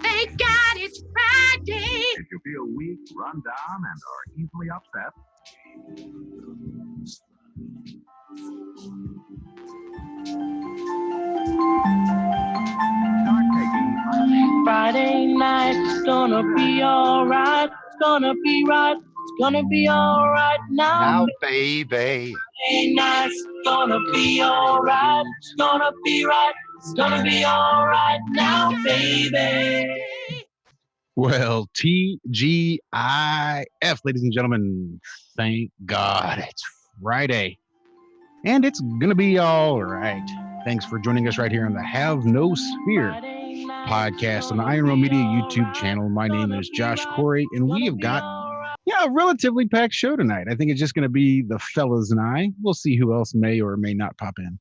Thank God it's Friday. If you feel weak, run down, and are easily upset, start taking Friday night's gonna be alright. It's gonna be right. It's gonna be alright now. Baby. Friday night's gonna be alright. It's gonna be right. It's gonna be alright now, baby. Well, TGIF, ladies and gentlemen, thank God it's Friday. And it's going to be all right. Thanks for joining us right here on the Have No Sphere podcast on the IRM Media YouTube channel. My name is Josh Corey, and we have got a relatively packed show tonight. I think it's just going to be the fellas and I. We'll see who else may or may not pop in.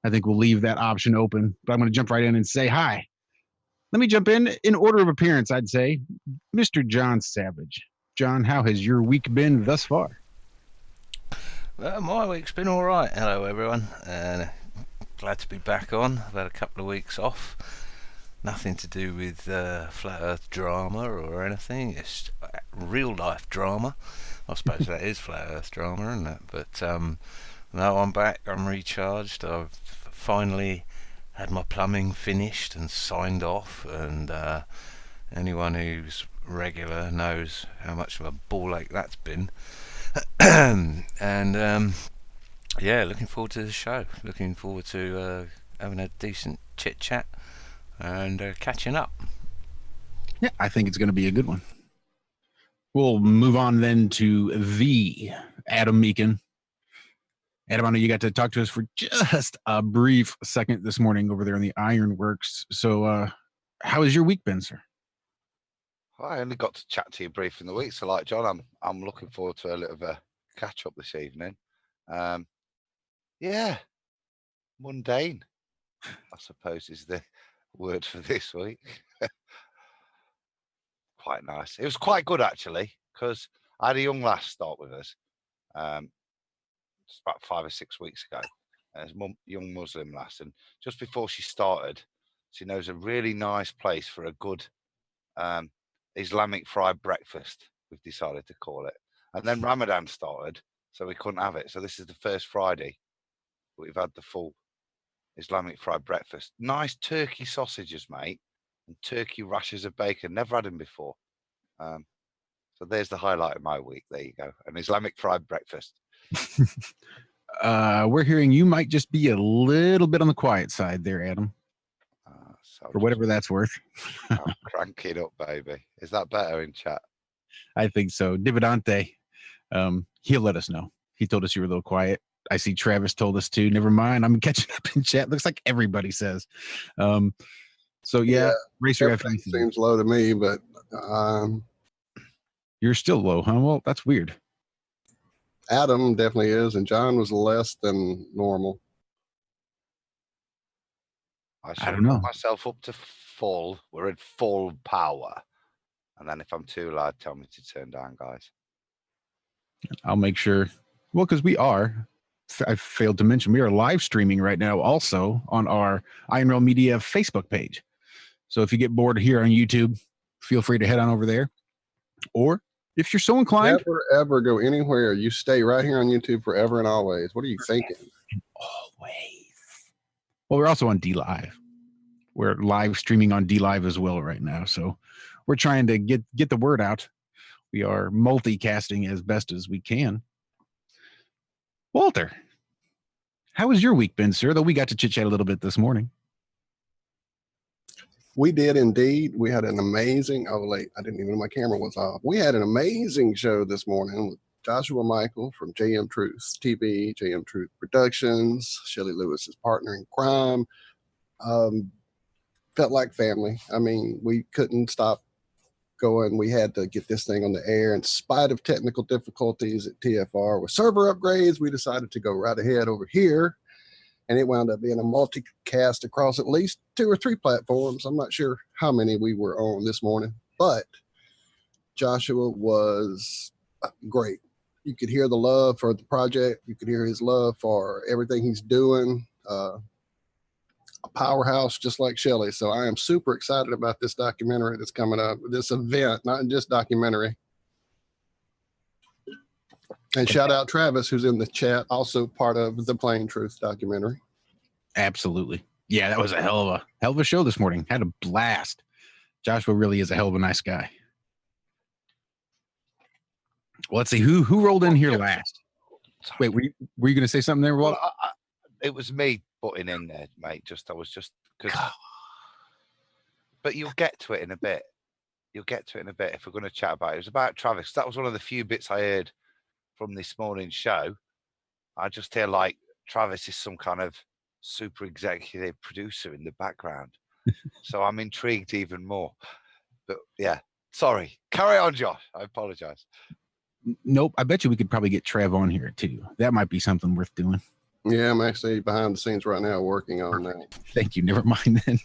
I think we'll leave that option open, but I'm going to jump right in and say hi. Let me jump in order of appearance, I'd say, Mr. John Savage. John, how has your week been thus far? Well, my week's been all right. Hello, everyone. Glad to be back on. I've had a couple of weeks off. Nothing to do with flat earth drama or anything. It's real life drama. I suppose that is flat earth drama, isn't it? But no, I'm back. I'm recharged. I've finally had my plumbing finished and signed off, and anyone who's regular knows how much of a ball ache that's been. And looking forward to the show. Looking forward to having a decent chit chat and catching up. Yeah, I think it's going to be a good one. We'll move on then to the Adam Meakin. Adam, I know you got to talk to us for just a brief second this morning over there in the Ironworks. So how has your week been, sir? I only got to chat to you briefly in the week. So like John, I'm looking forward to a little bit of a catch up this evening. Mundane, I suppose is the word for this week. Quite nice. It was quite good actually, because I had a young lass start with us. It's about 5 or 6 weeks ago. As young Muslim lass, and just before she started, she knows a really nice place for a good Islamic fried breakfast, we've decided to call it. And then Ramadan started, so we couldn't have it. So this is the first Friday we've had the full Islamic fried breakfast. Nice turkey sausages, mate, and turkey rashers of bacon. Never had them before. So there's the highlight of my week. There you go, an Islamic fried breakfast. We're hearing you might just be a little bit on the quiet side there, Adam. For whatever that's worth. I'll crank it up, baby. Is that better in chat? I think so. Dividante, he'll let us know. He told us you were a little quiet. I see Travis told us too. Never mind. I'm catching up in chat. Looks like everybody says. Racer everything seems low to me, but you're still low, huh? Well, that's weird. Adam definitely is, and John was less than normal. I don't know. Put myself up to full. We're at full power. And then if I'm too loud, tell me to turn down, guys. I'll make sure. Well, because we are. I failed to mention, we are live streaming right now also on our IRM Media Facebook page. So if you get bored here on YouTube, feel free to head on over there. Or if you're so inclined. Never, ever go anywhere. You stay right here on YouTube forever and always. What are you thinking? Always. Well, we're also on DLive. We're live streaming on DLive as well right now. So we're trying to get the word out. We are multicasting as best as we can. Walter, how has your week been, sir? Though we got to chit-chat a little bit this morning. We did indeed. We had an amazing, I didn't even know my camera was off. We had an amazing show this morning with Joshua Michael from JM Truth TV, JM Truth Productions, Shelley Lewis's partner in crime. Felt like family. I mean, we couldn't stop going. We had to get this thing on the air in spite of technical difficulties at TFR with server upgrades. We decided to go right ahead over here, and it wound up being a multicast across at least 2 or 3 platforms. I'm not sure how many we were on this morning, but Joshua was great. You could hear the love for the project. You could hear his love for everything he's doing. a powerhouse just like Shelley. So I am super excited about this documentary that's coming up, this event, not just documentary. And shout out Travis, who's in the chat, also part of the Plain Truth documentary. Absolutely. Yeah, that was a hell of a show this morning. Had a blast. Joshua really is a hell of a nice guy. Well, let's see who rolled in here last. Wait, were you going to say something there, Walt? Well, it was me putting in there, mate. I was just because. But you'll get to it in a bit. You'll get to it in a bit if we're going to chat about it. It was about Travis. That was one of the few bits I heard from this morning's show. I just hear like Travis is some kind of super executive producer in the background. So I'm intrigued even more. But yeah, sorry. Carry on, Josh. I apologize. Nope. I bet you we could probably get Trev on here too. That might be something worth doing. Yeah, I'm actually behind the scenes right now working on that. Thank you. Never mind then.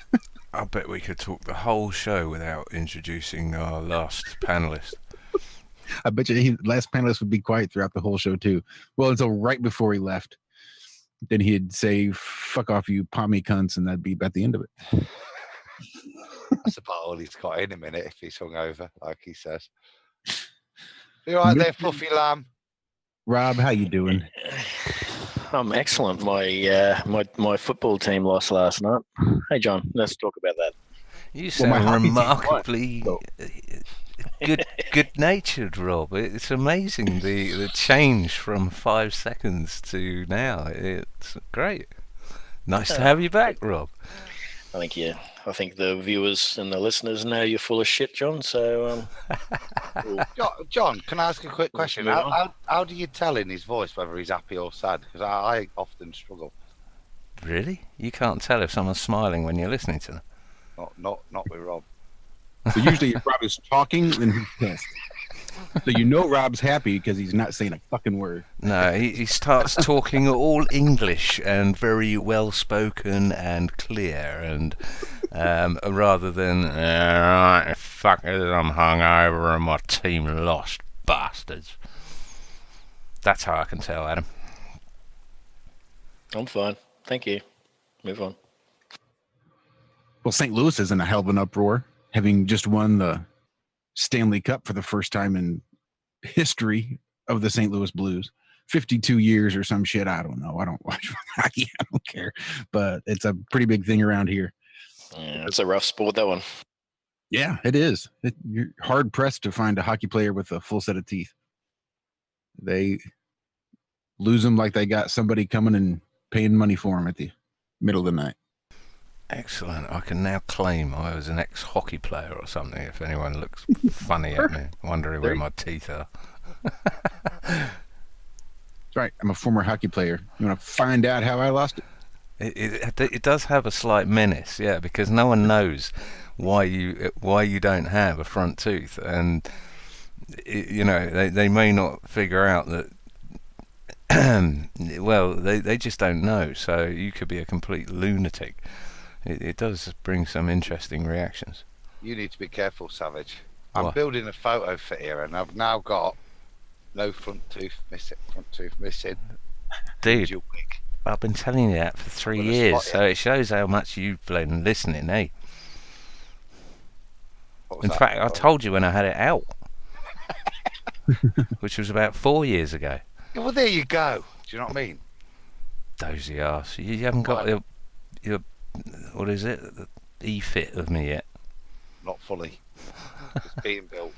I bet we could talk the whole show without introducing our last panelist. I bet you last panelist would be quiet throughout the whole show too. Well, until right before he left. Then he'd say, "Fuck off, you pommy cunts," and that'd be about the end of it. That's about all he's got in a minute if he's hungover, like he says. You all right there, Fluffy Lamb? Rob, how you doing? I'm excellent. My football team lost last night. Hey, John, let's talk about that. You sound remarkably good-natured, Rob. It's amazing the change from 5 seconds to now. It's great. Nice to have you back, Rob. I think the viewers and the listeners know you're full of shit, John. So, John, can I ask a quick question? How do you tell in his voice whether he's happy or sad? Because I often struggle. Really? You can't tell if someone's smiling when you're listening to them? Not with Rob. So usually if Rob is talking, then he's pissed. So you know Rob's happy because he's not saying a fucking word. No, he starts talking all English and very well spoken and clear, and rather than fuckers, I'm hungover and my team lost, bastards. That's how I can tell, Adam. I'm fine. Thank you. Move on. Well, St. Louis is in a hell of an uproar, having just won the Stanley Cup for the first time in history of the St. Louis Blues. 52 years or some shit. I don't know. I don't watch hockey. I don't care. But it's a pretty big thing around here. Yeah, it's a rough sport, that one. Yeah, it is. You're hard pressed to find a hockey player with a full set of teeth. They lose them like they got somebody coming and paying money for them at the middle of the night. Excellent. I can now claim I was an ex-hockey player or something if anyone looks funny at me, wondering where my teeth are. That's right. I'm a former hockey player. You want to find out how I lost it? It does have a slight menace, yeah, because no one knows why you don't have a front tooth, and they may not figure out that. Well, they just don't know. So you could be a complete lunatic. It does bring some interesting reactions. You need to be careful, Savage. What? I'm building a photo for here, and I've now got no front tooth missing. Dude, I've been telling you that for 3 years, so it shows how much you've been listening, eh? In fact, I told you when I had it out, which was about 4 years ago. Yeah, well, there you go. Do you know what I mean? Dozy arse. You haven't got your what is it? The E-fit of me yet? Not fully. It's being built.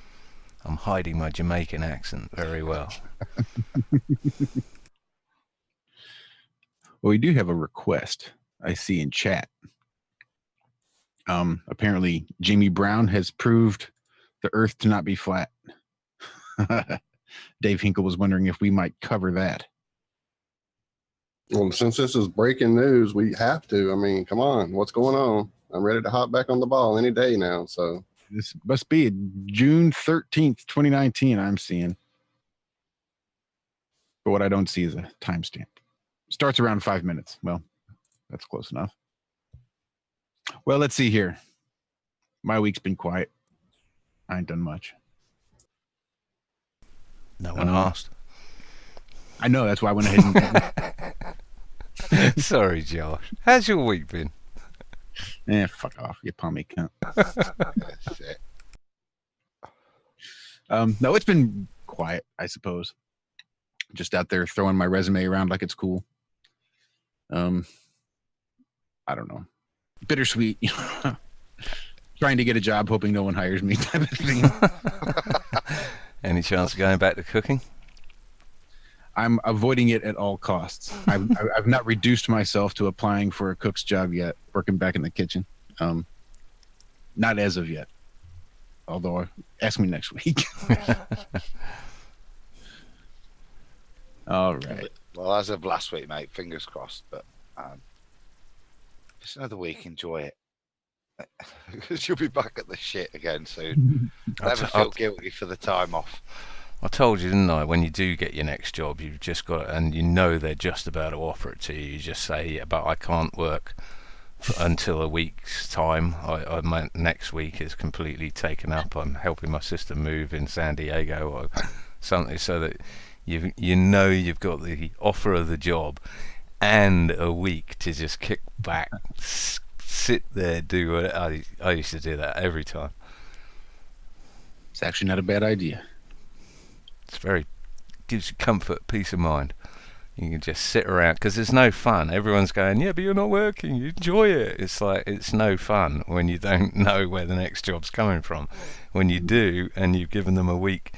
I'm hiding my Jamaican accent very well. Well, we do have a request I see in chat. Apparently, Jamie Brown has proved the Earth to not be flat. Dave Hinkle was wondering if we might cover that. Well, since this is breaking news, we have to. I mean, come on, what's going on? I'm ready to hop back on the ball any day now. So this must be June 13th, 2019, I'm seeing. But what I don't see is a timestamp. Starts around 5 minutes. Well, that's close enough. Well, let's see here. My week's been quiet. I ain't done much. No one asked. I know, that's why I went ahead and... Sorry, Josh. How's your week been? Fuck off, you pommy cunt. That's it. No, it's been quiet, I suppose. Just out there throwing my resume around like it's cool. I don't know. Bittersweet. Trying to get a job, hoping no one hires me, type of thing. Any chance of going back to cooking? I'm avoiding it at all costs. I've not reduced myself to applying for a cook's job yet, working back in the kitchen. Not as of yet. Although, ask me next week. All right. Well, as of last week, mate, fingers crossed. But just another week, enjoy it. Because you'll be back at the shit again soon. Never feel guilty for the time off. I told you, didn't I? When you do get your next job, you've just got, and you know they're just about to offer it to you. You just say, "Yeah, but I can't work until a week's time. My next week is completely taken up. I'm helping my sister move in San Diego or something," so that you know you've got the offer of the job and a week to just kick back, sit there, do it. I used to do that every time. It's actually not a bad idea. It's gives you comfort, peace of mind. You can just sit around because it's no fun. Everyone's going, "Yeah, but you're not working. You enjoy it." It's like it's no fun when you don't know where the next job's coming from. When you do, and you've given them a week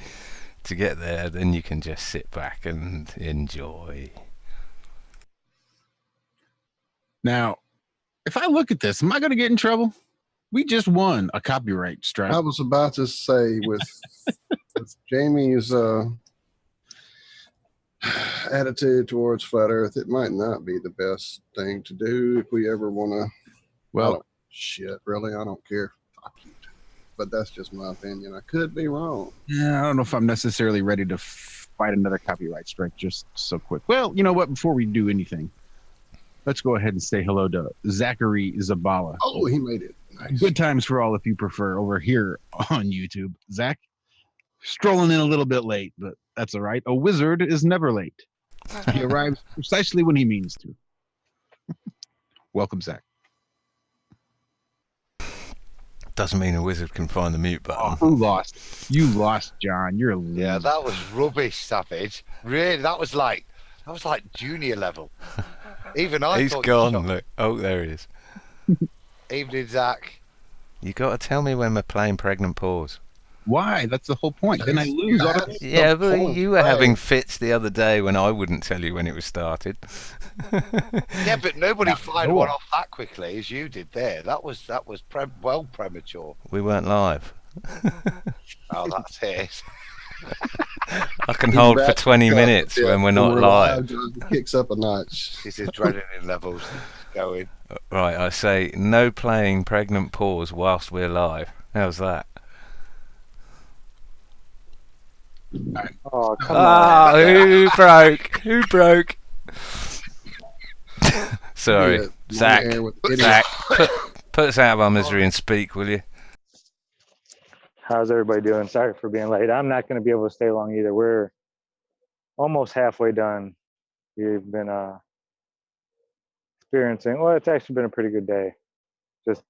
to get there, then you can just sit back and enjoy. Now, if I look at this, am I going to get in trouble? We just won a copyright strike. I was about to say with Jamie's attitude towards flat Earth, it might not be the best thing to do if we ever want to. Well, shit, really, I don't care. Fuck you. But that's just my opinion. I could be wrong. yeah, I don't know if I'm necessarily ready to fight another copyright strike just so quick. Well, you know what? Before we do anything, let's go ahead and say hello to Zachary Zabala. Oh, he made it. Nice. Good times for all if you prefer over here on YouTube. Zach, strolling in a little bit late, but that's all right. A wizard is never late. He arrives precisely when he means to. Welcome, Zach. Doesn't mean a wizard can find the mute button. Oh, who lost? You lost, John. You're a loser. Yeah, that was rubbish, Savage. Really, that was like junior level. Even I. He's gone. Look. Oh, there he is. Evening, Zach. You got to tell me when we're playing Pregnant Pause. Why? That's the whole point. Then I lose. Yeah, but you were having fits the other day when I wouldn't tell you when it was started. Yeah, but nobody fired one off that quickly as you did there. That was premature. We weren't live. Oh, that's it. I can hold for 20 minutes when we're not live. Kicks up a notch. His adrenaline levels going. Right, I say no playing Pregnant Pause whilst we're live. How's that? Oh, come on. Who broke? Who broke? Sorry, Yeah, Zach. Zach, Put us out of our misery and speak, will you? How's everybody doing? Sorry for being late. I'm not going to be able to stay long either. We're almost halfway done. We've been experiencing, well, it's actually been a pretty good day. Just,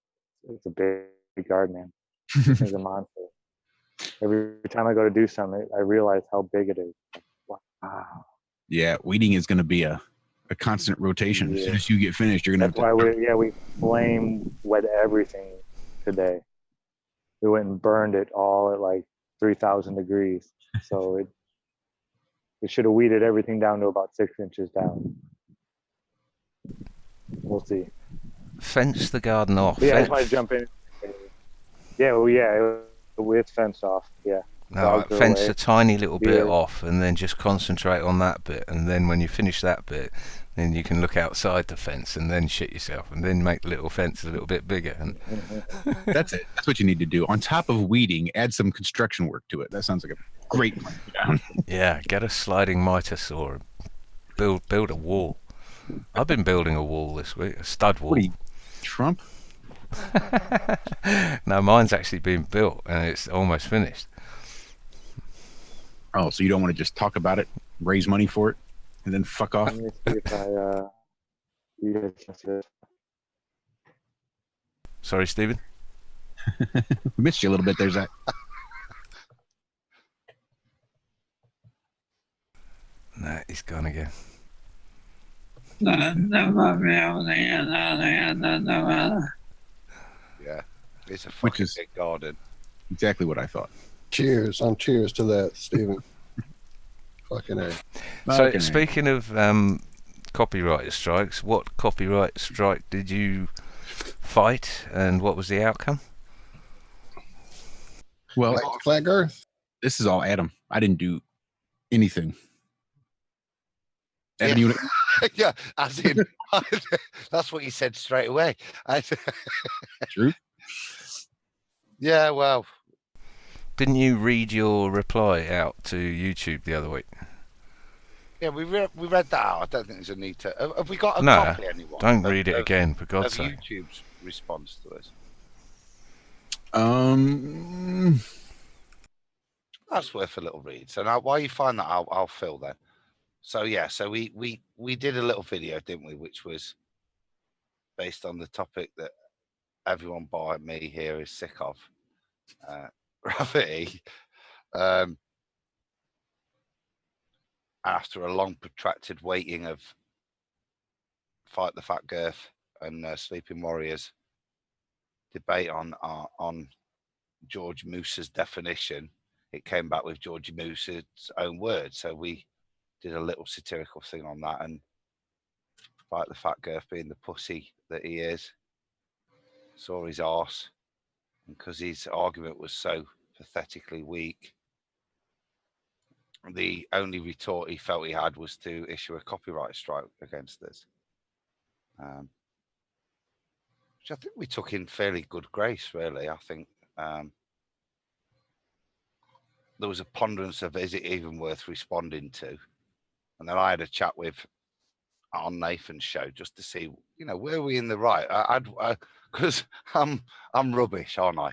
it's a big garden, man. It's a monster. Every time I go to do something, I realize how big it is. Wow. Yeah, weeding is going to be a constant rotation. Yeah. As soon as you get finished, you're going to That's why we flame wet everything today. We went and burned it all at like 3,000 degrees. So it should have weeded everything down to about 6 inches down. We'll see. Fence the garden off. But yeah, I just want to jump in. Yeah, well, yeah, it's fenced off. Yeah. No, Dogs are fence away. a tiny little bit Yeah. off and then just concentrate on that bit. And then when you finish that bit, then you can look outside the fence and then shit yourself and then make the little fence a little bit bigger. And That's it. That's what you need to do. On top of weeding, add some construction work to it. That sounds like a great plan. yeah, get a sliding mitre saw. Build a wall. I've been building a wall this week, a stud wall. What are you, Trump? No, mine's actually been built and it's almost finished. Oh, so you don't want to just talk about it, raise money for it, and then fuck off? Let me see if you guys can see this. Sorry, Stephen. Missed you a little bit there, Zach. Nah, he's gone again. Yeah, it's a fucking big garden. Exactly what I thought. Cheers. I'm cheers to that, Stephen. Fucking A. So, Okay. speaking of copyright strikes, what copyright strike did you fight, and what was the outcome? Well, Flat Earth. this is all Adam. I didn't do anything. Adam, Yeah. you Yeah, as in, that's what you said straight away. True. Yeah, well, Didn't you read your reply out to YouTube the other week? yeah, we read that out. I don't think there's a need to. Have we got a No, copy, anyone? Don't read it again, for Of God's sake. YouTube's response to us. That's worth a little read. So now, while you find that, I'll fill then. So yeah, so we did a little video, didn't we, which was based on the topic that everyone bar me here is sick of, gravity. After a long protracted waiting of Fight the Fat Girth and Sleeping Warriors debate on George Moose's definition, it came back with George Moose's own words. So we did a little satirical thing on that, and Fight the Fat Girth, being the pussy that he is, saw his arse, and because his argument was so pathetically weak, the only retort he felt he had was to issue a copyright strike against us, which I think we took in fairly good grace, really. I think there was a ponderance of, is it even worth responding to? And then I had a chat with on Nathan's show just to see, where are we in the right? Because I'm rubbish, aren't I?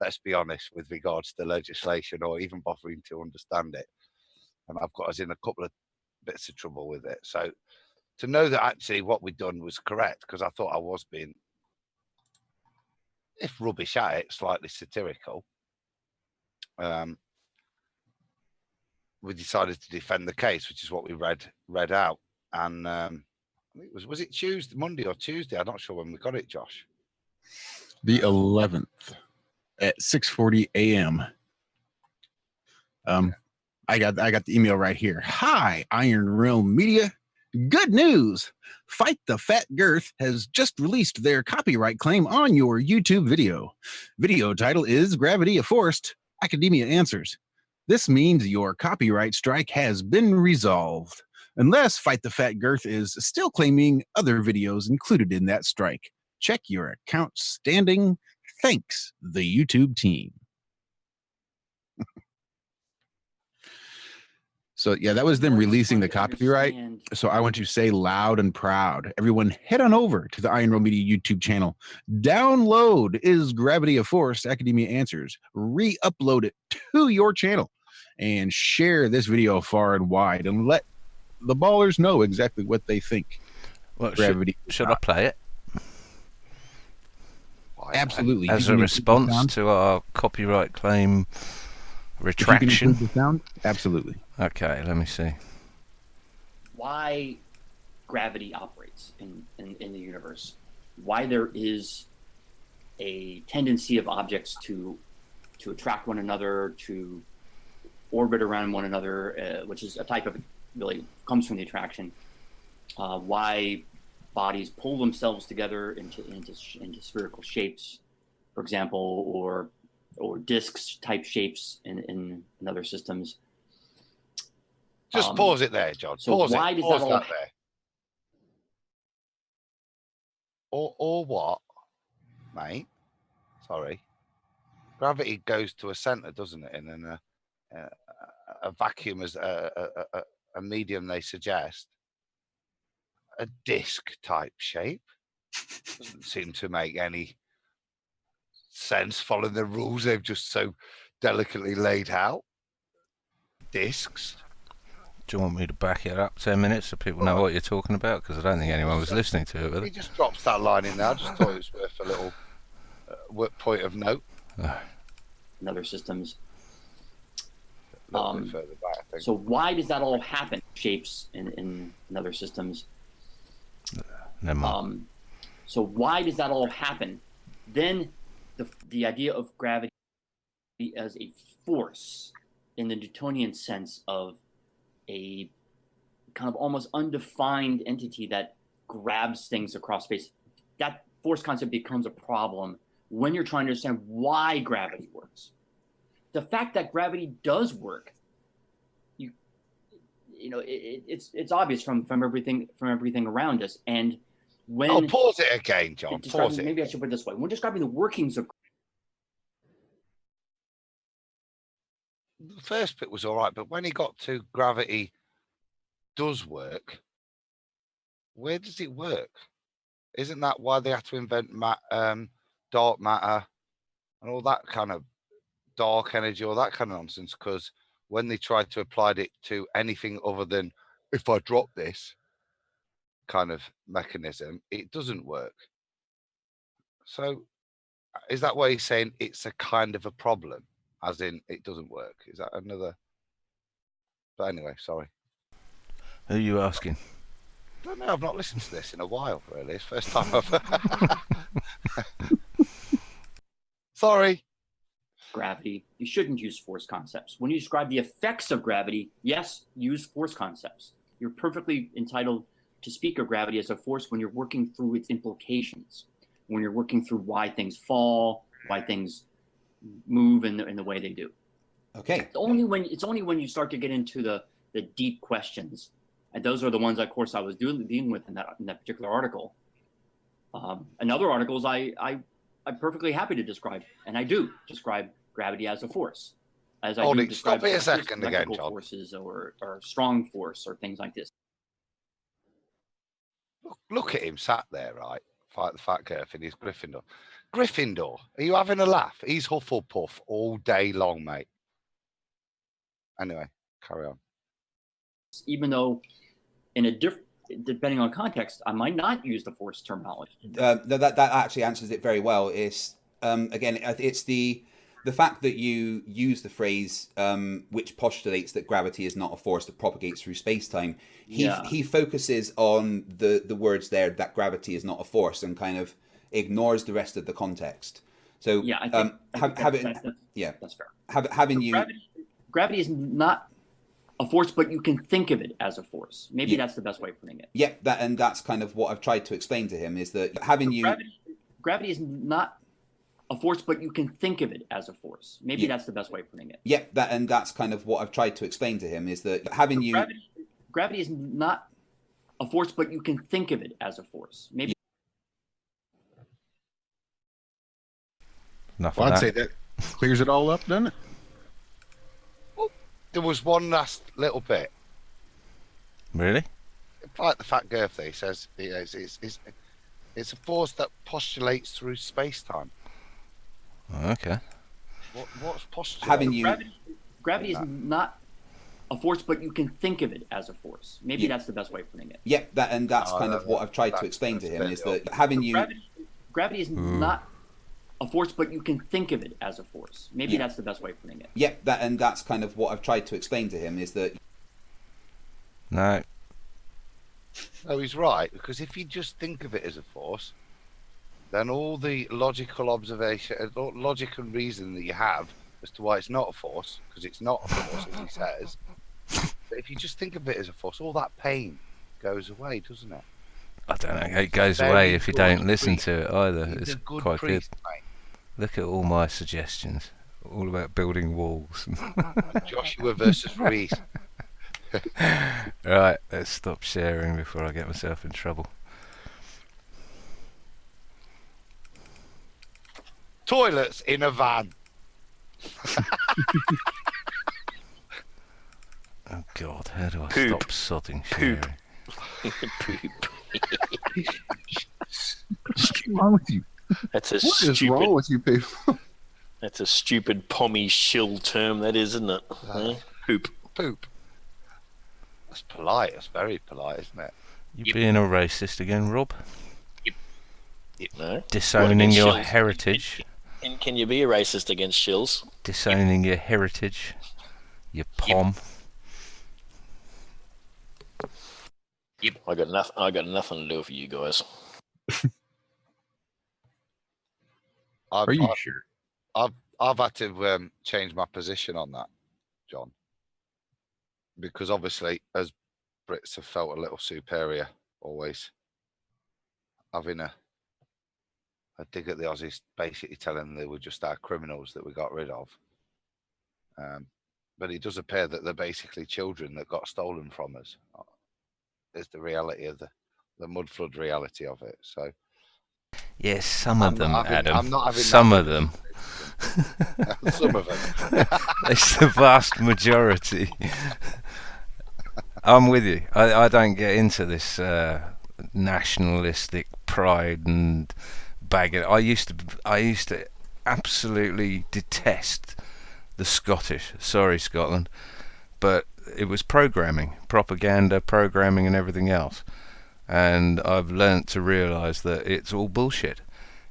Let's be honest with regards to legislation or even bothering to understand it. And I've got us in a couple of bits of trouble with it. So to know that actually what we'd done was correct, because I thought I was being, if rubbish at it, slightly satirical. We decided to defend the case, which is what we read out. And I think was it Tuesday, Monday or Tuesday? I'm not sure when we got it, Josh. The 11th at 6:40 a.m. I got the email right here. Hi, Iron Realm Media. Good news. Fight the Fat Girth has just released their copyright claim on your YouTube video. Video title is Gravity, a Forced Academia Answers. This means your copyright strike has been resolved, unless Fight the Fat Girth is still claiming other videos included in that strike. Check your account standing. Thanks, the YouTube team. So yeah, that was them releasing the copyright. So I want to say loud and proud, everyone head on over to the Iron Roll Media YouTube channel. Download Is Gravity a Force? Academia Answers. Re-upload it to your channel and share this video far and wide and let the ballers know exactly what they think. Well, Gravity. should I play it? Absolutely. As a response to our copyright claim retraction. The sound? Absolutely. Okay, let me see. Why gravity operates in the universe, why there is a tendency of objects to attract one another, to orbit around one another, which is a type of, really comes from the attraction, why bodies pull themselves together into spherical shapes, for example, or discs type shapes in other systems. Just pause it there, John. So pause why it. does Pause that that there. Or what, mate? Sorry. Gravity goes to a center, doesn't it? And then a vacuum is a medium they suggest. A disc type shape doesn't seem to make any sense following the rules they've just so delicately laid out. Discs. Do you want me to back it up 10 minutes so people know what you're talking about? Because I don't think anyone was listening to it. He just drops that line in there. I just thought it was worth a little. point of note. In other systems. A little bit further back, I think. So why does that all happen? Shapes in other systems. Never mind. So why does that all happen? Then the idea of gravity as a force in the Newtonian sense of a kind of almost undefined entity that grabs things across space, that force concept becomes a problem when you're trying to understand why gravity works. The fact that gravity does work, you know, it's obvious from everything around us. And when pause it again, John. Pause it. Maybe I should put it this way: when describing the workings of the first bit was all right, but when he got to gravity does work, where does it work? Isn't that why they had to invent dark matter and all that kind of dark energy, all that kind of nonsense? Because when they tried to apply it to anything other than if I drop this kind of mechanism, it doesn't work. So is that why he's saying it's a kind of a problem, as in it doesn't work? Is that another? But anyway, sorry. Who are you asking? I don't know. I've not listened to this in a while, really. It's the first time I've. Sorry. gravity, you shouldn't use force concepts. When you describe the effects of gravity, yes, use force concepts. You're perfectly entitled to speak of gravity as a force when you're working through its implications, when you're working through why things fall, why things move in the way they do. Okay. It's only when you start to get into the deep questions, and those are the ones, of course, I was dealing with in that particular article. In other articles, I'm perfectly happy to describe, and I do describe gravity as a force, as I do describe stop it a second again, John. forces or strong force or things like this. Look at him sat there, right? Fight the fat curve in his Gryffindor. Gryffindor, are you having a laugh? He's Hufflepuff all day long, mate. Anyway, carry on. Even though depending on context, I might not use the force terminology. That actually answers it very well. It's again, it's the fact that you use the phrase which postulates that gravity is not a force that propagates through space-time. He focuses on the words there that gravity is not a force and kind of ignores the rest of the context. So yeah, I think, that's fair. Gravity is not a force, but you can think of it as a force. Maybe that's the best way of putting it. Yeah, that's kind of what I've tried to explain to him, is that gravity is not a force, but you can think of it as a force. Maybe that's the best way of putting it. Yeah, that's kind of what I've tried to explain to him, is that gravity is not a force, but you can think of it as a force. Maybe. I'd say that clears it all up, doesn't it? Well, there was one last little bit. Really? Like the fat girth, he says it's a force that postulates through space-time. Okay. What's postulate? Gravity is not a force, but you can think of it as a force. Maybe that's the best way of putting it. Yeah, that's kind of what I've tried to explain to him, is that gravity is not a force, but you can think of it as a force. Maybe that's the best way of putting it. Yeah, that's kind of what I've tried to explain to him, is that. No. No, he's right, because if you just think of it as a force, then all the logical observation, logic and reason that you have as to why it's not a force, because it's not a force, as he says. But if you just think of it as a force, all that pain goes away, doesn't it? I don't know. It goes away if you don't listen to it either. It's quite priest, good. mate. Look at all my suggestions. All about building walls. Joshua versus Reese. Right, let's stop sharing before I get myself in trouble. Toilets in a van. Oh God, how do I stop sodding sharing? What's wrong with you? That's a What is stupid. wrong with you people? That's a stupid pommy shill term, that is, isn't it? Poop. Poop. That's polite. That's very polite, isn't it? You being a racist again, Rob? No. Disowning What, your shills? heritage. Can you be a racist against shills? Disowning your heritage, your pom. I got nothing to do with you guys. Are you sure? I've had to change my position on that, John, because obviously, as Brits have felt a little superior always, having a dig at the Aussies, basically telling them they were just our criminals that we got rid of. But it does appear that they're basically children that got stolen from us. Is the reality of the mud flood reality of it. So Yes, some of them, Adam. I'm not having some of them. Some of them. It's the vast majority. I'm with you. I don't get into this nationalistic pride and bagging. I used to absolutely detest the Scottish. Sorry, Scotland, but it was propaganda, programming, and everything else. And I've learnt to realise that it's all bullshit,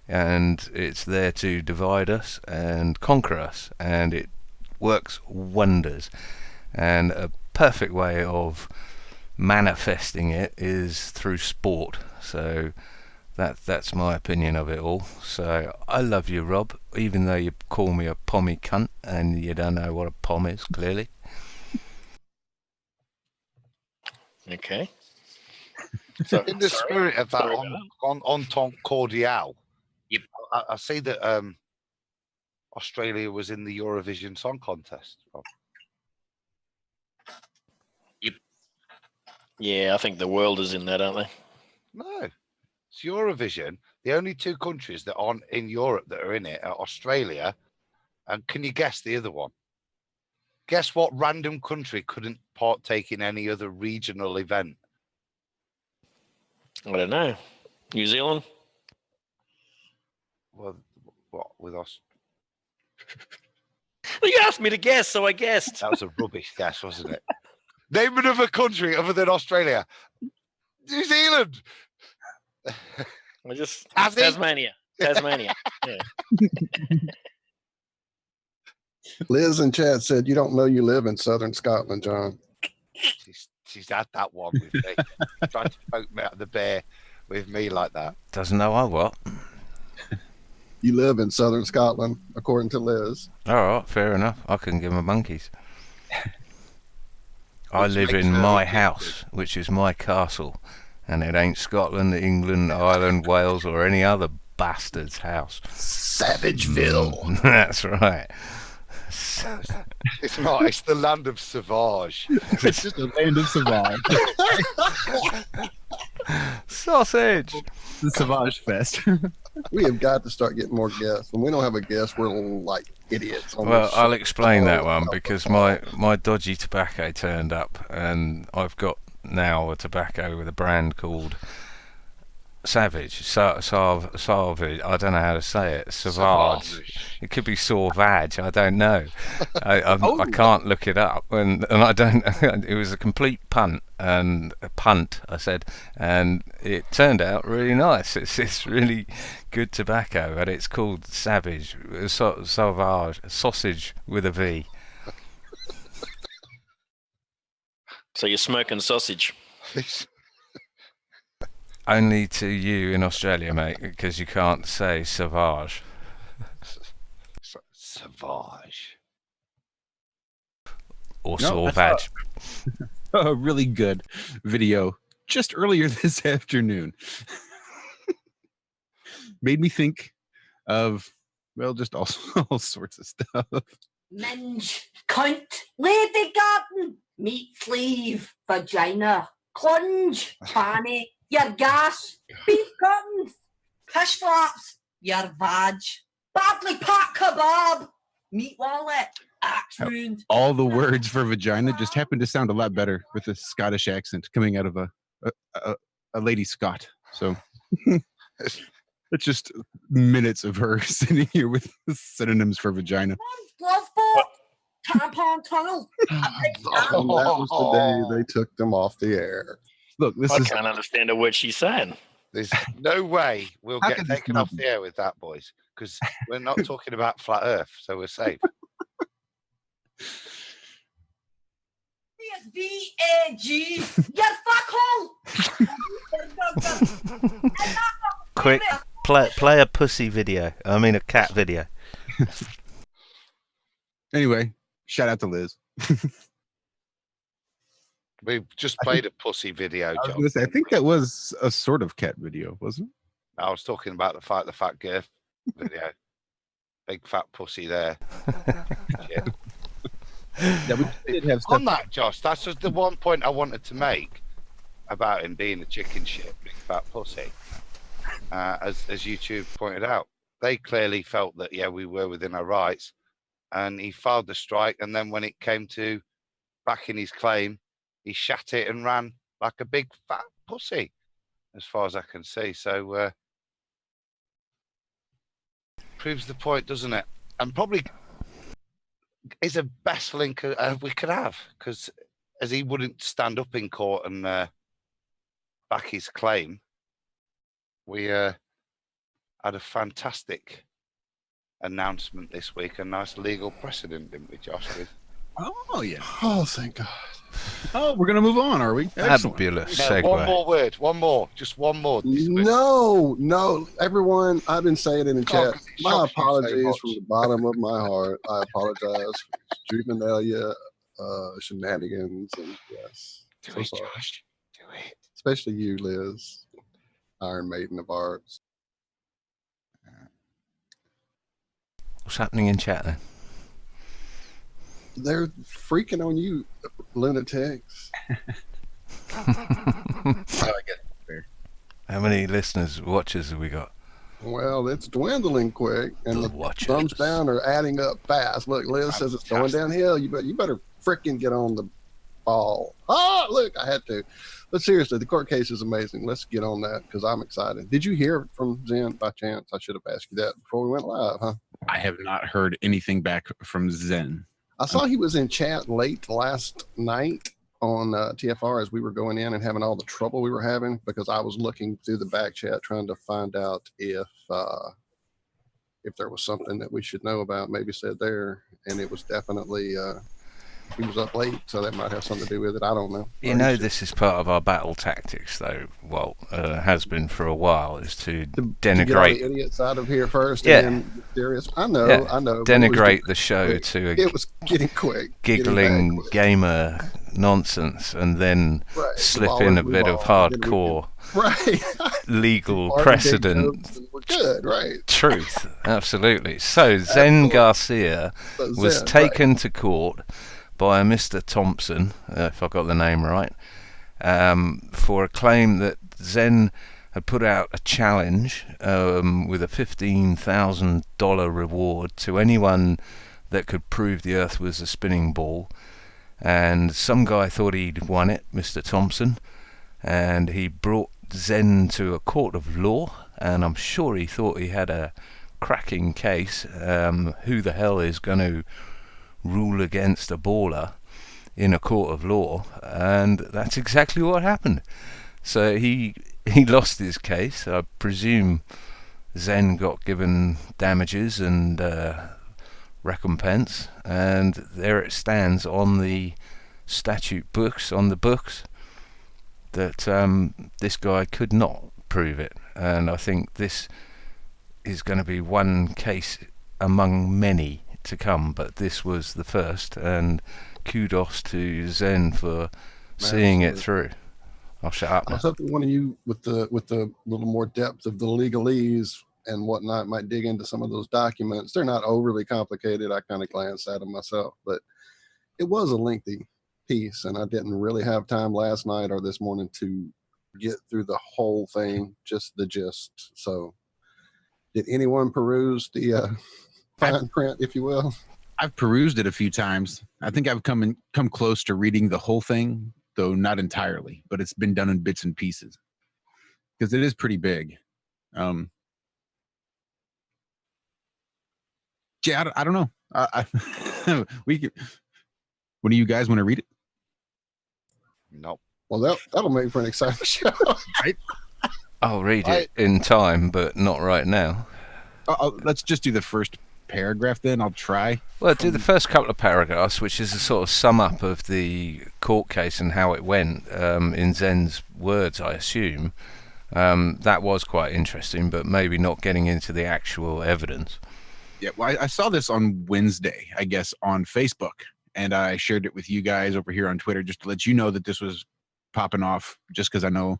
and it's there to divide us and conquer us, and it works wonders. And a perfect way of manifesting it is through sport. So that's my opinion of it all. So I love you, Rob, even though you call me a pommy cunt and you don't know what a pom is, clearly. Okay. So, in the spirit of that entente cordiale, I see that Australia was in the Eurovision Song Contest. Rob. Yeah, I think the world is in that, aren't they? No, it's Eurovision. The only two countries that aren't in Europe that are in it are Australia, and can you guess the other one? Guess what random country couldn't partake in any other regional event? I don't know. New Zealand? Well, what with us? Well, you asked me to guess, so I guessed. That was a rubbish guess, wasn't it? Name another country other than Australia. New Zealand. Tasmania. Tasmania. Yeah. Liz in chat said, "You don't know you live in southern Scotland, John." She's had that one with me. Trying to poke me out the bear with me like that. Doesn't know I what. You live in southern Scotland, according to Liz. All right, fair enough. I couldn't give my monkeys. I live in makes my her house, which is my castle, and it ain't Scotland, England, Ireland, Wales, or any other bastard's house. Savageville. That's right. It's not. It's the land of Sauvage. It's just the land of Sauvage. Sausage. The Sauvage Fest. We have got to start getting more guests. When we don't have a guest, we're like idiots. On Well, this I'll shit. explain that one because my dodgy tobacco turned up, and I've got now a tobacco with a brand called Savage, Savage. I don't know how to say it. Sauvage. It could be Sauvage. I don't know. I can't look it up, and I don't. It was a complete punt and a punt. I said, and it turned out really nice. It's really good tobacco, and it's called Savage. Sauvage, sausage with a V. So you're smoking sausage. Only to you in Australia, mate, because you can't say Sauvage. Sauvage. Or No, Sauvage. A really good video just earlier this afternoon. Made me think of, well, just all sorts of stuff. Minge, cunt, lady garden, meat sleeve, vagina, clunge, fanny, your gas, beef curtains, pish flaps, your vag, badly packed kebab, meat wallet, axe wound. All the words for vagina just happen to sound a lot better with a Scottish accent coming out of a lady Scot. So it's just minutes of her sitting here with synonyms for vagina. Glove box, tampon tunnel. And that was the day they took them off the air. Look, I can't understand a word she's saying. There's no way we'll How get could this taken not off the air with that, boys. because we're not talking about flat Earth, so we're safe. V-A-G. You fuckhole. Quick, play a pussy video. I mean a cat video. Anyway, shout out to Liz. We just played a pussy video, I was John. gonna say, I think that was a sort of cat video, wasn't it? I was talking about the fat girth video. Big fat pussy there. Shit. Yeah, we did have stuff. On that, Josh, that's just the one point I wanted to make about him being a chicken shit, big fat pussy. As YouTube pointed out, they clearly felt that, yeah, we were within our rights, and he filed the strike, and then when it came to backing his claim, he shat it and ran like a big fat pussy, as far as I can see. So proves the point, doesn't it? And probably is the best link we could have, because as he wouldn't stand up in court and back his claim, we had a fantastic announcement this week, a nice legal precedent, didn't we, Josh? With Oh yeah. Oh, thank God. Oh, we're gonna move on, are we? Excellent. Fabulous now, segue. one more word, just one more. No, everyone. I've been saying it in chat. 'cause it My shocks you so apologies much. from the bottom of my heart. I apologize for juvenalia, shenanigans, and yes, Do so it, sorry. Josh. Do it. Especially you, Liz, Iron Maiden of Arts. What's happening in chat then? They're freaking on you, lunatics. Oh, I get fair. How many listeners, watchers have we got? Well, it's dwindling quick, and the watchers. thumbs down are adding up fast. Look, Liz says it's going downhill. You better freaking get on the ball. Ah, look, I had to. But seriously, the court case is amazing. Let's get on that because I'm excited. Did you hear from Zen by chance? I should have asked you that before we went live, huh? I have not heard anything back from Zen. I saw he was in chat late last night on TFR as we were going in and having all the trouble we were having, because I was looking through the back chat trying to find out if there was something that we should know about, maybe said there, and it was definitely he was up late, so that might have something to do with it. I don't know. You know, this is part of our battle tactics, though. Well, has been for a while, is to to get all denigrate. the idiots out of here first, Yeah. and then serious. I know, Yeah. I know. but it was Denigrate getting the show quick. to It was getting quick, giggling gamer nonsense, and then Right, slip ball in a and bit move of on, and then we hardcore right. legal Army precedent jokes, and we're good, right? truth. Absolutely. So Zen Garcia So was Zen, taken to court by a Mr. Thompson, if I got the name right, for a claim that Zen had put out a challenge with a $15,000 reward to anyone that could prove the Earth was a spinning ball. And some guy thought he'd won it, Mr. Thompson, and he brought Zen to a court of law, and I'm sure he thought he had a cracking case. Who the hell is going to rule against a baller in a court of law? And that's exactly what happened. So he lost his case. I presume Zen got given damages and recompense, and there it stands on the statute books, that this guy could not prove it. And I think this is going to be one case among many to come, but this was the first, and kudos to Zen for seeing it through. I'll shut up I now. was hoping one of you with the little more depth of the legalese and whatnot might dig into some of those documents. They're not overly complicated. I kind of glanced at them myself, but it was a lengthy piece, and I didn't really have time last night or this morning to get through the whole thing, just the gist. So did anyone peruse the fine print, if you will? I've perused it a few times. I think I've come close to reading the whole thing, though not entirely, but it's been done in bits and pieces because it is pretty big. Yeah, I don't know. We can, one of you guys want to read it? Nope. Well, that'll make for an exciting show. Right? I'll read it in time, but not right now. Let's just do the first paragraph then. I'll try. Well, do the first couple of paragraphs, which is a sort of sum up of the court case and how it went, in Zen's words, I assume. That was quite interesting, but maybe not getting into the actual evidence. Yeah, well, I saw this on Wednesday, I guess, on Facebook, and I shared it with you guys over here on Twitter just to let you know that this was popping off, just because I know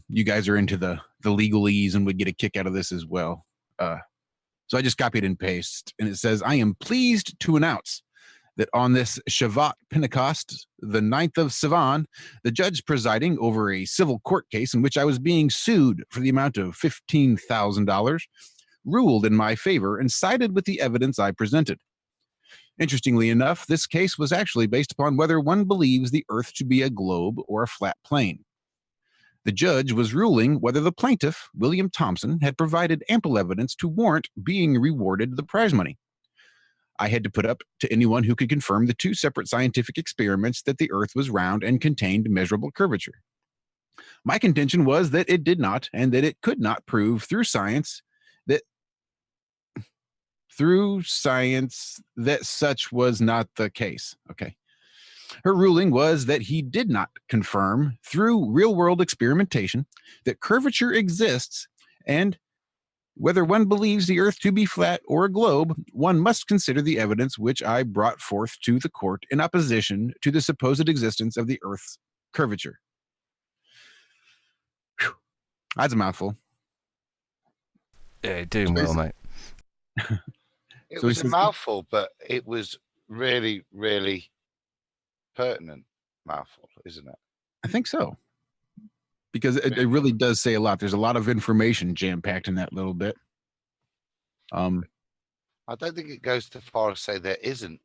you guys are into the legalese and would get a kick out of this as well. So I just copied and pasted, and it says, I am pleased to announce that on this Shavat Pentecost, the 9th of Sivan, the judge presiding over a civil court case in which I was being sued for the amount of $15,000 ruled in my favor and sided with the evidence I presented. Interestingly enough, this case was actually based upon whether one believes the earth to be a globe or a flat plane. The judge was ruling whether the plaintiff, William Thompson, had provided ample evidence to warrant being rewarded the prize money. I had to put up to anyone who could confirm the two separate scientific experiments that the earth was round and contained measurable curvature. My contention was that it did not, and that it could not prove through science that such was not the case. Okay. Her ruling was that he did not confirm through real-world experimentation that curvature exists, and whether one believes the earth to be flat or a globe, one must consider the evidence which I brought forth to the court in opposition to the supposed existence of the earth's curvature. Whew. That's a mouthful. Yeah, you're doing well, mate. It was a mouthful, but it was really, really pertinent mouthful, isn't it? I think so. Because it really does say a lot. There's a lot of information jam-packed in that little bit. I don't think it goes too far as say there isn't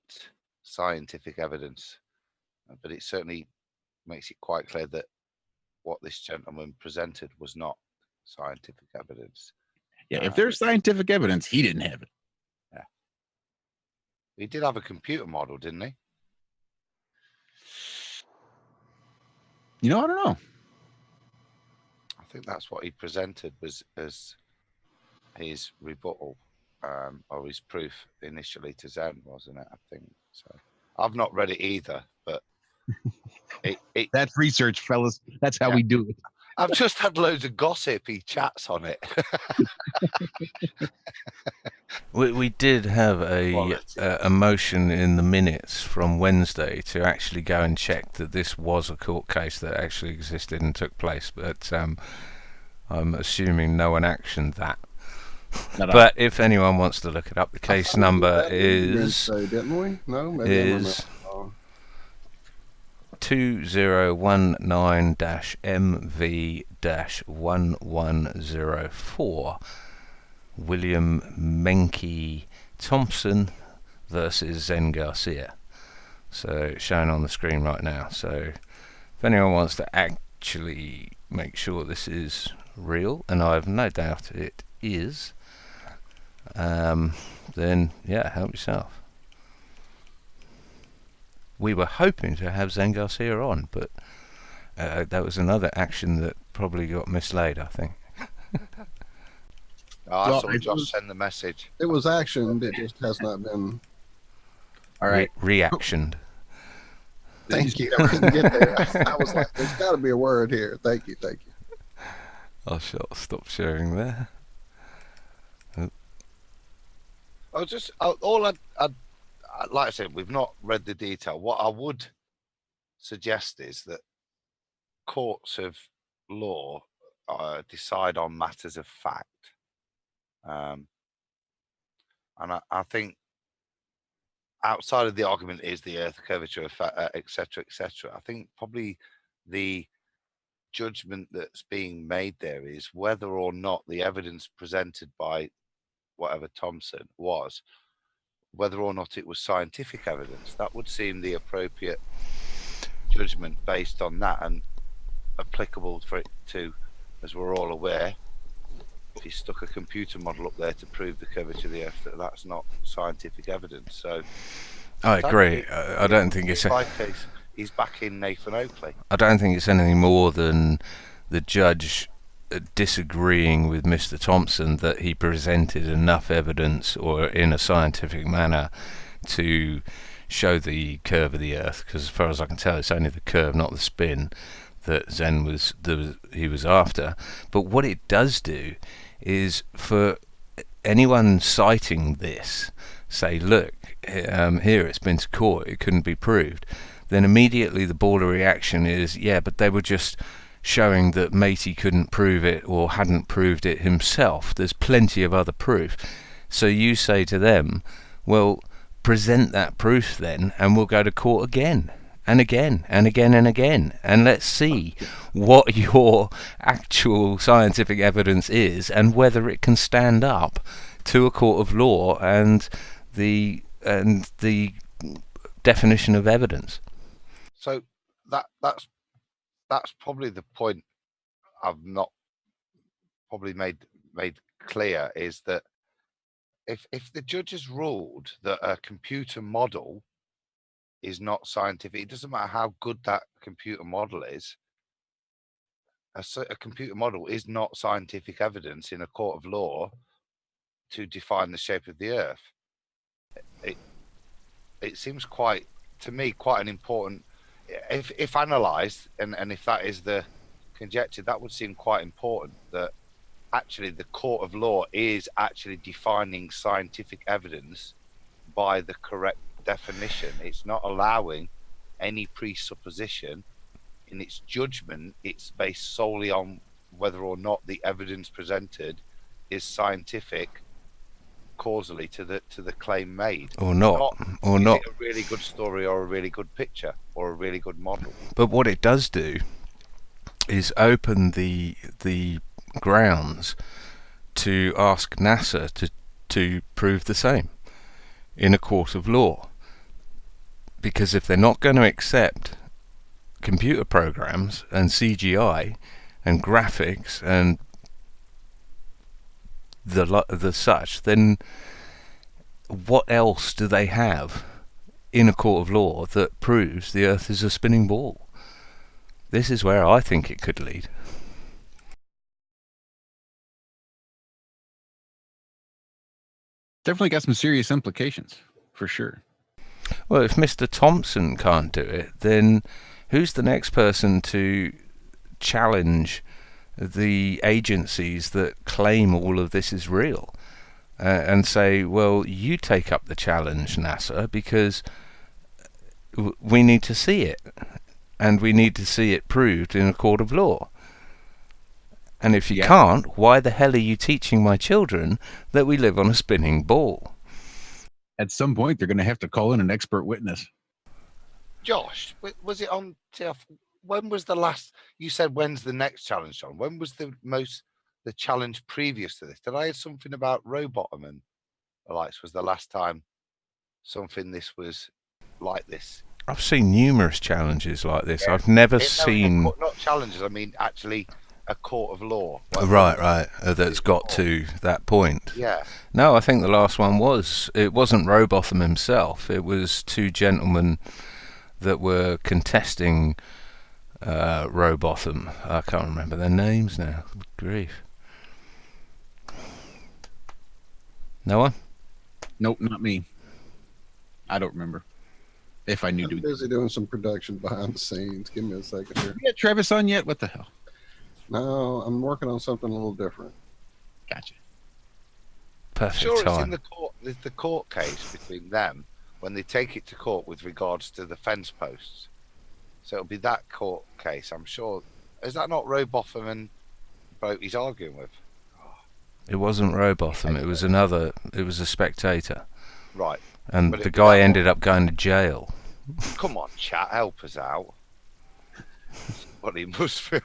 scientific evidence, but it certainly makes it quite clear that what this gentleman presented was not scientific evidence. Yeah, if there's scientific evidence, he didn't have it. Yeah. He did have a computer model, didn't he? You know, I don't know. I think that's what he presented was as his rebuttal or his proof initially to Zen, wasn't it? I think so. I've not read it either, but that's research, fellas. That's how we do it. I've just had loads of gossipy chats on it. We did have a motion in the minutes from Wednesday to actually go and check that this was a court case that actually existed and took place, but I'm assuming no one actioned that. But if anyone wants to look it up, the case number is didn't we? No, maybe is 2019-MV-1104. William Menke Thompson versus Zen Garcia. So it's shown on the screen right now. So if anyone wants to actually make sure this is real, and I have no doubt it is, then yeah, help yourself. We were hoping to have Zen Garcia on, but that was another action that probably got mislaid, I think. I saw Josh send the message. It was actioned. It just has not been. All right. Reactioned. Thank you. I couldn't get there. I was like, there's got to be a word here. Thank you. Thank you. I shall stop sharing there. I was just like I said, we've not read the detail. What I would suggest is that courts of law decide on matters of fact. And I think outside of the argument is the earth curvature, etc., etc. I think probably the judgment that's being made there is whether or not the evidence presented by whatever Thompson was, whether or not it was scientific evidence. That would seem the appropriate judgment based on that, and applicable for it to, as we're all aware, if he stuck a computer model up there to prove the curvature of the earth, that's not scientific evidence. So I agree. I don't think it's he's back in Nathan Oakley. I don't think it's anything more than the judge disagreeing with Mr. Thompson that he presented enough evidence or in a scientific manner to show the curve of the Earth, because as far as I can tell, it's only the curve, not the spin, that he was after. But what it does do is, for anyone citing this, say, look, here it's been to court, it couldn't be proved, then immediately the border reaction is, yeah, but they were just showing that Matey couldn't prove it or hadn't proved it himself. There's plenty of other proof. So you say to them, well, present that proof then, and we'll go to court again and again and again and again, and let's see what your actual scientific evidence is and whether it can stand up to a court of law and the definition of evidence. So that's probably the point I've not probably made clear, is that if the judge has ruled that a computer model is not scientific, it doesn't matter how good that computer model is. A computer model is not scientific evidence in a court of law to define the shape of the Earth. It seems quite an important, if analysed, and if that is the conjecture, that would seem quite important, that actually the court of law is actually defining scientific evidence by the correct definition. It's not allowing any presupposition in its judgment. It's based solely on whether or not the evidence presented is scientific causally to the claim made, or not. Is it a really good story or a really good picture or a really good model? But what it does do is open the grounds to ask NASA to prove the same in a court of law, because if they're not going to accept computer programs and CGI and graphics and the such, then what else do they have in a court of law that proves the Earth is a spinning ball? This is where I think it could lead. Definitely got some serious implications, for sure. Well, if Mr. Thompson can't do it, then who's the next person to challenge the agencies that claim all of this is real, and say, well, you take up the challenge, NASA, because we need to see it, and we need to see it proved in a court of law. And if you can't, why the hell are you teaching my children that we live on a spinning ball? At some point, they're going to have to call in an expert witness. Josh, was it on TF? When was the last? You said when's the next challenge, John? When was the challenge previous to this? Did I hear something about Rowbottom and the likes? Was the last time something this was like this? I've seen numerous challenges like this. I've never seen... Not challenges, I mean actually a court of law. Right. That's got to that point. Yeah. No, I think the last one it wasn't Rowbotham himself. It was two gentlemen that were contesting Rowbotham. I can't remember their names now. Good grief. No one? Nope, not me. I don't remember. If I knew I'm busy doing some production behind the scenes. Give me a second here. You got Travis on yet? What the hell? No, I'm working on something a little different. Gotcha. Perfect Sure, time. it's in the court case between them when they take it to court with regards to the fence posts. So it'll be that court case, I'm sure. Is that not Rowbotham and bloke he's arguing with? It wasn't Rowbotham. It was another. It was a spectator. Right. And the guy ended up going to jail. Come on, chat, help us out. What he must feel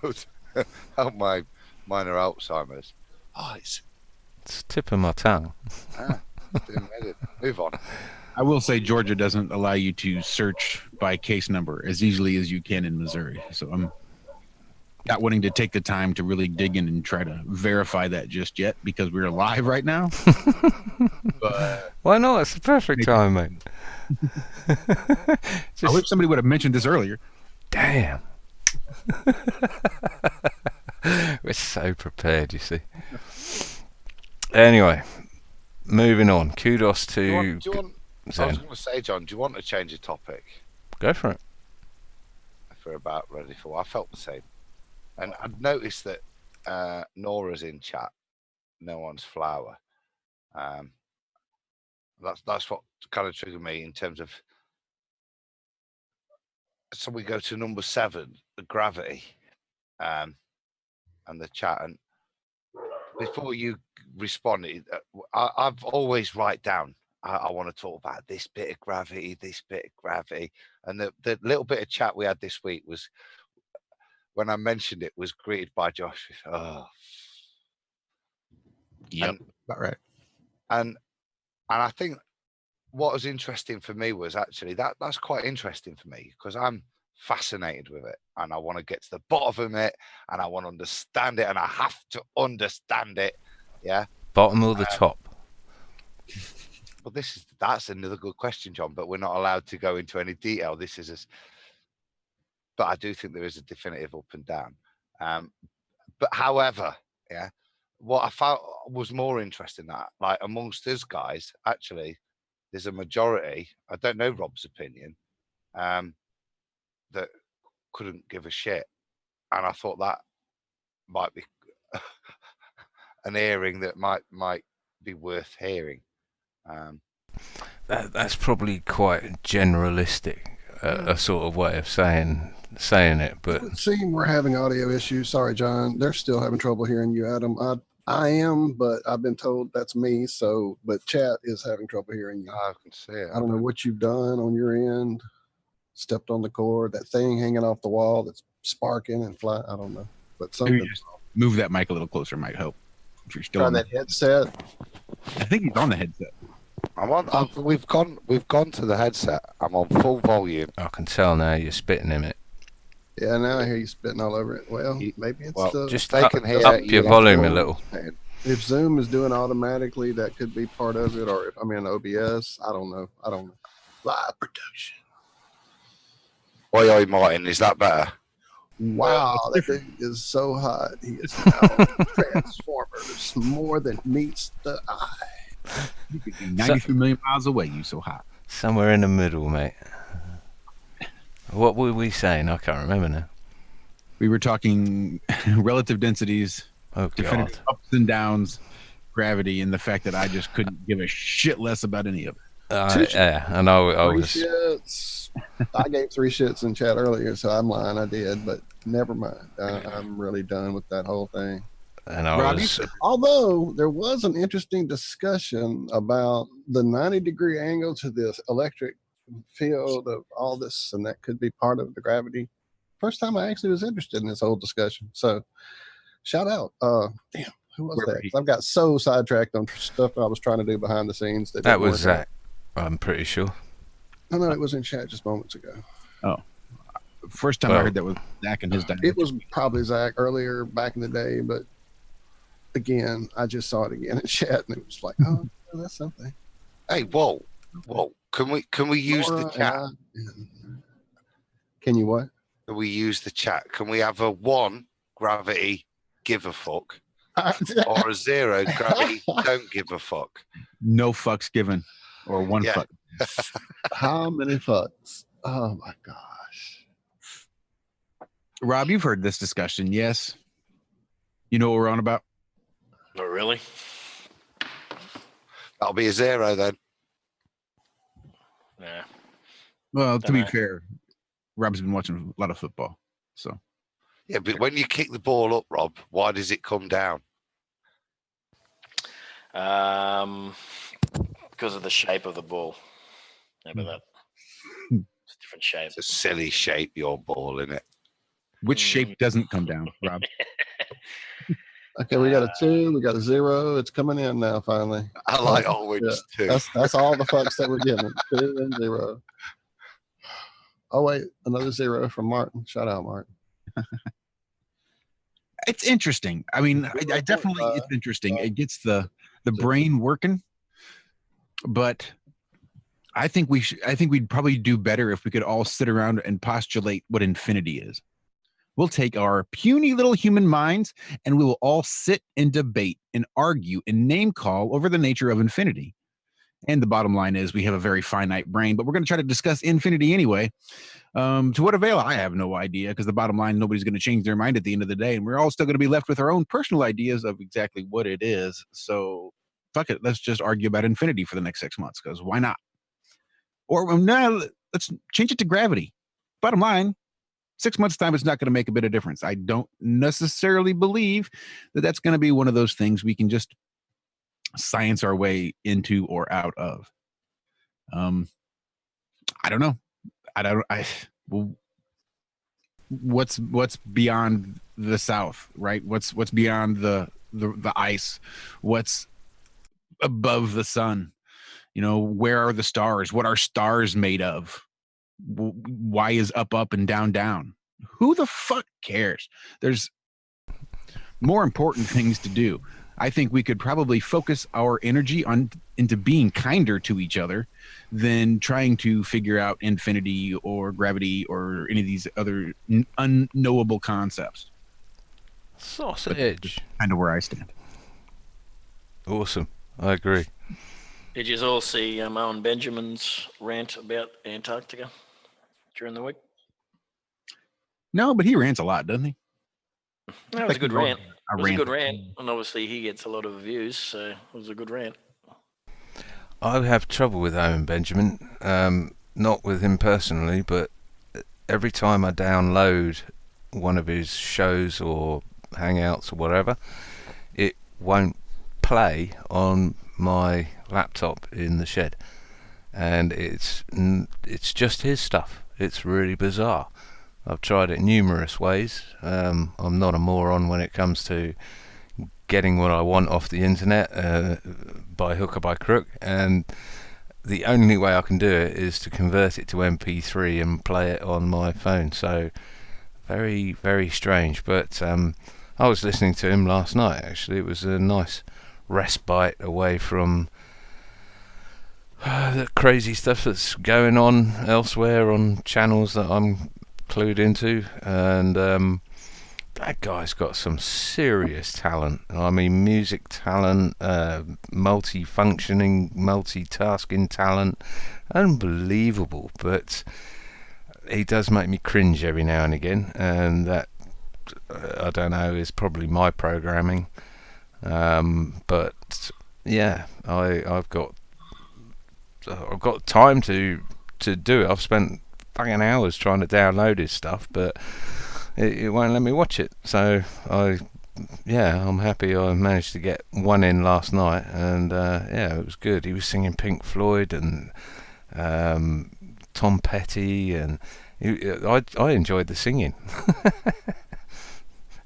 to help my minor Alzheimer's. Oh, it's tip of my tongue. Move on. I will say Georgia doesn't allow you to search by case number as easily as you can in Missouri. So I'm not wanting to take the time to really dig in and try to verify that just yet because we're live right now. But why not? It's the perfect time, mate. I wish somebody would have mentioned this earlier. Damn. We're so prepared, you see. Anyway, moving on. Kudos Do you to want, I was Zen. going to say, John, do you want to change the topic? Go for it. If we're about ready for, I felt the same, and I'd noticed that Nora's in chat. No one's flower. That's what kind of triggered me in terms of. So we go to number 7, the gravity, and the chat. And before you respond, I've always write down. I want to talk about this bit of gravity, and the little bit of chat we had this week was when I mentioned it was greeted by Josh with, oh, Yep, about right. And I think what was interesting for me was actually that's quite interesting for me because I'm fascinated with it and I want to get to the bottom of it and I want to understand it and I have to understand it. Yeah. Bottom or the top? Well, that's another good question, John, but we're not allowed to go into any detail. But I do think there is a definitive up and down. But however, yeah, what I found was more interesting that, like, amongst us guys, actually, there's a majority. I don't know Rob's opinion, that couldn't give a shit, and I thought that might be an hearing that might be worth hearing. That's probably quite generalistic, a sort of way of saying it. But it would seem we're having audio issues. Sorry, John. They're still having trouble hearing you, Adam. I am, but I've been told that's me. So, but chat is having trouble hearing you. I can see it. I don't know what you've done on your end. Stepped on the cord, that thing hanging off the wall that's sparking and fly. I don't know, but something. Maybe just move that mic a little closer might help. If you're still Try on that headset. I think he's on the headset. We've gone to the headset. I'm on full volume. I can tell now you're spitting in it. Yeah, now I hear you spitting all over it. Well, maybe it's just up your volume a little. If Zoom is doing automatically, that could be part of it. Or if I'm in OBS, I don't know. Live production. Oi, Martin, is that better? Wow, that thing is so hot. He is now Transformers more than meets the eye. You could be 93 million miles away. You so hot. Somewhere in the middle, mate. What were we saying? I can't remember now. We were talking relative densities, definitive ups and downs, gravity, and the fact that I just couldn't give a shit less about any of it. Yeah, and I was. Shits. I gave 3 shits in chat earlier, so I'm lying. I did, but never mind. I'm really done with that whole thing. And although there was an interesting discussion about the 90-degree angle to this electric field of all this, and that could be part of the gravity. First time I actually was interested in this whole discussion. So shout out. Damn, who was that? I've got so sidetracked on stuff I was trying to do behind the scenes. That was Zach, I'm pretty sure. No, it was in chat just moments ago. Oh. First time I heard that was Zach and his dad. It was probably Zach earlier back in the day, but again, I just saw it again in chat and it was like, oh, that's something. Hey, whoa. Can we use the chat? Can you what? Can we use the chat? Can we have a 1 gravity give a fuck or a 0 gravity don't give a fuck? No fucks given, or 1 fuck. How many fucks? Oh my gosh. Rob, you've heard this discussion, yes? You know what we're on about? Not really. That'll be a 0 then. Yeah. Well, to be fair, Rob's been watching a lot of football, so. Yeah, but when you kick the ball up, Rob, why does it come down? Because of the shape of the ball. How about that? It's a different shape. It's a silly shape, your ball, isn't it? Which shape doesn't come down, Rob? Okay, we got a 2, we got a 0. It's coming in now, finally. I like always 2. That's all the fucks that we're getting. 2 and 0. Oh wait, another 0 from Martin. Shout out, Martin. It's interesting. I mean, I definitely it's interesting. It gets the brain working, but I think we'd probably do better if we could all sit around and postulate what infinity is. We'll take our puny little human minds and we will all sit and debate and argue and name call over the nature of infinity. And the bottom line is we have a very finite brain, but we're going to try to discuss infinity anyway. To what avail? I have no idea, because the bottom line, nobody's going to change their mind at the end of the day, and we're all still going to be left with our own personal ideas of exactly what it is. So fuck it, let's just argue about infinity for the next 6 months, because why not? Or no, let's change it to gravity. Bottom line, 6 months time, it's not going to make a bit of difference. I don't necessarily believe that that's going to be one of those things we can just science our way into or out of. I don't know. What's beyond the South, right? What's beyond the ice? What's above the sun? You know, where are the stars? What are stars made of? Why is up and down? Who the fuck cares? There's more important things to do. I think we could probably focus our energy into being kinder to each other than trying to figure out infinity or gravity or any of these other unknowable concepts. Sausage. Kind of where I stand. Awesome. I agree. Did you all see Owen Benjamin's rant about Antarctica during the week? No, but he rants a lot, doesn't he? No, it was a good rant. It was a good rant, and obviously he gets a lot of views, so it was a good rant. I have trouble with Owen Benjamin, not with him personally, but every time I download one of his shows or hangouts or whatever, it won't play on my laptop in the shed, and it's just his stuff. It's really bizarre. I've tried it numerous ways. I'm not a moron when it comes to getting what I want off the internet by hook or by crook, and the only way I can do it is to convert it to MP3 and play it on my phone. So very, very strange. But I was listening to him last night, actually. It was a nice respite away from the crazy stuff that's going on elsewhere on channels that I'm clued into, and that guy's got some serious talent. I mean, music talent, multi-functioning, multitasking talent, unbelievable. But he does make me cringe every now and again, and that I don't know, is probably my programming. But yeah, I've got time to do it. I've spent fucking hours trying to download his stuff, but it won't let me watch it. So I'm happy I managed to get one in last night, and it was good. He was singing Pink Floyd and Tom Petty, and I enjoyed the singing.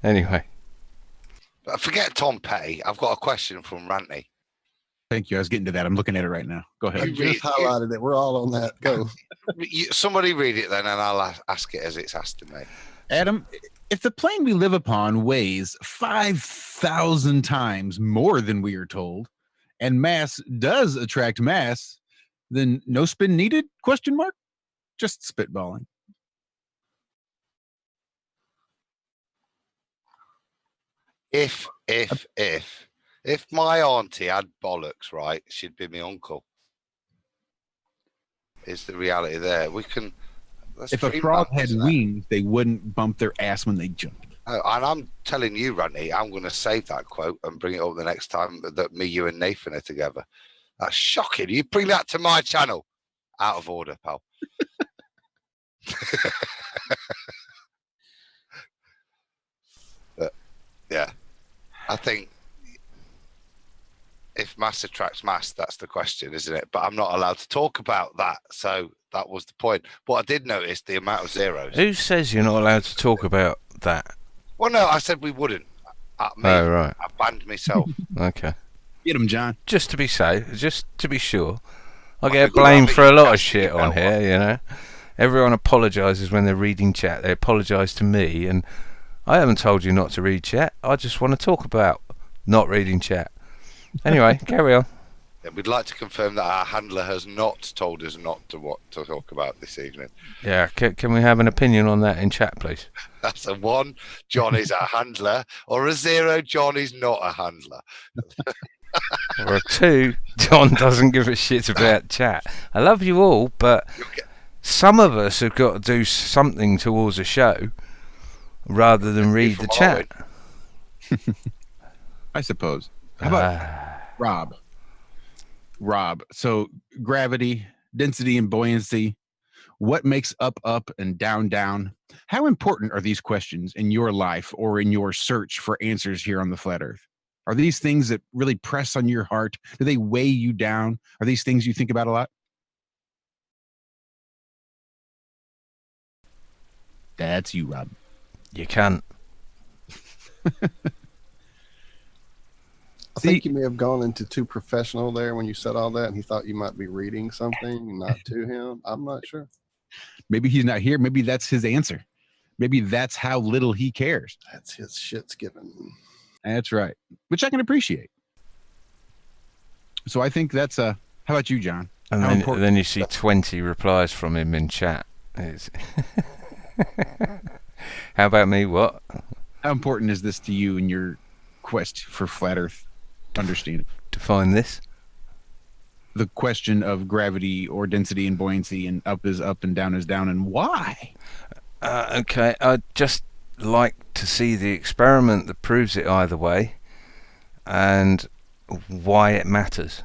Anyway, forget Tom Petty. I've got a question from Ranty. Thank you. I was getting to that. I'm looking at it right now. Go ahead. I just highlighted it. We're all on that. Go. Somebody read it then, and I'll ask it as it's asked to me. Adam, if the plane we live upon weighs 5,000 times more than we are told, and mass does attract mass, then no spin needed? ? Just spitballing. If my auntie had bollocks, right, she'd be my uncle. Is the reality there? If a frog had wings, they wouldn't bump their ass when they jumped. Oh, and I'm telling you, Ranty, I'm going to save that quote and bring it up the next time that me, you, and Nathan are together. That's shocking. You bring that to my channel. Out of order, pal. But, yeah. I think if mass attracts mass, that's the question, isn't it? But I'm not allowed to talk about that. So that was the point. But I did notice the amount of zeros. Who says you're not allowed to talk about that? Well, no, I said we wouldn't. Oh, right. I banned myself. Okay. Get him, John. Just to be safe, just to be sure. I get blamed for a lot of shit on here, you know. Everyone apologises when they're reading chat. They apologise to me, and I haven't told you not to read chat. I just want to talk about not reading chat. Anyway, carry on. We'd like to confirm that our handler has not told us not to what to talk about this evening. Yeah, can we have an opinion on that in chat, please? That's a 1, John is a handler, or a 0, John is not a handler. Or a 2, John doesn't give a shit about chat. I love you all, but some of us have got to do something towards a show rather than read the chat. I suppose. How about Rob? Rob, so gravity, density, and buoyancy. What makes up, up, and down, down? How important are these questions in your life or in your search for answers here on the flat Earth? Are these things that really press on your heart? Do they weigh you down? Are these things you think about a lot? That's you, Rob. You can't. I think you may have gone into too professional there when you said all that, and he thought you might be reading something, not to him. I'm not sure. Maybe he's not here. Maybe that's his answer. Maybe that's how little he cares. That's his shit's given. That's right, which I can appreciate. So I think that's how about you, John? And then you see 20 replies from him in chat. How about me? What? How important is this to you in your quest for flat Earth understanding? Define this. The question of gravity or density and buoyancy, and up is up and down is down, and why? Okay, I'd just like to see the experiment that proves it either way, and why it matters.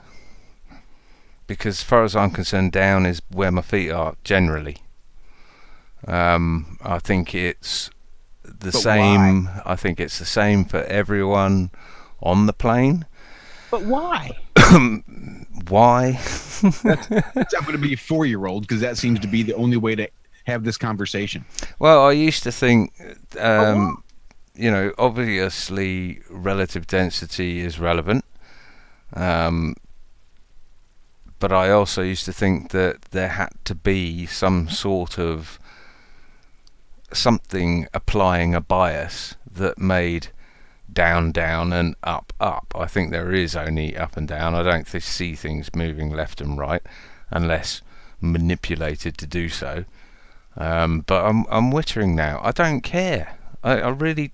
Because as far as I'm concerned, down is where my feet are generally. I think it's the same. Why? I think it's the same for everyone on the plane. But why? Why? That's I'm going to be a 4-year-old because that seems to be the only way to have this conversation. Well, I used to think, obviously relative density is relevant. But I also used to think that there had to be some sort of something applying a bias that made down, down, and up, up. I think there is only up and down. I don't see things moving left and right unless manipulated to do so. But I'm wittering now. I don't care. I really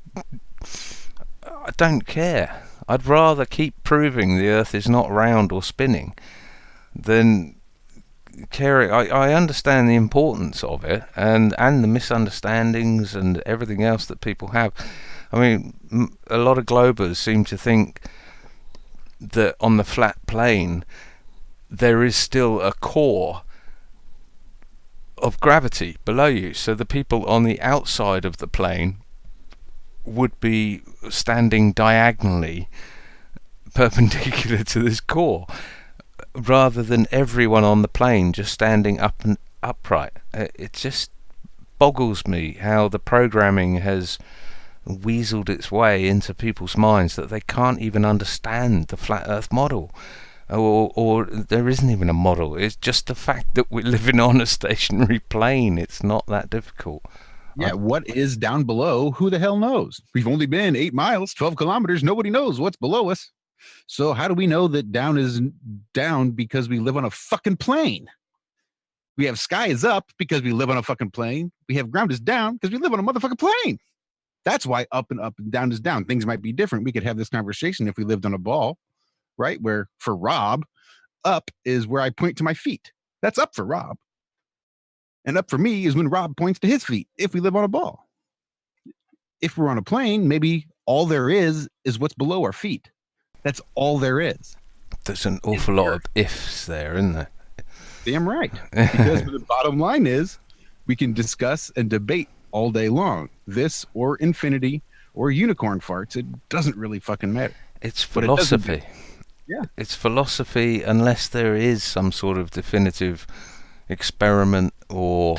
don't care. I'd rather keep proving the Earth is not round or spinning than caring. I understand the importance of it and the misunderstandings and everything else that people have. I mean, a lot of globers seem to think that on the flat plane there is still a core of gravity below you, so the people on the outside of the plane would be standing diagonally perpendicular to this core, rather than everyone on the plane just standing up and upright. It just boggles me how the programming has weaseled its way into people's minds that they can't even understand the flat Earth model, or there isn't even a model. It's just the fact that we're living on a stationary plane. It's not that difficult. Yeah, what is down below? Who the hell knows? We've only been 8 miles, 12 kilometers. Nobody knows what's below us. So how do we know that down is down because we live on a fucking plane? We have sky is up because we live on a fucking plane. We have ground is down because we live on a motherfucking plane. That's why up and down is down. Things might be different. We could have this conversation if we lived on a ball, right? Where for Rob, up is where I point to my feet. That's up for Rob. And up for me is when Rob points to his feet if we live on a ball. If we're on a plane, maybe all there is what's below our feet. That's all there is. There's an awful lot of ifs there, isn't there? Damn right. Because the bottom line is we can discuss and debate all day long. This or infinity or unicorn farts. It doesn't really fucking matter. It's philosophy. Yeah. It's philosophy unless there is some sort of definitive experiment or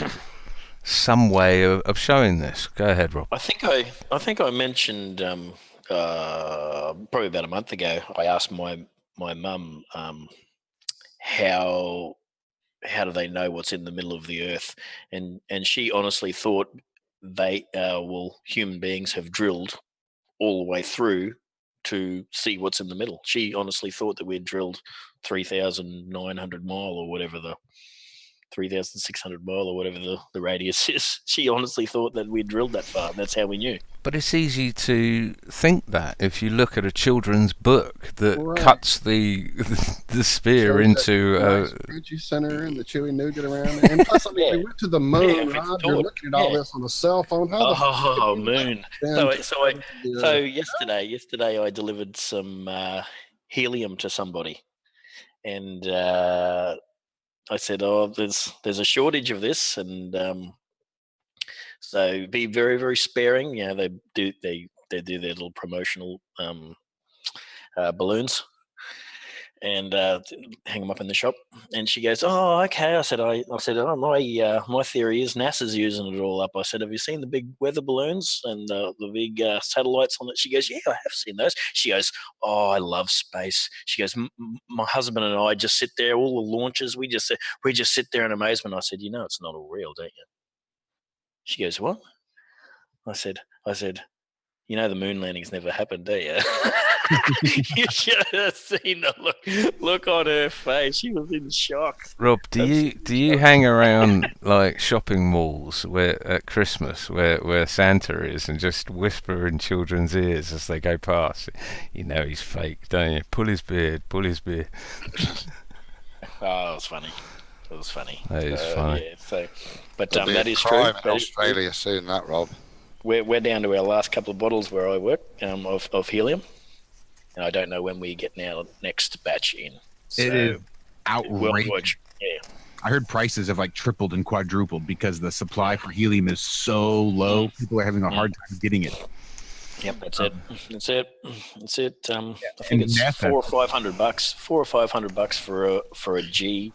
some way of showing this. Go ahead, Rob. I think I mentioned probably about a month ago. I asked my mum how do they know what's in the middle of the earth, and she honestly thought human beings have drilled all the way through to see what's in the middle. She honestly thought that we'd drilled 3,900 mile or whatever 3,600 mile or whatever the radius is. She honestly thought that we drilled that far. And that's how we knew. But it's easy to think that if you look at a children's book that Right. cuts the spear Shows into that Crunchy center and the chewy nougat around there. And plus, I mean, we went to the moon, Yeah, if it's Rob. You're taught. looking at all Yeah. this on a cell phone. How the Oh, moon. down to So the yesterday I delivered some helium to somebody, and I said, "Oh, there's a shortage of this, and so be very, very sparing." You know, they do their little promotional balloons and hang them up in the shop. And she goes, "Oh, okay." I said, "Oh, my theory is NASA's using it all up." I said, "Have you seen the big weather balloons and the big satellites on it?" She goes, "Yeah, I have seen those." She goes, "Oh, I love space." She goes, "My husband and I just sit there, all the launches, we just sit there in amazement." I said, "You know, it's not all real, don't you?" She goes, "What?" I said, "You know, the moon landings never happened, do you?" You should have seen the look on her face. She was in shock. Rob, do you hang around like shopping malls where at Christmas where Santa is and just whisper in children's ears as they go past? You know he's fake, don't you? Pull his beard. Oh, it was funny. That is funny. Yeah, so, but There'll be that a is true. crime in That is true. Australia soon, that, Rob. We're down to our last couple of bottles where I work of helium, and I don't know when we get our next batch in. So, It is outrageous. Yeah. I heard prices have like tripled and quadrupled because the supply for helium is so low. People are having a hard time getting it. Yep, that's it. I think it's NASA. $400 or $500. $400 or $500 for a G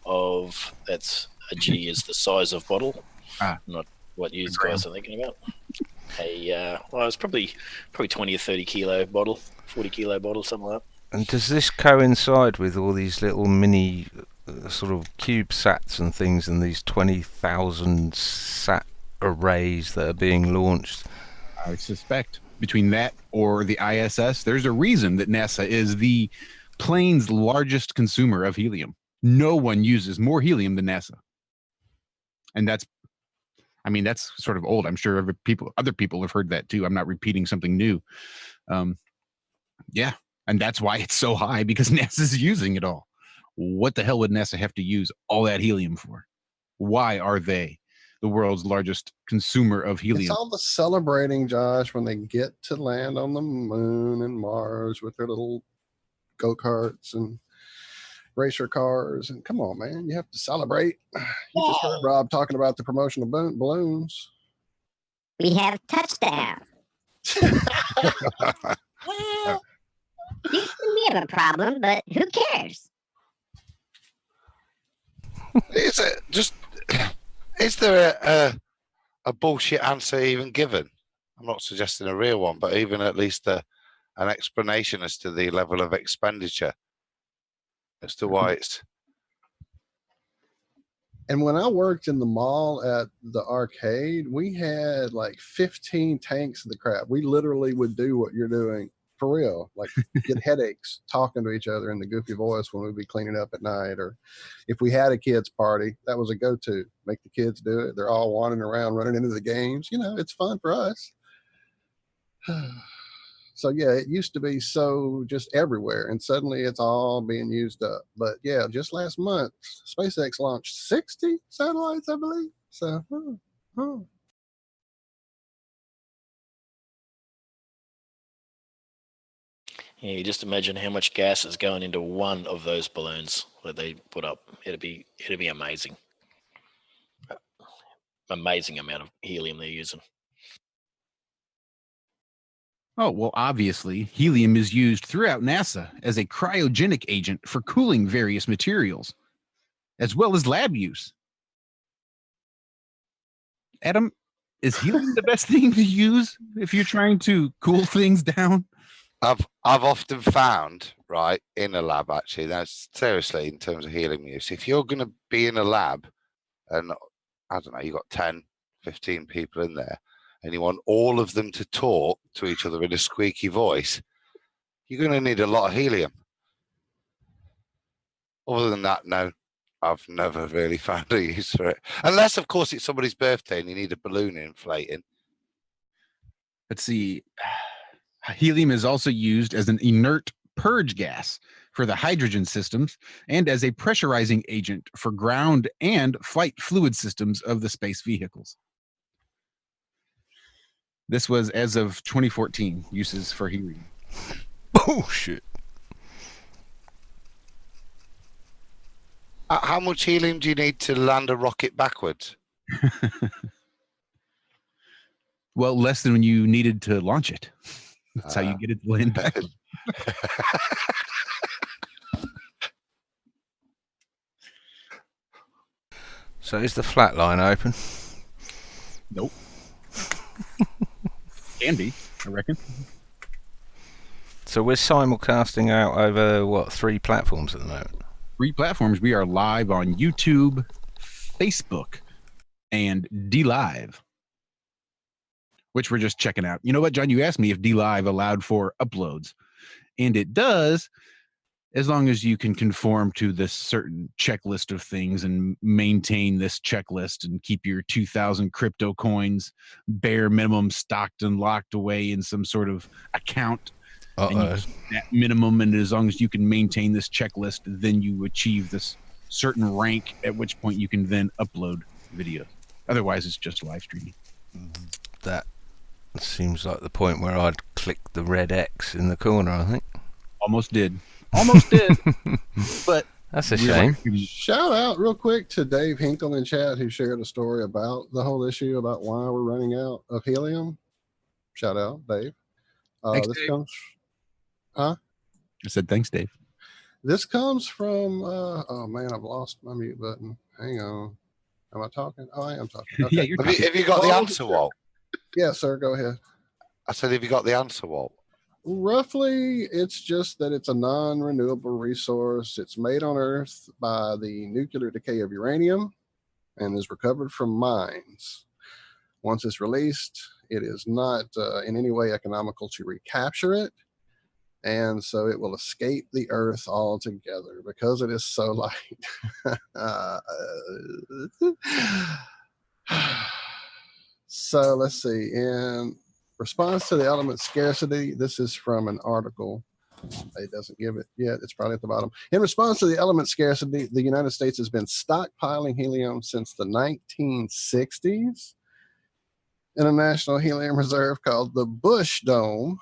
of that's a G is the size of bottle, not what you guys are thinking about. Well, it's probably 20 or 30 kilo bottle, 40 kilo bottle, something like that. And does this coincide with all these little mini sort of CubeSats and things and these 20,000 sat arrays that are being launched? I suspect between that or the ISS, there's a reason that NASA is the plane's largest consumer of helium. No one uses more helium than NASA. And that's sort of old. I'm sure other people have heard that too. I'm not repeating something new. Yeah. And that's why it's so high, because NASA's using it all. What the hell would NASA have to use all that helium for? Why are they the world's largest consumer of helium? It's all the celebrating, Josh, when they get to land on the moon and Mars with their little go-karts and racer cars. And come on, man, you have to celebrate. You just heard Rob talking about the promotional balloons. We have touchdown. Well, we have a problem, but who cares? Is there a bullshit answer even given? I'm not suggesting a real one, but even at least an explanation as to the level of expenditure as to why it's. And when I worked in the mall at the arcade, we had like 15 tanks of the crap. We literally would do what you're doing for real, like get headaches talking to each other in the goofy voice when we'd be cleaning up at night. Or if we had a kids party, that was a go-to. Make the kids do it. They're all wandering around, running into the games. You know, it's fun for us. So yeah, it used to be so just everywhere, and suddenly it's all being used up. But yeah, just last month, SpaceX launched 60 satellites, I believe. So, Yeah, you just imagine how much gas is going into one of those balloons that they put up. It'd be amazing. Amazing amount of helium they're using. Oh, well, obviously, helium is used throughout NASA as a cryogenic agent for cooling various materials, as well as lab use. Adam, is helium the best thing to use if you're trying to cool things down? I've often found, right, in a lab, actually, that's seriously in terms of helium use, if you're going to be in a lab and, I don't know, you've got 10, 15 people in there, and you want all of them to talk to each other in a squeaky voice, you're going to need a lot of helium. Other than that, no. I've never really found a use for it. Unless, of course, it's somebody's birthday and you need a balloon inflating. Let's see. Helium is also used as an inert purge gas for the hydrogen systems and as a pressurizing agent for ground and flight fluid systems of the space vehicles. This was as of 2014, uses for helium. Oh, shit. How much helium do you need to land a rocket backwards? Well, less than when you needed to launch it. That's how you get it to land backwards. So is the flat line open? Nope. Can be, I reckon. So we're simulcasting out over, what, 3 platforms at the moment? 3 platforms. We are live on YouTube, Facebook, and DLive, which we're just checking out. You know what, John? You asked me if DLive allowed for uploads, and it does, as long as you can conform to this certain checklist of things and maintain this checklist and keep your 2,000 crypto coins bare minimum stocked and locked away in some sort of account. And you keep that minimum, and as long as you can maintain this checklist, then you achieve this certain rank, at which point you can then upload videos. Otherwise, it's just live streaming. That seems like the point where I'd click the red X in the corner, I think. Almost did. But that's a shame. Shout out real quick to Dave Hinkle in chat, who shared a story about the whole issue about why we're running out of helium. Shout out, Dave. Thanks, This Dave. comes, huh? I said thanks, Dave. This comes from, oh man, I've lost my mute button. Hang on. Am I talking? Oh, I am talking. Okay. Yeah, you're talking. Have you got the answer, Walt? Yes, sir. Go ahead. I said, have you got the answer, Walt? Roughly, it's just that it's a non-renewable resource. It's made on Earth by the nuclear decay of uranium and is recovered from mines. Once it's released, it is not in any way economical to recapture it. And so it will escape the Earth altogether because it is so light. So let's see. In response to the element scarcity, this is from an article. It doesn't give it yet. It's probably at the bottom. In response to the element scarcity, the United States has been stockpiling helium since the 1960s in a national helium reserve called the Bush Dome,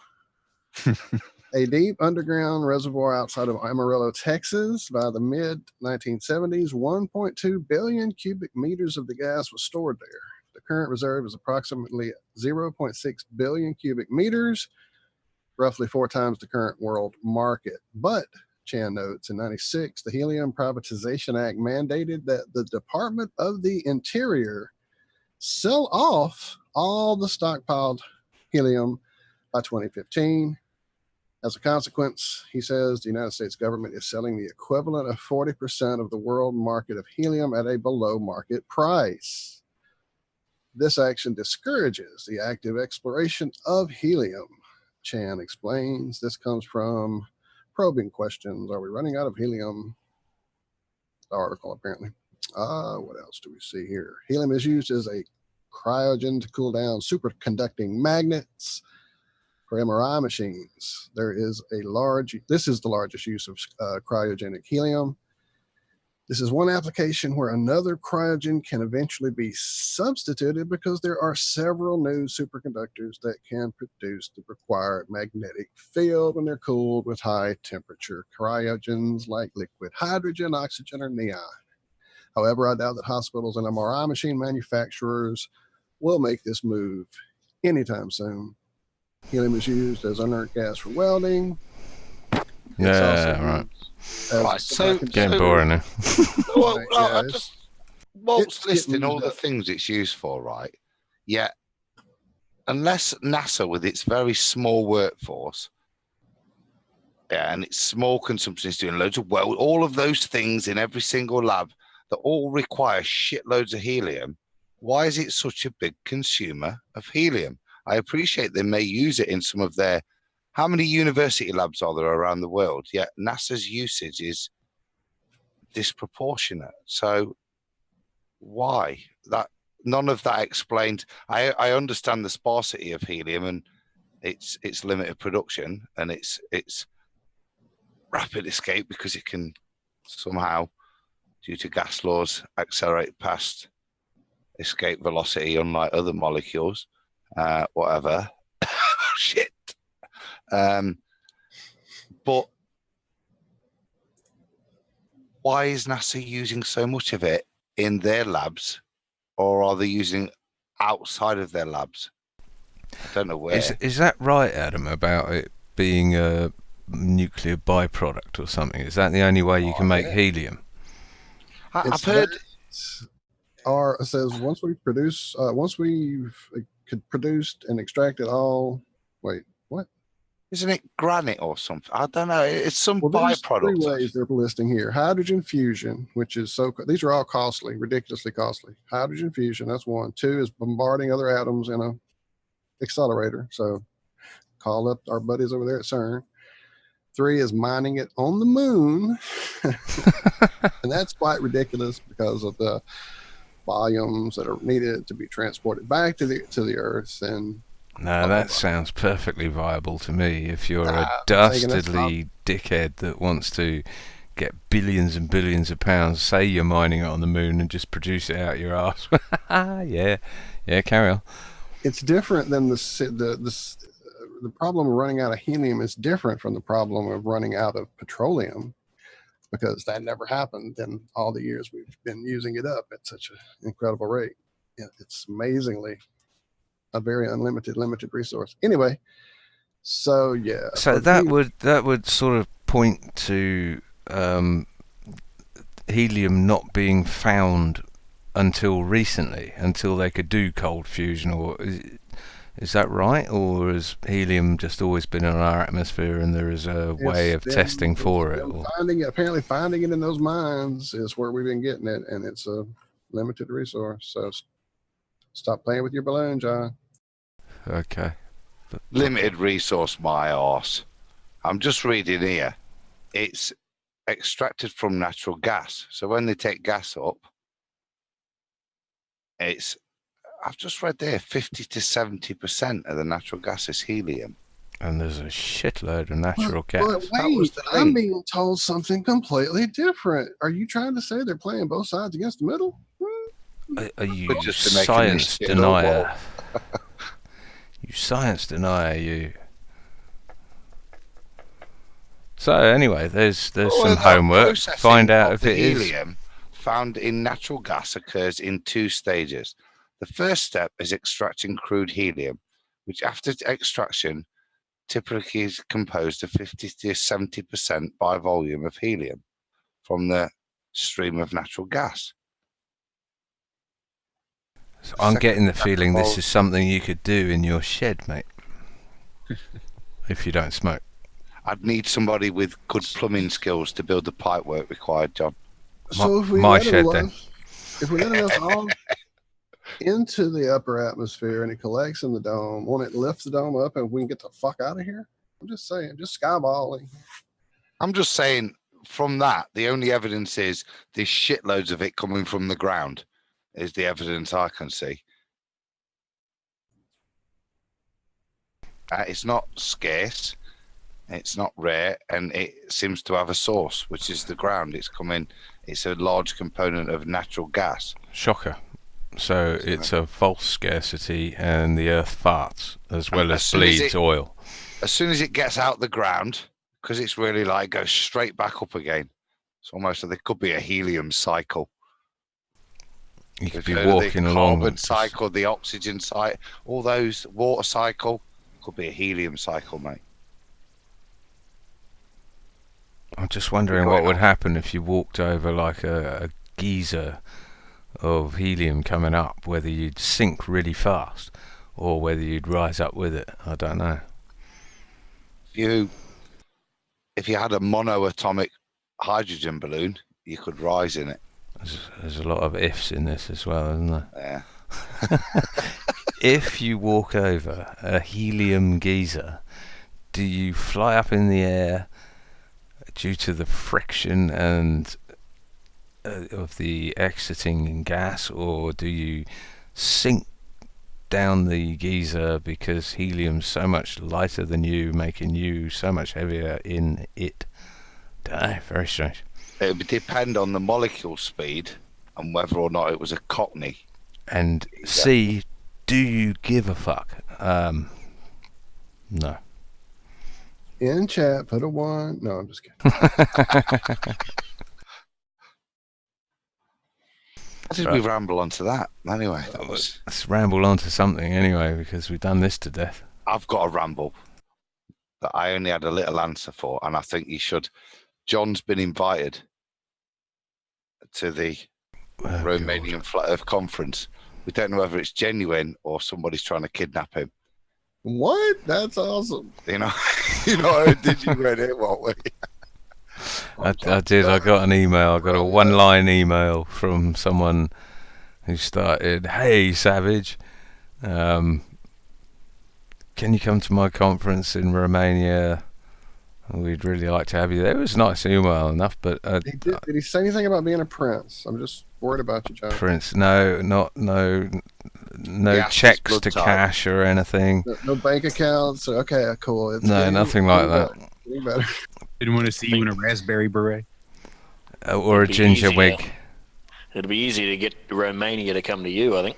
a deep underground reservoir outside of Amarillo, Texas. By the mid 1970s, 1.2 billion cubic meters of the gas was stored there. The current reserve is approximately 0.6 billion cubic meters, roughly 4 times the current world market. But, Chan notes, in 96, the Helium Privatization Act mandated that the Department of the Interior sell off all the stockpiled helium by 2015. As a consequence, he says, the United States government is selling the equivalent of 40% of the world market of helium at a below market price. This action discourages the active exploration of helium. Chan explains this comes from probing questions. Are we running out of helium? The article, apparently. What else do we see here? Helium is used as a cryogen to cool down superconducting magnets for MRI machines. This is the largest use of cryogenic helium. This is one application where another cryogen can eventually be substituted because there are several new superconductors that can produce the required magnetic field when they're cooled with high temperature cryogens like liquid hydrogen, oxygen, or neon. However, I doubt that hospitals and MRI machine manufacturers will make this move anytime soon. Helium is used as inert gas for welding. Right. So getting boring now. Well, I just Walt's listing all the things it's used for, right? Yet, unless NASA, with its very small workforce, and its small consumption, is doing loads of all of those things in every single lab that all require shitloads of helium, why is it such a big consumer of helium? I appreciate they may use it in some of their. How many university labs are there around the world? Yet NASA's usage is disproportionate. So why that? None of that explained. I understand the sparsity of helium and its limited production and its rapid escape because it can somehow, due to gas laws, accelerate past escape velocity, unlike other molecules. Whatever. Shit. But why is NASA using so much of it in their labs, or are they using outside of their labs? I don't know where. Is that right, Adam, about it being a nuclear byproduct or something? Is that the only way you can make helium? I've heard. It says once we've produced and extracted all. Wait, what? Isn't it granite or something? I don't know. It's some There's three byproduct. ways they're listing here. Hydrogen fusion, which is these are all costly, ridiculously costly. Hydrogen fusion, that's one. Two is bombarding other atoms in a accelerator. So call up our buddies over there at CERN. Three is mining it on the moon. And that's quite ridiculous because of the volumes that are needed to be transported back to the Earth. And no, that sounds perfectly viable to me. If you're a dastardly dickhead that wants to get billions and billions of pounds, say you're mining it on the moon and just produce it out your ass. yeah, carry on. It's different than the problem of running out of helium is different from the problem of running out of petroleum, because that never happened in all the years we've been using it up at such an incredible rate. It's amazingly a very limited resource. Anyway, so yeah. So that would sort of point to helium not being found until recently, until they could do cold fusion, or is that right? Or has helium just always been in our atmosphere and there is a way of testing for it? Apparently finding it in those mines is where we've been getting it, and it's a limited resource. So stop playing with your balloon, John. Okay. Limited resource, my arse. I'm just reading here. It's extracted from natural gas. So when they take gas up, I've just read there 50 to 70% of the natural gas is helium. And there's a shitload of natural gas. But wait, I'm being told something completely different. Are you trying to say they're playing both sides against the middle? Are you science denier? You science denier, you. So anyway, there's some homework. Find out if it is. Helium found in natural gas occurs in two stages. The first step is extracting crude helium, which after extraction typically is composed of 50 to 70% by volume of helium from the stream of natural gas. So I'm getting the feeling this is something you could do in your shed, mate, if you don't smoke. I'd need somebody with good plumbing skills to build the pipework required, John. So if we let enough all into the upper atmosphere and it collects in the dome, won't it lift the dome up and we can get the fuck out of here? I'm just saying, just skyballing. I'm just saying, from that, the only evidence is there's shitloads of it coming from the ground is the evidence I can see. It's not scarce, it's not rare, and it seems to have a source, which is the ground. It's a large component of natural gas. Shocker. So it's a false scarcity, and the earth farts as well as bleeds oil. As soon as it gets out the ground, because it's really light, goes straight back up again. It's almost like there could be a helium cycle. You could be walking along. The carbon cycle, the oxygen cycle, all those, water cycle, could be a helium cycle, mate. I'm just wondering what would happen if you walked over like a geyser of helium coming up, whether you'd sink really fast or whether you'd rise up with it. I don't know. If you had a monoatomic hydrogen balloon, you could rise in it. There's a lot of ifs in this as well, isn't there? Yeah. If you walk over a helium geyser, do you fly up in the air due to the friction and of the exiting gas, or do you sink down the geyser because helium's so much lighter than you, making you so much heavier in it? Dunno, very strange. It would depend on the molecule speed and whether or not it was a Cockney. And C, do you give a fuck? No. In chat, put a 1. No, I'm just kidding. How did we ramble onto that? Anyway, Let's ramble on to something anyway, because we've done this to death. I've got a ramble that I only had a little answer for, and I think you should. John's been invited to the Romanian Flat Earth Conference. We don't know whether it's genuine or somebody's trying to kidnap him. What? That's awesome. You know, did you read it? What way? I did. I got an email. I got a one-line email from someone who started, "Hey, Savage, can you come to my conference in Romania? We'd really like to have you there." It was a nice email enough, but Did he say anything about being a prince? I'm just worried about you, John. Prince, no checks to cash or anything. No bank accounts. Okay, cool. It's nothing like that. Getting better. Didn't want to see you in a raspberry beret or a ginger wig. It'd be easy to get Romania to come to you, I think.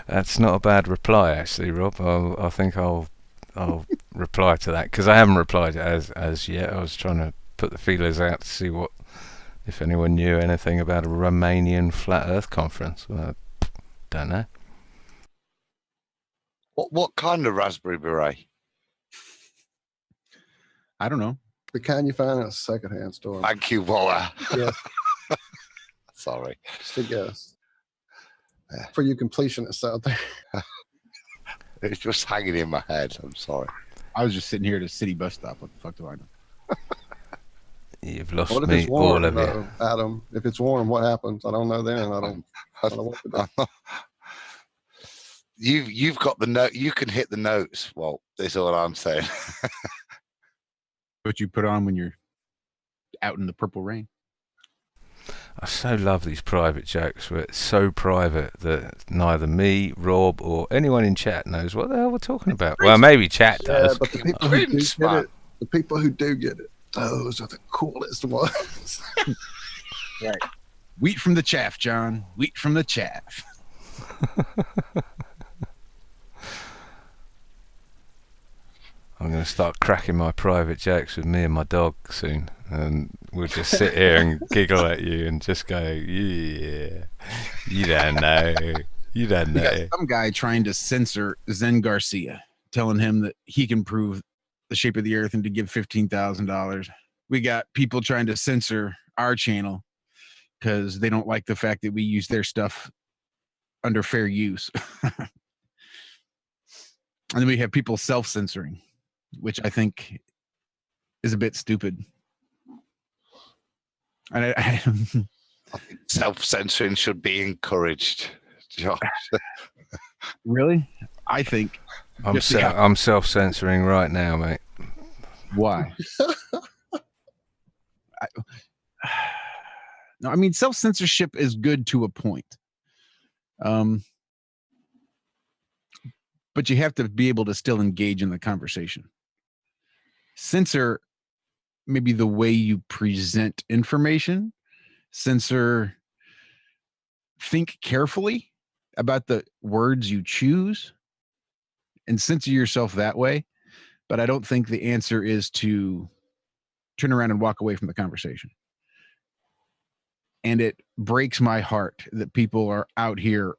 That's not a bad reply, actually, Rob. I think I'll reply to that, because I haven't replied as yet. I was trying to put the feelers out to see if anyone knew anything about a Romanian Flat Earth Conference. Well, I don't know. What kind of raspberry beret? I don't know. The kind you find at a secondhand store. Thank you, Waller. Yes. Sorry. Just a guess. For you completionists out there. It's just hanging in my head. I'm sorry. I was just sitting here at a city bus stop. What the fuck do I know? You've lost What if me, it's warm, all of you. Adam? If it's warm, what happens? I don't know then. I don't know what to do. You've got the note. You can hit the notes. Well, that's all I'm saying. What you put on when you're out in the purple rain. I so love these private jokes where it's so private that neither me, Rob, or anyone in chat knows what the hell we're talking about. Well, maybe chat does. Yeah, but the people who do get it, the people who do get it, those are the coolest ones. Right. Wheat from the chaff, John. Wheat from the chaff. I'm going to start cracking my private jokes with me and my dog soon, and we'll just sit here and giggle at you and just go, yeah, you don't know, you don't know. We got some guy trying to censor Zen Garcia, telling him that he can prove the shape of the earth and to give $15,000. We got people trying to censor our channel because they don't like the fact that we use their stuff under fair use. And then we have people self-censoring, which I think is a bit stupid. And I think self-censoring should be encouraged, Josh. Really? I think I'm self-censoring right now, mate. Why? No, I mean, self-censorship is good to a point. But you have to be able to still engage in the conversation. Censor maybe the way you present information. Censor, think carefully about the words you choose and censor yourself that way. But I don't think the answer is to turn around and walk away from the conversation. And it breaks my heart that people are out here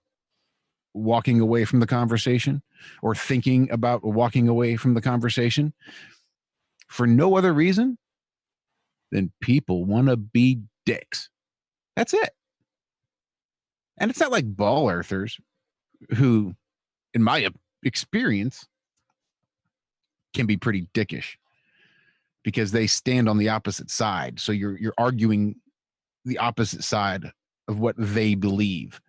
walking away from the conversation or thinking about walking away from the conversation for no other reason than people want to be dicks. That's it. And it's not like ball earthers who, in my experience, can be pretty dickish because they stand on the opposite side. So you're arguing the opposite side of what they believe.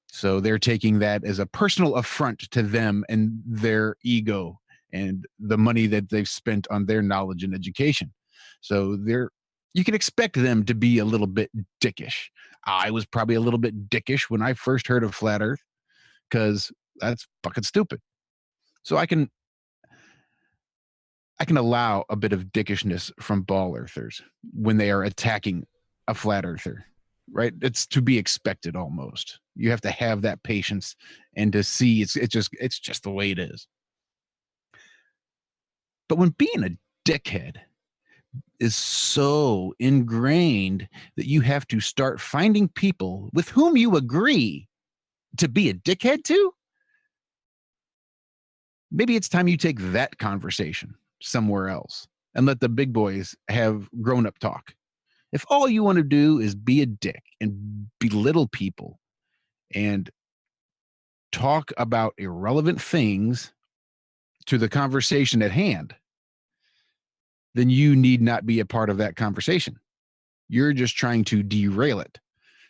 So they're taking that as a personal affront to them and their ego and the money that they've spent on their knowledge and education. So they're you can expect them to be a little bit dickish. I was probably a little bit dickish when I first heard of flat Earth because that's fucking stupid. So I can allow a bit of dickishness from ball earthers when they are attacking a flat earther, right? It's to be expected almost. You have to have that patience and to see it's just the way it is. But when being a dickhead is so ingrained that you have to start finding people with whom you agree to be a dickhead to, maybe it's time you take that conversation somewhere else and let the big boys have grown-up talk. If all you want to do is be a dick and belittle people and talk about irrelevant things to the conversation at hand, then you need not be a part of that conversation. You're just trying to derail it.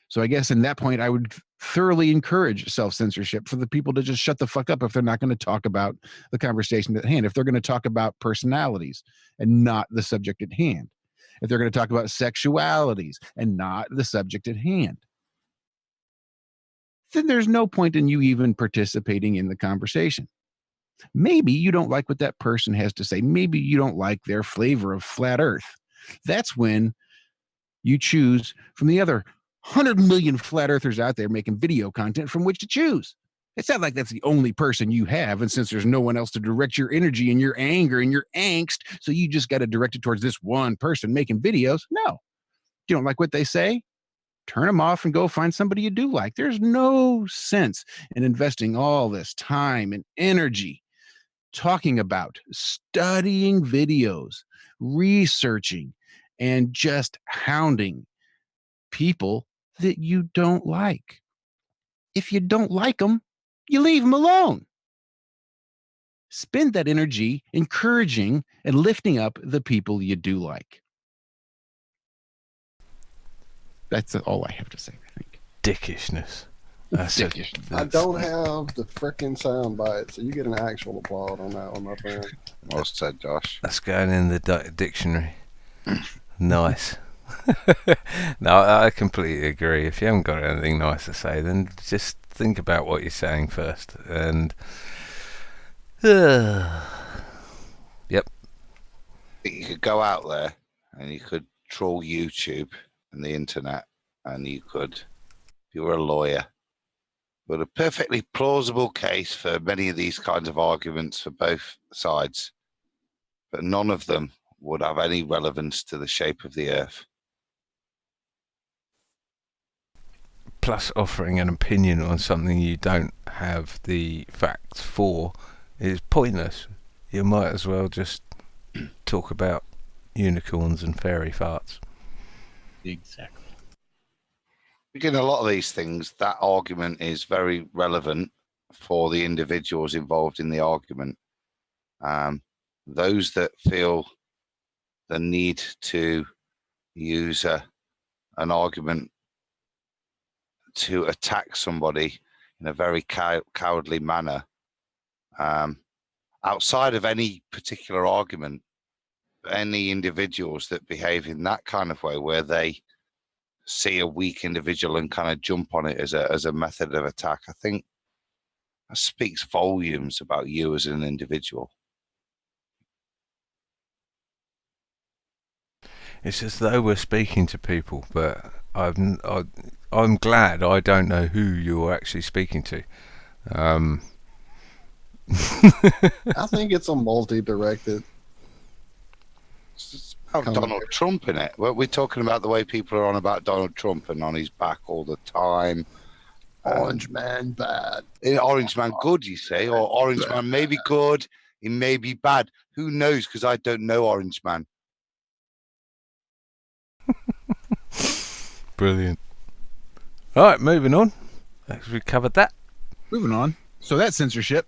So I guess in that point, I would thoroughly encourage self-censorship for the people to just shut the fuck up if they're not going to talk about the conversation at hand. If they're going to talk about personalities and not the subject at hand. If they're going to talk about sexualities and not the subject at hand, then there's no point in you even participating in the conversation. Maybe you don't like what that person has to say. Maybe you don't like their flavor of flat Earth. That's when you choose from the other 100 million flat earthers out there making video content from which to choose. It's not like that's the only person you have. And since there's no one else to direct your energy and your anger and your angst, so you just got to direct it towards this one person making videos. No. You don't like what they say? Turn them off and go find somebody you do like. There's no sense in investing all this time and energy talking about studying videos, researching, and just hounding people that you don't like. If you don't like them, you leave them alone. Spend that energy encouraging and lifting up the people you do like. That's all I have to say, I think. Dickishness. I don't have the frickin' sound bite, so you get an actual applaud on that one, my friend. Well said, Josh. That's going in the dictionary. Nice. No, I completely agree. If you haven't got anything nice to say, then just think about what you're saying first. And yep. You could go out there and you could troll YouTube and the internet, and you could, if you were a lawyer, but a perfectly plausible case for many of these kinds of arguments for both sides, but none of them would have any relevance to the shape of the Earth. Plus, offering an opinion on something you don't have the facts for is pointless. You might as well just talk about unicorns and fairy farts. Exactly. Again, a lot of these things, that argument is very relevant for the individuals involved in the argument. Those that feel the need to use an argument to attack somebody in a very cowardly manner, outside of any particular argument, any individuals that behave in that kind of way where they see a weak individual and kind of jump on it as a method of attack, I think that speaks volumes about you as an individual. It's as though we're speaking to people, but I'm glad I don't know who you're actually speaking to. I think it's a multi-directed. Donald Trump in it. We're talking about the way people are on about Donald Trump and on his back all the time. Orange man bad. Orange man good, you say? Or Orange man may be good, he may be bad. Who knows? Because I don't know Orange man. Brilliant. All right, moving on. We covered that. Moving on. So that's censorship.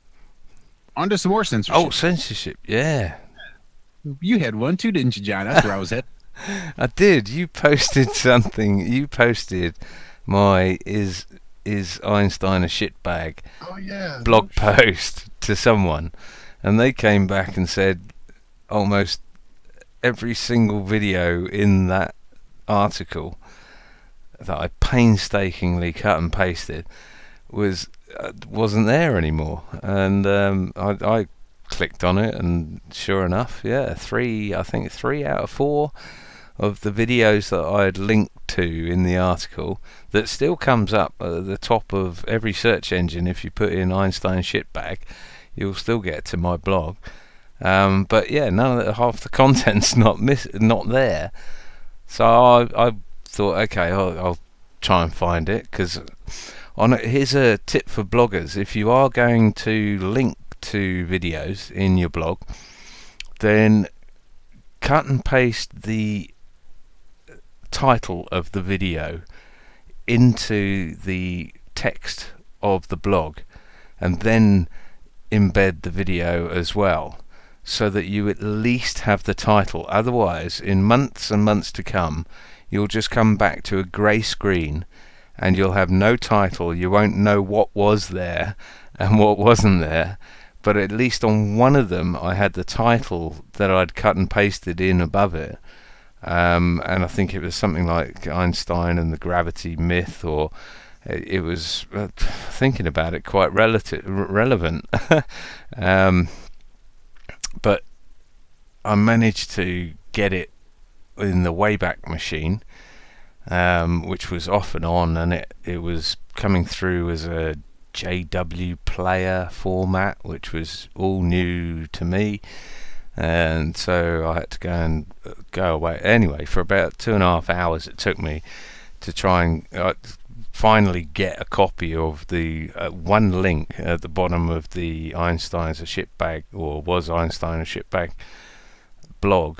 On to some more censorship. Oh, censorship. Yeah. You had one too, didn't you, John? That's where I was at. I did. You posted something. You posted my is Einstein a shitbag blog post to someone, and they came back and said almost every single video in that article that I painstakingly cut and pasted wasn't there anymore, and I clicked on it, and sure enough, yeah, I think 3 out of 4 of the videos that I had linked to in the article that still comes up at the top of every search engine. If you put in Einstein shitbag, you'll still get to my blog. But yeah, half the content's not there. So I thought, okay, I'll try and find it, because here's a tip for bloggers: if you are going to link to videos in your blog, then cut and paste the title of the video into the text of the blog, and then embed the video as well, so that you at least have the title. Otherwise, in months and months to come, you'll just come back to a grey screen and you'll have no title. You won't know what was there and what wasn't there. But at least on one of them I had the title that I'd cut and pasted in above it. And I think it was something like Einstein and the gravity myth, or it was, thinking about it, quite relevant. But I managed to get it in the Wayback Machine, which was off and on, and it was coming through as a JW player format, which was all new to me. And so I had to go away. Anyway, for about 2.5 hours it took me to try and finally get a copy of the one link at the bottom of the Einstein's a shitbag, or was Einstein a shitbag blog.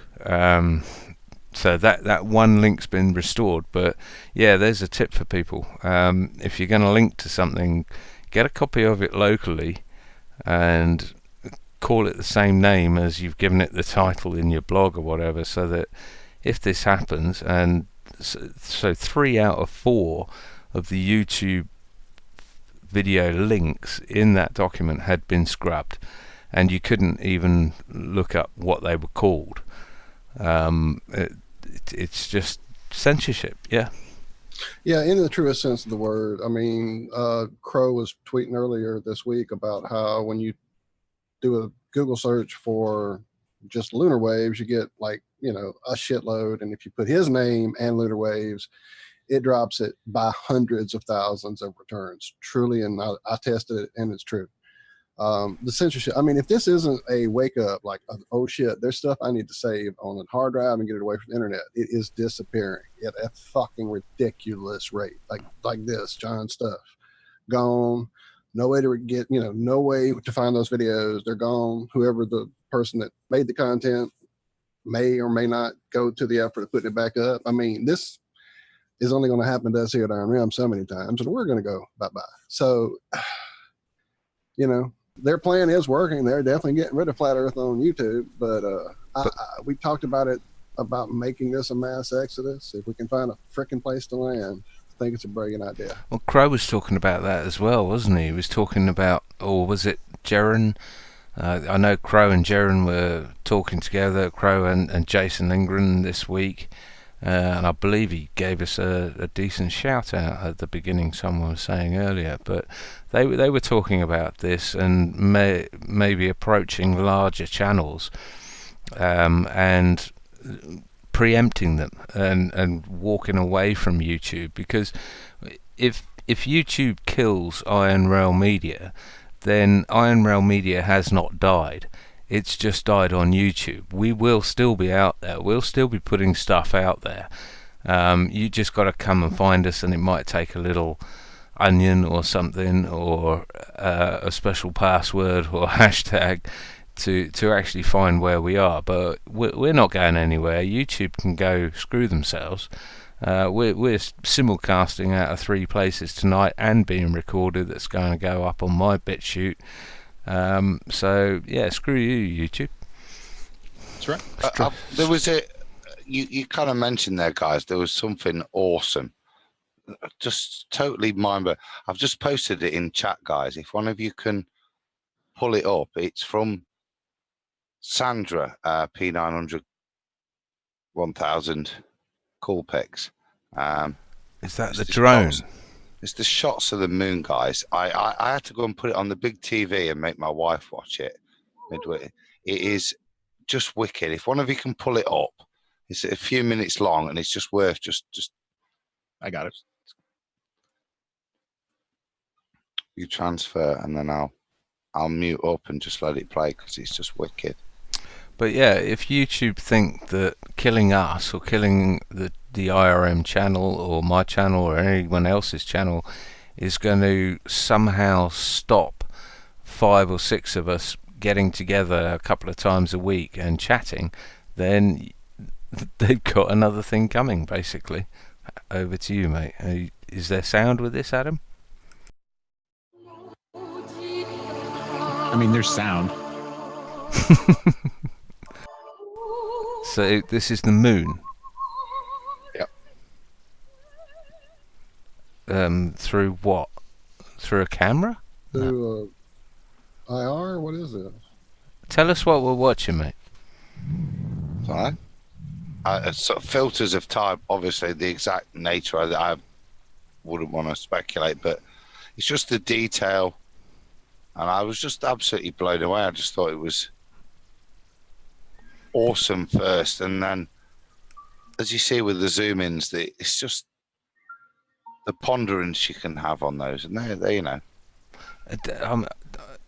So that one link's been restored. But yeah, there's a tip for people. If you're going to link to something, get a copy of it locally and call it the same name as you've given it the title in your blog or whatever, so that if this happens, and so 3 out of 4 of the YouTube video links in that document had been scrubbed, and you couldn't even look up what they were called. It's just censorship. Yeah, in the truest sense of the word. I mean, Crow was tweeting earlier this week about how when you do a Google search for just lunar waves, you get a shitload, and if you put his name and lunar waves, it drops it by hundreds of thousands of returns. Truly, and I tested it, and it's true. The censorship, I mean, if this isn't a wake up, like, oh shit, there's stuff I need to save on a hard drive and get it away from the internet, it is disappearing at a fucking ridiculous rate. Like this John stuff gone. No way to get, no way to find those videos. They're gone. Whoever the person that made the content may or may not go to the effort of putting it back up. I mean, this is only going to happen to us here at IRM so many times, and we're going to go bye-bye. So, their plan is working. They're definitely getting rid of Flat Earth on YouTube, but we talked about it, about making this a mass exodus. If we can find a freaking place to land, I think it's a brilliant idea. Well, Crow was talking about that as well, wasn't he? He was talking about, or was it Jaren? I know Crow and Jaren were talking together, Crow and Jason Lindgren this week, and I believe he gave us a decent shout out at the beginning, someone was saying earlier. But they were talking about this, and maybe approaching larger channels and preempting them and walking away from YouTube, because if YouTube kills Iron Rail Media, then Iron Rail Media has not died. It's just died on YouTube. We will still be out there. We'll still be putting stuff out there. You just got to come and find us, and it might take a little onion or something, or a special password or hashtag to actually find where we are. But we're not going anywhere. YouTube can go screw themselves. We're simulcasting out of 3 places tonight and being recorded. That's going to go up on my BitChute. So yeah, screw you, YouTube. That's right. There was you kind of mentioned there, guys, there was something awesome, just totally mind-blowing. I've just posted it in chat, guys. If one of you can pull it up, it's from Sandra, P900 1000 cool pics. Is that It's the the drone? shots- It's the shots of the moon, guys. I had to go and put it on the big TV and make my wife watch it midway. It is just wicked. If one of you can pull it up, it's a few minutes long and it's just worth just. I got it. You transfer and then I'll mute up and just let it play because it's just wicked. But yeah, if YouTube think that killing us or killing the IRM channel or my channel or anyone else's channel is going to somehow stop 5 or 6 of us getting together a couple of times a week and chatting, then they've got another thing coming, basically. Over to you, mate. Is there sound with this, Adam? I mean, there's sound. So this is the moon. Yep. Through what? Through a camera? Through IR? What is it? Tell us what we're watching, mate. Sorry. Sort of filters of time, obviously the exact nature I wouldn't want to speculate, but it's just the detail, and I was just absolutely blown away. I just thought it was awesome first, and then as you see with the zoom-ins, it's just the ponderance you can have on those, and they you know.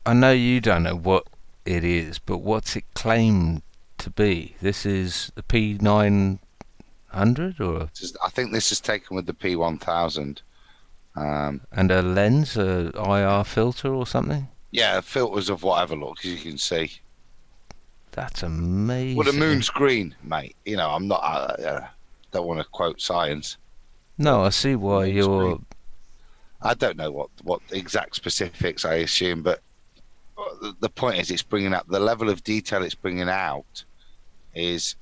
I know you don't know what it is, but what's it claimed to be? This is the P900, or I think this is taken with the P1000. And a lens, a IR filter or something? Yeah, filters of whatever look, as you can see. That's amazing. Well, the moon's green, mate. You know, I'm not. I don't want to quote science. No, I see why you're. I don't know what exact specifics I assume, but the point is, it's bringing out the level of detail it's bringing out is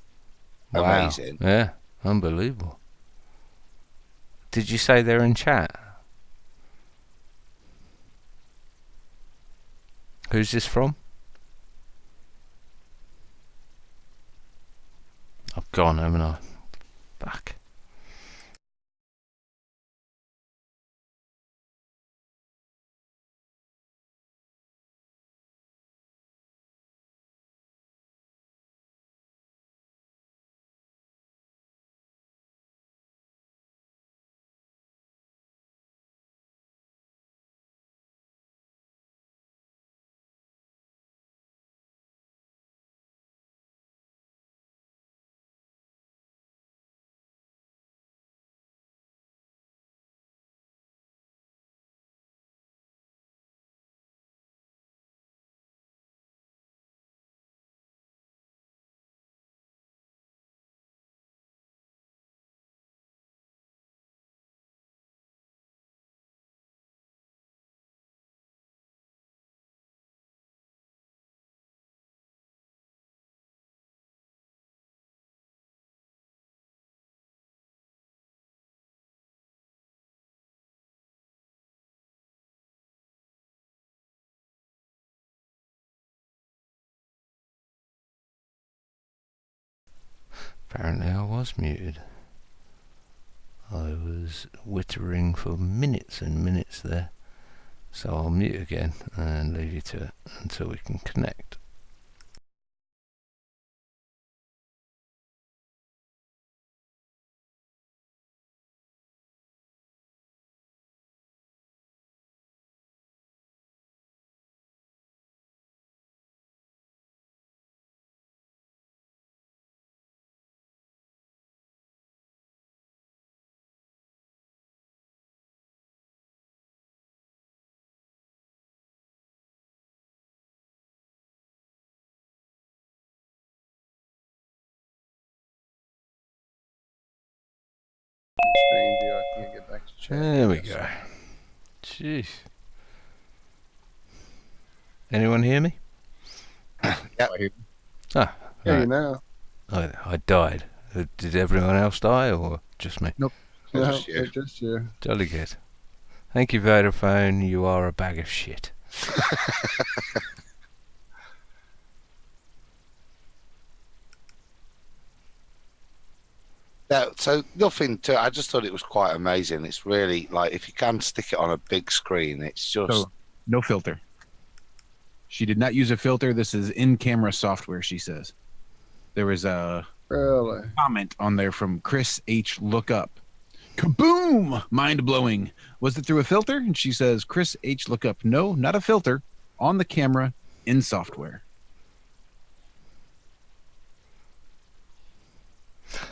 amazing. Yeah, unbelievable. Did you say they're in chat? Who's this from? I've gone, haven't I? Fuck. Apparently I was muted. I was wittering for minutes and minutes there. So I'll mute again and leave you to it until we can connect. Screen view. I can't get back to chat. There we go. Jeez. Anyone hear me? Yeah. Ah, Hear you right. now. I died. Did everyone else die or just me? Nope. No, just you. Jolly good. Thank you, Vodafone. You are a bag of shit. So nothing to. I just thought it was quite amazing. It's really like if you can stick it on a big screen, it's just So no filter. She did not use a filter. This is in-camera software, she says. There was a Really? comment on there from Chris H. Lookup. Kaboom! Mind-blowing. Was it through a filter? And she says, Chris H. Lookup. No, not a filter. On the camera, in software.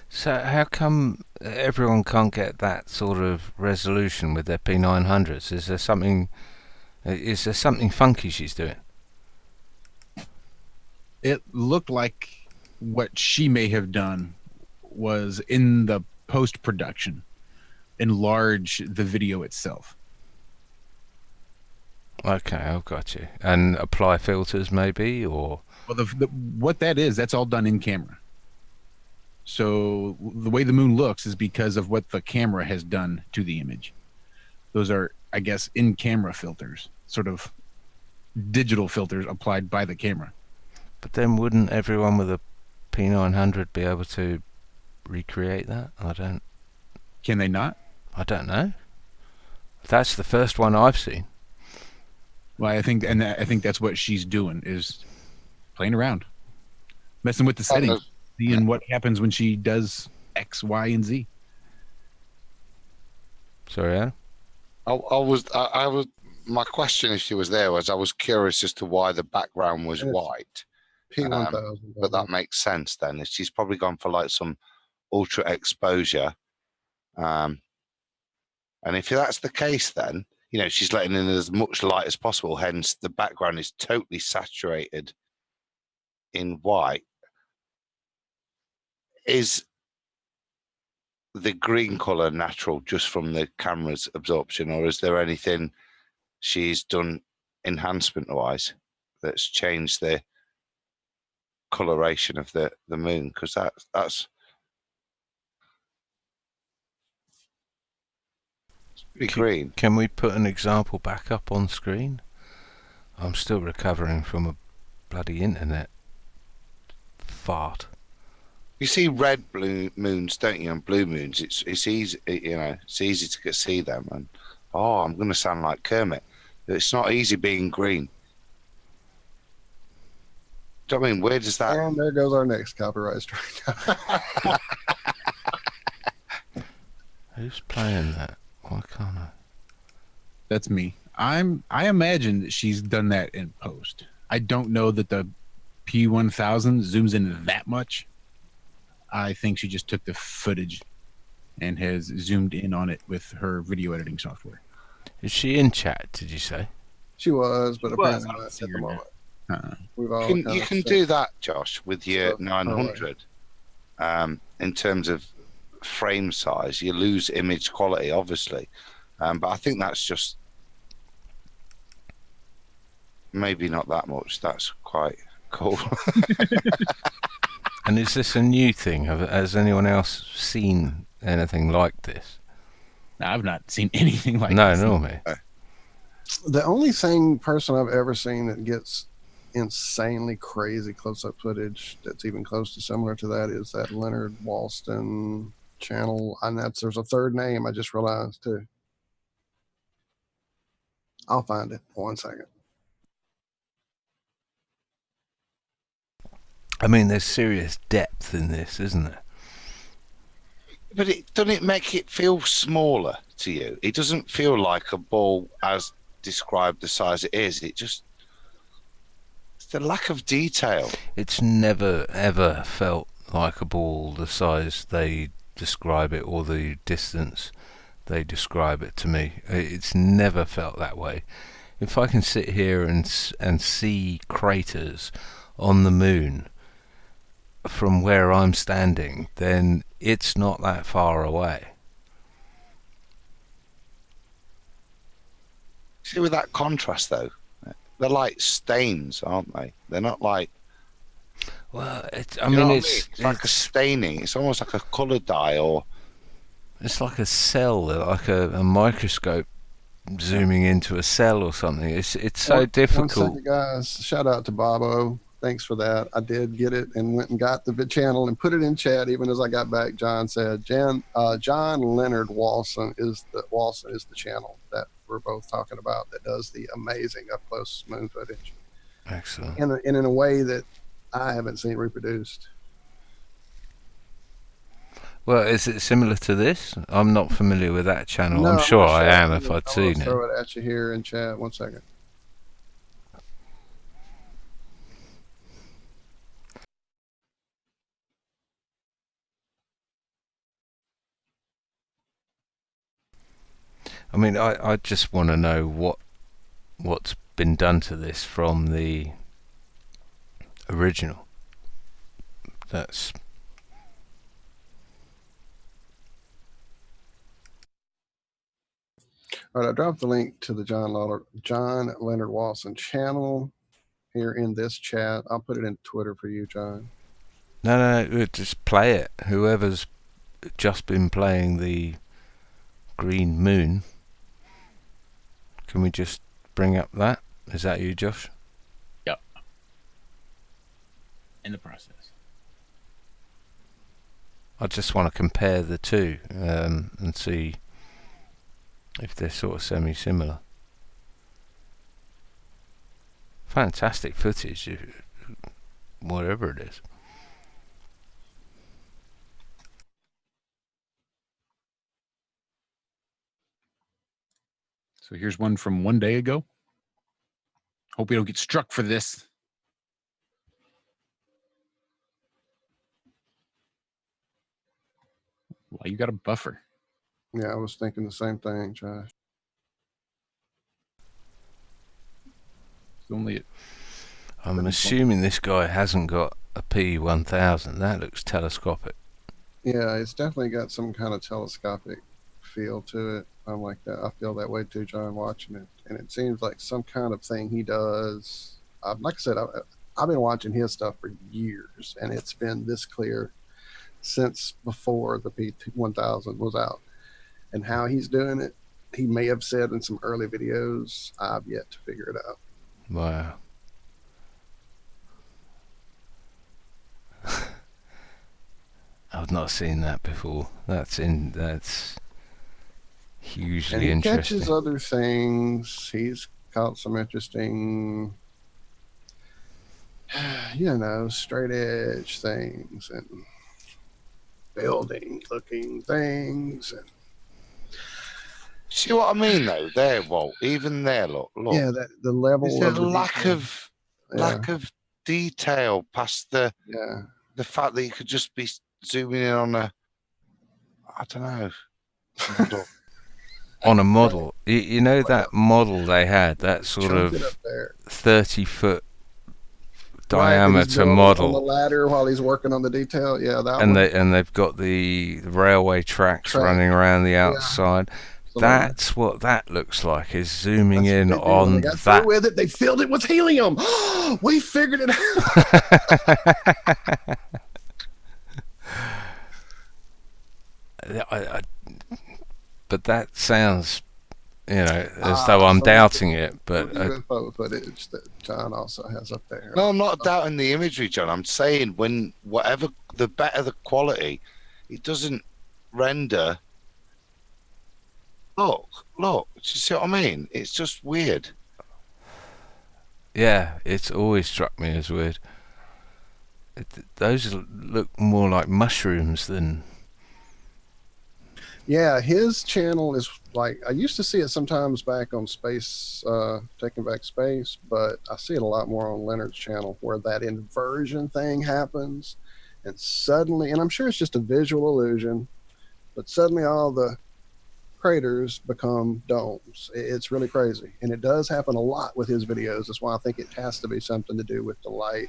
So how come everyone can't get that sort of resolution with their P900s? Is there something funky she's doing? It looked like what she may have done was in the post-production, enlarge the video itself. Okay, I've got you. And apply filters maybe, or... Well, what that is, that's all done in camera. So the way the moon looks is because of what the camera has done to the image. Those are, I guess, in-camera filters, sort of digital filters applied by the camera. But then wouldn't everyone with a P900 be able to recreate that? Can they not? I don't know. That's the first one I've seen. Well, I think that's what she's doing, is playing around, messing with the settings, seeing what happens when she does X, Y, and Z. Sorry, Adam? I was. My question, if she was there, was I was curious as to why the background was white. P1000. But that makes sense then. She's probably gone for like some ultra exposure. And if that's the case, then she's letting in as much light as possible. Hence, the background is totally saturated in white. Is the green color natural just from the camera's absorption, or is there anything she's done enhancement wise that's changed the coloration of the moon? Because that's pretty green. Can we put an example back up on screen? I'm still recovering from a bloody internet fart. You see red blue moons, don't you? And blue moons, it's easy, it's easy to see them. And I'm going to sound like Kermit. It's not easy being green. Do you know what I mean? Where does that? And there goes our next copyright strike. Who's playing that? Why can't I? That's me. I imagine that she's done that in post. I don't know that the P1000 zooms in that much. I think she just took the footage and has zoomed in on it with her video editing software. Is she in chat, did you say? She was, but apparently I don't not see at the her moment. now. We've all You kind can of do that, Josh, with your stuff 900. In terms of frame size, you lose image quality, obviously. But I think that's just maybe not that much. That's quite cool. And is this a new thing? Has anyone else seen anything like this? No, I've not seen anything like no, this. No, me. The only person I've ever seen that gets insanely crazy close-up footage that's even close to similar to that is that Leonard Walston channel. And there's a third name I just realized too. I'll find it. 1 second. I mean, there's serious depth in this, isn't there? But doesn't it make it feel smaller to you? It doesn't feel like a ball as described the size it is. It's the lack of detail. It's never ever felt like a ball the size they describe it or the distance they describe it to me. It's never felt that way. If I can sit here and see craters on the moon from where I'm standing, then it's not that far away. See, with that contrast though, they're like stains, aren't they? They're not like. Well, it's like a staining. It's almost like a colour dye, or it's like a cell, like a microscope zooming into a cell or something. It's so difficult. 1 second, guys. Shout out to Bobo. Thanks for that. I did get it and went and got the channel and put it in chat. Even as I got back, John said, John Leonard Walson is the channel that we're both talking about that does the amazing up close moon footage. Excellent. And in a way that I haven't seen reproduced. Well, is it similar to this? I'm not familiar with that channel. No, I'm sure I am I'm if gonna- I'd I'm gonna seen it. throw it at you here in chat. 1 second. I mean, I just want to know what's been done to this from the original. That's All right, I dropped the link to the John Leonard Walson channel here in this chat. I'll put it in Twitter for you, John. no, just play it. Whoever's just been playing the Green Moon, can we just bring up that? Is that you, Josh? Yep. In the process. I just want to compare the two and see if they're sort of semi-similar. Fantastic footage, whatever it is. So here's one from 1 day ago. Hope we don't get struck for this. Well, you got a buffer. Yeah, I was thinking the same thing, Josh. It's only. I'm assuming this guy hasn't got a P1000. That looks telescopic. Yeah, it's definitely got some kind of telescopic feel to it. I'm like that. I feel that way too, John, watching it. And it seems like some kind of thing he does. Like I said, I've been watching his stuff for years, and it's been this clear since before the P1000 was out. And how he's doing it, he may have said in some early videos. I've yet to figure it out. Wow. I've not seen that before. That's hugely And he interesting. catches other things. He's caught some interesting, straight edge things and building looking things. And See what I mean, though? There, Walt. Even there, look. yeah, that the level There's of a the lack detail. lack of detail past the fact that you could just be zooming in on a, I don't know, model. On a model, you know that model they had, that sort Chunk it of up there. 30-foot Right, that he's diameter building model, on the ladder while he's working on the detail. Yeah, that and one. they've got the railway tracks running around the outside. That's what that looks like. Is zooming in They do. on They got that. through with it. They filled it with helium. We figured it out. But that sounds, as though I'm doubting it. But UFO footage that John also has up there. No, I'm not doubting the imagery, John. I'm saying the better the quality, it doesn't render. Look. Do you see what I mean? It's just weird. yeah, it's always struck me as weird. Those look more like mushrooms than. Yeah, his channel is like, I used to see it sometimes back on Space, Taking Back Space, but I see it a lot more on Leonard's channel where that inversion thing happens. And suddenly, and I'm sure it's just a visual illusion, but suddenly all the craters become domes. It's really crazy. And it does happen a lot with his videos. That's why I think it has to be something to do with the light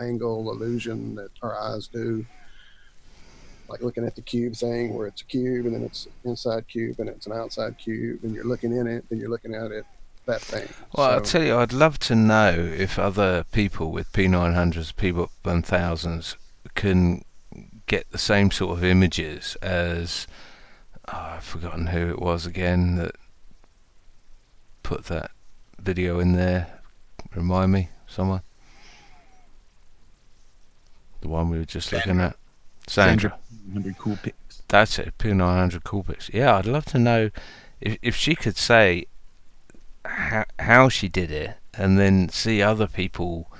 angle illusion that our eyes do. Like looking at the cube thing where it's a cube and then it's inside cube and it's an outside cube and you're looking in it and you're looking at it, that thing. Well, I'll tell you, I'd love to know if other people with P900s, P1000s can get the same sort of images as, I've forgotten who it was again that put that video in there. Remind me, someone. The one we were just looking at. Sandra. 100 cool pics. That's it. P900 cool pics. Yeah, I'd love to know if she could say how she did it, and then see other people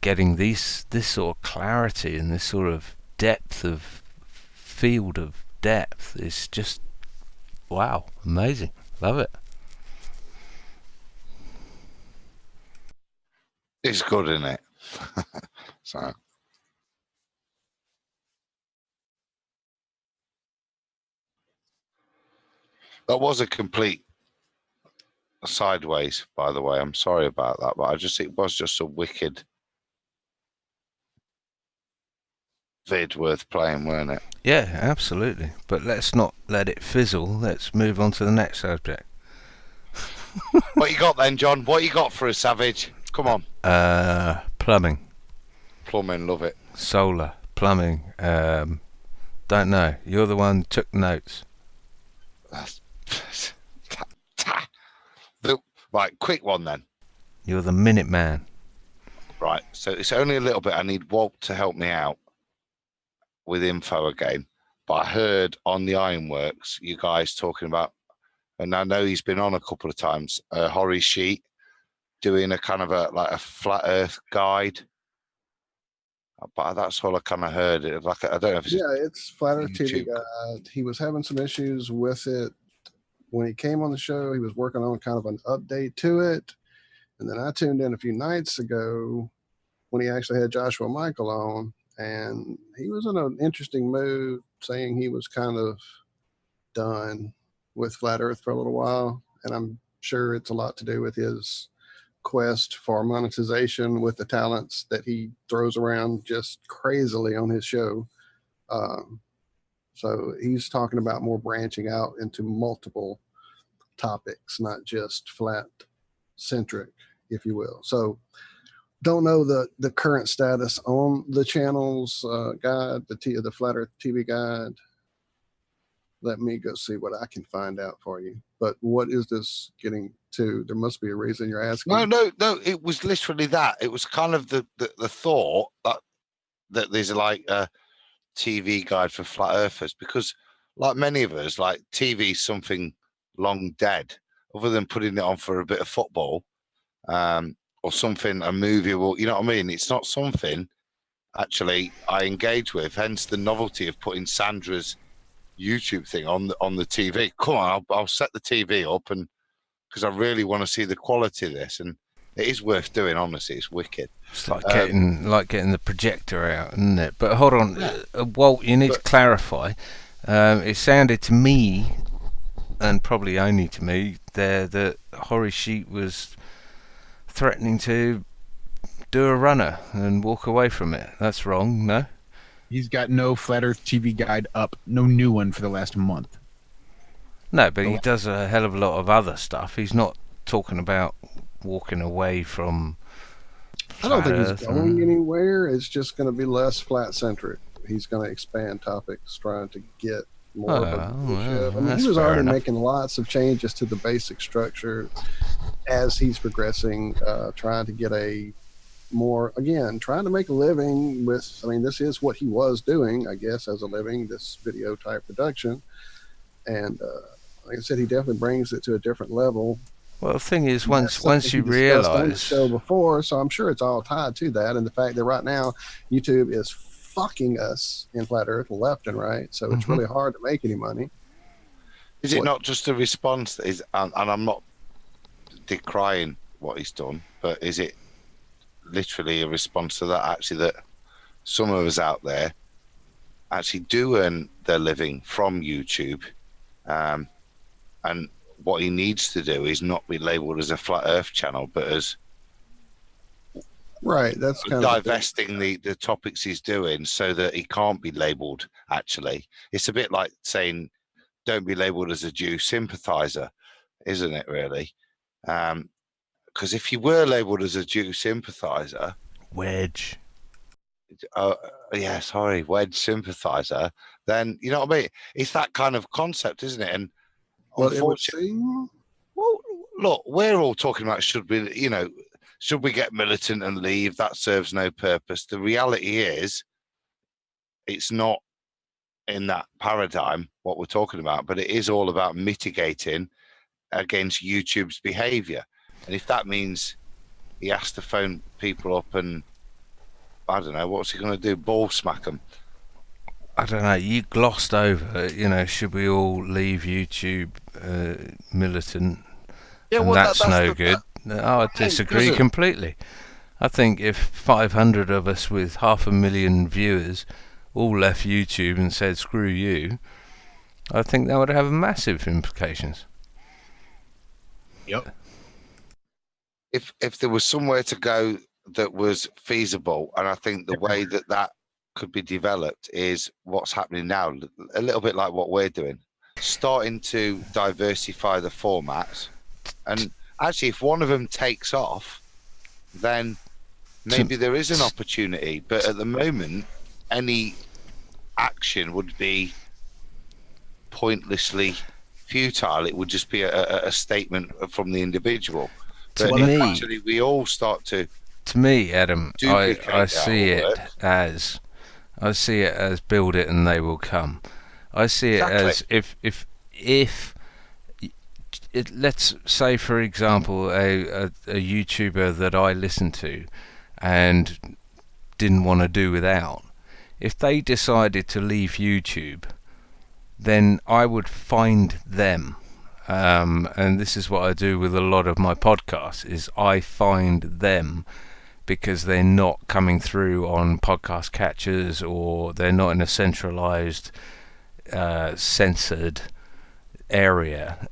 getting this sort of clarity and this sort of depth of field of depth. It's just wow, amazing. Love it. It's good, isn't it? So that was a complete sideways, by the way. I'm sorry about that, but it was just a wicked vid worth playing, weren't it? Yeah, absolutely. But let's not let it fizzle. Let's move on to the next subject. What you got then, John? What you got for us, Savage? Come on. Plumbing. Plumbing, love it. Solar, plumbing. Don't know. You're the one who took notes. Right, quick one then. You're the minute man. Right, so it's only a little bit. I need Walt to help me out with info again. But I heard on the Ironworks, you guys talking about, and I know he's been on a couple of times, Horry Sheet doing a kind of a flat Earth guide. But that's all I kind of heard. I don't know if it's it's Flat Earth TV Guide. He was having some issues with it when he came on the show. He was working on kind of an update to it, and then I tuned in a few nights ago when he actually had Joshua Michael on, and he was in an interesting mood, saying he was kind of done with Flat Earth for a little while, and I'm sure it's a lot to do with his quest for monetization with the talents that he throws around just crazily on his show. So he's talking about more branching out into multiple topics, not just flat centric, if you will. So don't know the current status on the channel's guide, the Flat Earth TV Guide. Let me go see what I can find out for you. But what is this getting to? There must be a reason you're asking. No. It was literally that. It was kind of the thought that there's like a TV guide for flat earthers, because like many of us, like TV is something long dead, other than putting it on for a bit of football, or something, a movie, or you know what I mean. It's not something actually I engage with. Hence the novelty of putting Sandra's YouTube thing on the TV. Come on, I'll set the TV up, and because I really want to see the quality of this, and it is worth doing. Honestly, it's wicked. It's like getting the projector out, isn't it? But hold on, Walt, you need to clarify. It sounded to me, and probably only to me, there that Horry Sheet was threatening to do a runner and walk away from it. That's wrong, no? He's got no Flat Earth TV Guide up, no new one for the last month. No, but he does a hell of a lot of other stuff. He's not talking about walking away from I don't think he's going anywhere. It's just going to be less flat centric. He's going to expand topics, trying to get more of a I mean, he was already making lots of changes to the basic structure as he's progressing, trying to get a more, again, trying to make a living with, I mean, this is what he was doing, I guess, as a living, this video type production. And like I said, he definitely brings it to a different level. Well, the thing is, once you realize, show before, so I'm sure it's all tied to that, and the fact that right now YouTube is fucking us in flat Earth left and right, so it's really hard to make any money. Is it not just a response that is, and I'm not decrying what he's done, but is it literally a response to that? Actually, that some of us out there actually do earn their living from YouTube, and what he needs to do is not be labeled as a flat Earth channel, but as that's kind divesting the topics he's doing so that he can't be labeled. Actually, it's a bit like saying don't be labeled as a Jew sympathizer, isn't it, really? Because if you were labeled as a Jew sympathizer, wedge sympathizer, then you know what I mean. It's that kind of concept, isn't it? And unfortunately, well, look, we're all talking about should be, should we get militant and leave? That serves no purpose. The reality is, it's not in that paradigm what we're talking about, but it is all about mitigating against YouTube's behavior. And if that means he has to phone people up and, I don't know, what's he going to do? Ball smack them? I don't know. You glossed over, should we all leave YouTube militant? Yeah, and well, that's no good. I disagree completely. I think if 500 of us with 500,000 viewers all left YouTube and said screw you, I think that would have massive implications. Yep. If there was somewhere to go that was feasible, and I think the way that could be developed is what's happening now, a little bit like what we're doing, starting to diversify the formats. And actually, if one of them takes off, then maybe there is an opportunity. But at the moment, any action would be pointlessly futile. It would just be a statement from the individual. But if actually we all start to me, Adam, I see it as build it and they will come. I see it as if let's say, for example, a YouTuber that I listen to and didn't want to do without, if they decided to leave YouTube, then I would find them. And this is what I do with a lot of my podcasts, is I find them because they're not coming through on podcast catchers, or they're not in a centralized, censored area.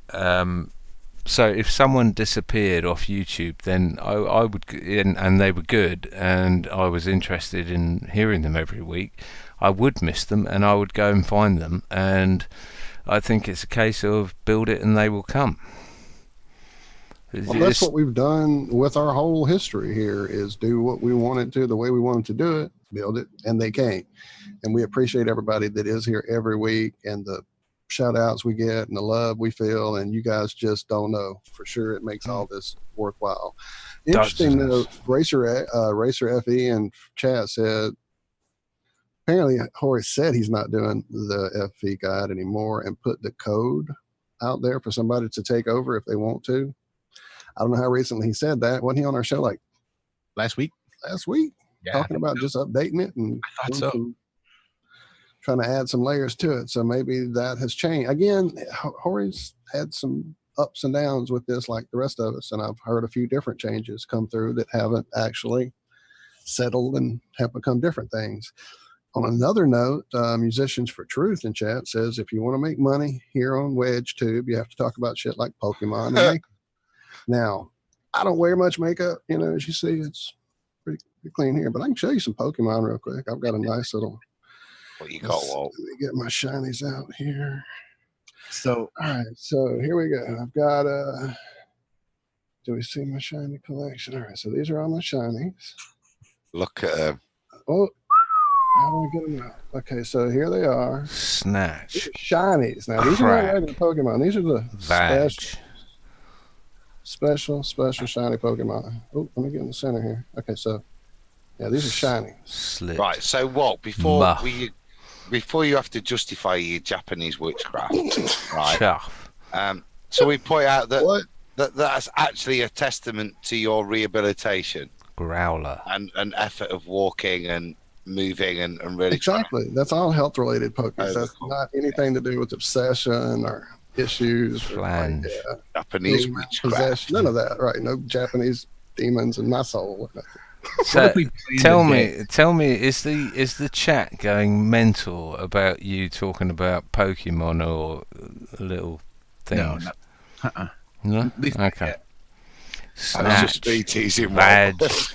So if someone disappeared off YouTube, then I would, and they were good, and I was interested in hearing them every week, I would miss them, and I would go and find them. And I think it's a case of build it and they will come. Well, that's what we've done with our whole history here, is do what we wanted to, the way we wanted to do it, build it, and they came. And we appreciate everybody that is here every week, and the shout outs we get and the love we feel, and you guys just don't know. For sure, it makes all this worthwhile. Interesting note, Racer FE in chat said, apparently Horace said he's not doing the FE guide anymore and put the code out there for somebody to take over if they want to. I don't know how recently he said that. Wasn't he on our show like last week? Yeah, talking about just updating it, and I thought so. Trying to add some layers to it. So maybe that has changed. Again, Horace had some ups and downs with this like the rest of us, and I've heard a few different changes come through that haven't actually settled and have become different things. On another note, Musicians for Truth in chat says, if you want to make money here on WedgeTube, you have to talk about shit like Pokemon and makeup. Now, I don't wear much makeup, as you see, it's pretty clean here, but I can show you some Pokemon real quick. I've got a nice little... What you got, Walt? Let me get my shinies out here. So, all right, so here we go. I've got do we see my shiny collection? All right, so these are all my shinies. Look at them. Oh, how do I get them out? Okay, so here they are. Snatch. These are shinies. Now, these are not regular Pokemon. These are the special shiny Pokemon. Oh, let me get in the center here. Okay, so yeah, these are shiny. Right, so what? Before you have to justify your Japanese witchcraft, right? So we point out that that's actually a testament to your rehabilitation. Growler. And an effort of walking and moving and really... Exactly. That's all health-related Pokemon. That's not anything to do with obsession or issues. Flange. Japanese witchcraft. None of that, right? No Japanese demons in my soul. So tell me, is the chat going mental about you talking about Pokemon or little things? No. Okay. Snatch, badge,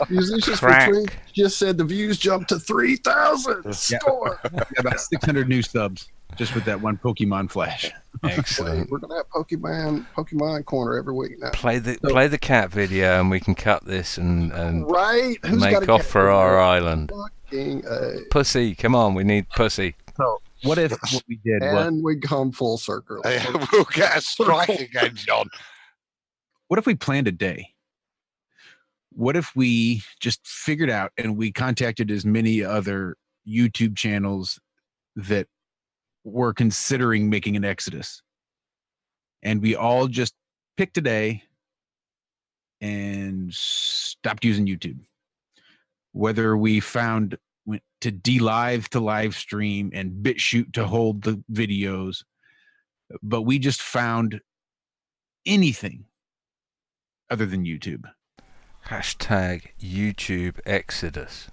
crack. Just said the views jumped to 3,000. Score. About 600 new subs just with that one Pokemon flash. Excellent. We're gonna have Pokemon Corner every week now. Play the cat video, and we can cut this and right. Who's make off for our island. Pussy, come on, we need pussy. So what if what we did and we come full circle? We'll get a strike again, John. What if we planned a day what if we just figured out and we contacted as many other YouTube channels that were considering making an exodus, and we all just picked a day and stopped using YouTube? Whether we went to DLive to live stream and BitChute to hold the videos, but we just found anything other than YouTube. Hashtag YouTube Exodus.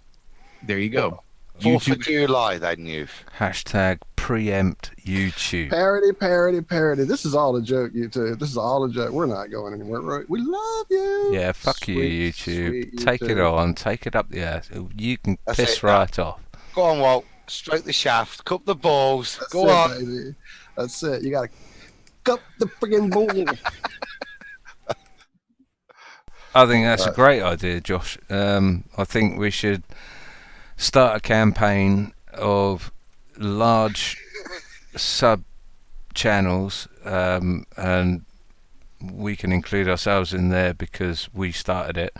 There you go. 4th of July, then, youth. Hashtag preempt YouTube. Parody. This is all a joke, YouTube. This is all a joke. We're not going anywhere, right? We love you. Yeah, fuck you, YouTube. Take it on. Take it up the ass. You can piss right off. Go on, Walt. Stroke the shaft. Cup the balls. That's Go it, on. baby. That's it. You got to cup the friggin' ball. I think that's a great idea, Josh. I think we should start a campaign of large sub channels, and we can include ourselves in there because we started it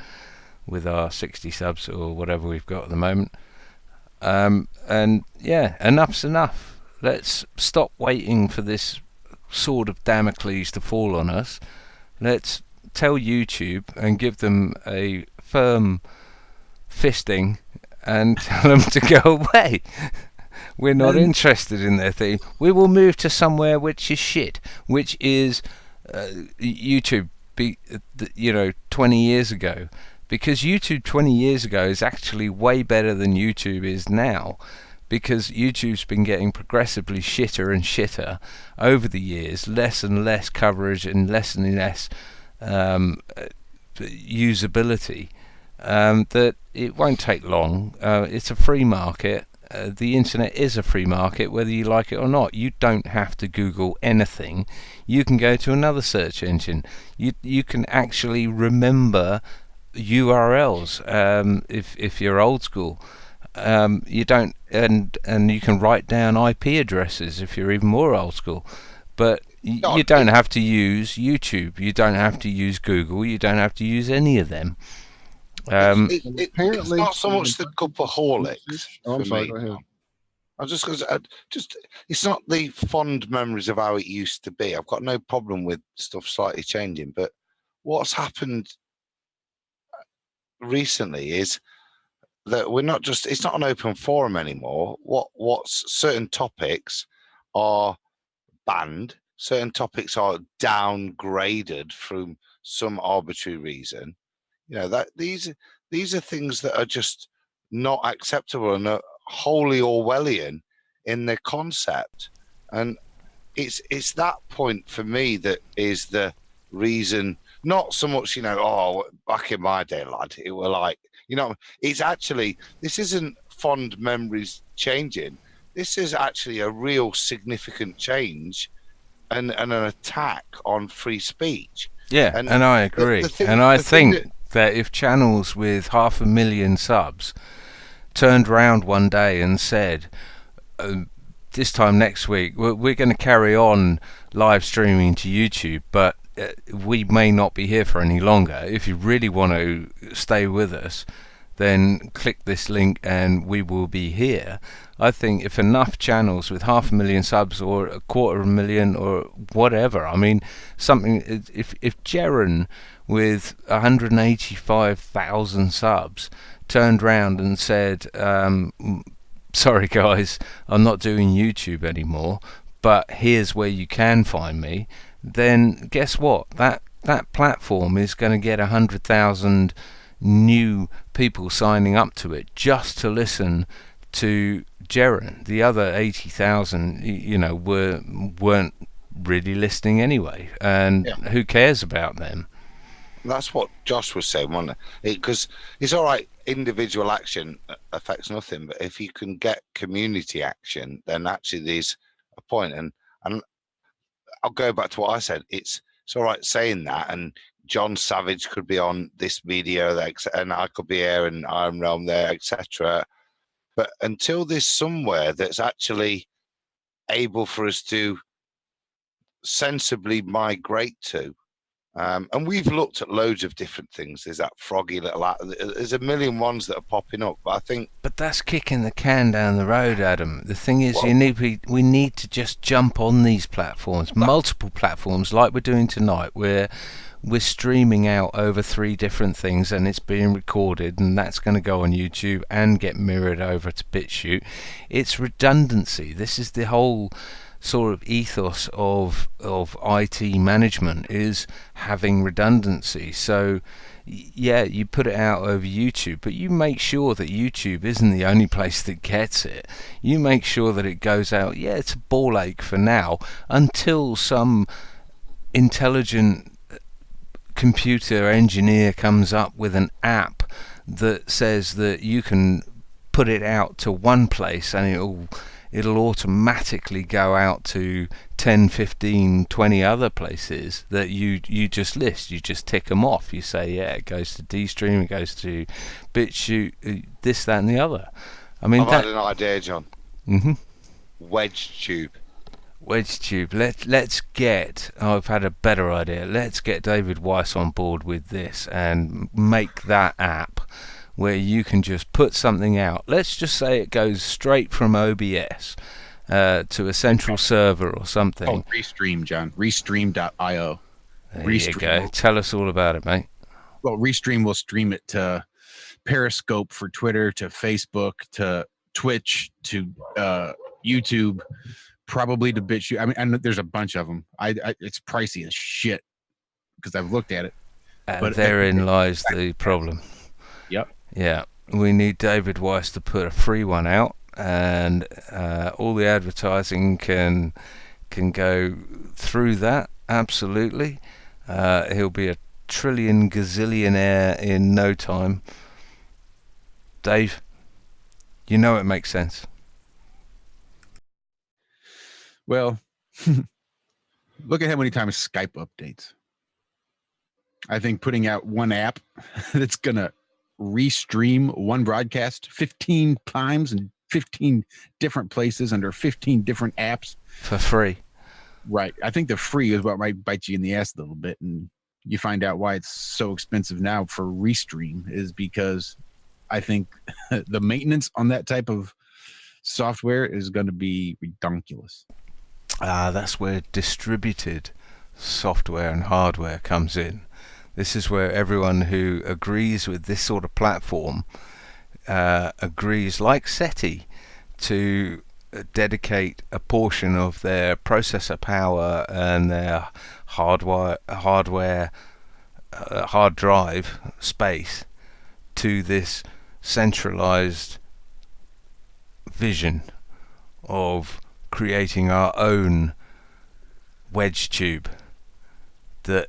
with our 60 subs or whatever we've got at the moment. And yeah, enough's enough. Let's stop waiting for this sword of Damocles to fall on us. Let's tell YouTube and give them a firm fisting and tell them to go away. We're not interested in their thing. We will move to somewhere which is shit, which is YouTube, 20 years ago. Because YouTube 20 years ago is actually way better than YouTube is now. Because YouTube's been getting progressively shitter and shitter over the years, less and less coverage and less usability, that it won't take long. It's a free market. The internet is a free market, whether you like it or not. You don't have to Google anything. You can go to another search engine. You can actually remember URLs if you're old school. You don't, and you can write down IP addresses if you're even more old school. But you don't have to use YouTube. You don't have to use Google. You don't have to use any of them. It's not so much the cupaholics. I'm sorry. Go ahead. I was just it's not the fond memories of how it used to be. I've got no problem with stuff slightly changing, but what's happened recently is that it's not an open forum anymore. What's certain topics are banned, certain topics are downgraded from some arbitrary reason. That these are things that are just not acceptable and are wholly Orwellian in their concept. And it's that point for me that is the reason, not so much, back in my day, lad, it were like, it's actually, this isn't fond memories changing. This is actually a real significant change and an attack on free speech. Yeah, and I agree. I think that if channels with 500,000 subs turned round one day and said, this time next week, we're going to carry on live streaming to YouTube, but we may not be here for any longer. If you really want to stay with us, then click this link and we will be here. I think if enough channels with 500,000 subs or 250,000 or whatever, I mean, something, if Jeren with 185,000 subs turned round and said, sorry guys, I'm not doing YouTube anymore, but here's where you can find me, then guess what? That platform is going to get 100,000 new people signing up to it just to listen to Jeren. The other 80,000, weren't really listening anyway, and who cares about them? That's what Josh was saying, wasn't it? Because it's all right, individual action affects nothing, but if you can get community action, then actually there's a point. And I'll go back to what I said. It's all right saying that, and John Savage could be on this video, and I could be here, and IRM Realm there, etc. But until there's somewhere that's actually able for us to sensibly migrate to, And we've looked at loads of different things. There's that froggy little. There's a million ones that are popping up. But I think. But that's kicking the can down the road, Adam. The thing is, Well- we need to just jump on these platforms, multiple platforms, like we're doing tonight. We're streaming out over 3 different things, and it's being recorded, and that's going to go on YouTube and get mirrored over to BitChute. It's redundancy. This is the whole sort of ethos of IT management, is having redundancy. So yeah, you put it out over YouTube, but you make sure that YouTube isn't the only place that gets it. You make sure that it goes out. Yeah, it's a ball ache for now, until some intelligent computer engineer comes up with an app that says that you can put it out to one place and it'll automatically go out to 10, 15, 20 other places that you just list. You just tick them off. You say, yeah, it goes to DStream, it goes to BitChute, this, that, and the other. I mean, I've had an idea, John. Mm-hmm. WedgeTube. WedgeTube. Let's get. I've had a better idea. Let's get David Weiss on board with this and make that app where you can just put something out. Let's just say it goes straight from OBS to a central server or something. Oh, Restream, John. Restream.io. There you go. Tell us all about it, mate. Well, Restream will stream it to Periscope for Twitter, to Facebook, to Twitch, to YouTube, probably to BitChute. I mean, I know there's a bunch of them. It's pricey as shit because I've looked at it. But therein lies the problem. Yep. Yeah, we need David Weiss to put a free one out, and all the advertising can go through that. Absolutely, he'll be a trillion gazillionaire in no time. Dave, you know it makes sense. Well, look at how many times Skype updates. I think putting out one app that's gonna restream one broadcast 15 times in 15 different places under 15 different apps for free. Right. I think the free is what might bite you in the ass a little bit, and you find out why it's so expensive now for Restream is because I think the maintenance on that type of software is going to be ridiculous. That's where distributed software and hardware comes in. This is where everyone who agrees with this sort of platform agrees, like SETI, to dedicate a portion of their processor power and their hard drive space to this centralized vision of creating our own WedgeTube that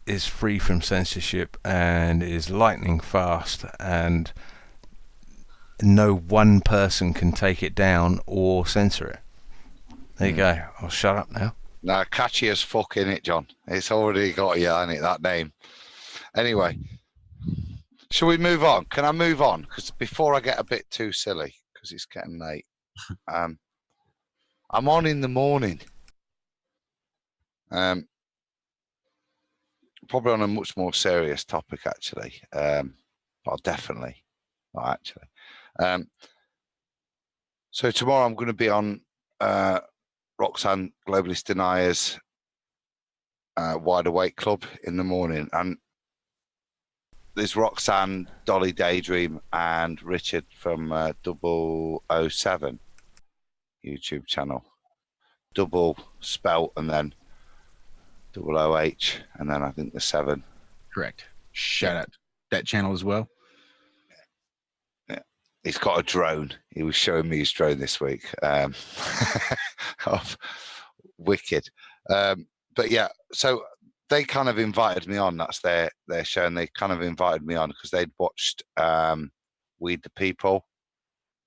is free from censorship and is lightning fast, and no one person can take it down or censor it. There you go. I'll shut up now. Now, catchy as fuck, in it, John. It's already got you in it, that name. Anyway, shall we move on? Can I move on? Because before I get a bit too silly, because it's getting late, I'm on in the morning. Probably on a much more serious topic, actually. Well, definitely. Not actually. So tomorrow I'm going to be on Roxanne Globalist Denier's Wide Awake Club in the morning. And there's Roxanne, Dolly Daydream, and Richard from 007 YouTube channel. Double spelt and then OH, and then I think the 7. Correct. Shout out that channel as well. Yeah. He's got a drone. He was showing me his drone this week. Of wicked. But yeah, so they kind of invited me on. That's their show, and they kind of invited me on because they'd watched Weed the People.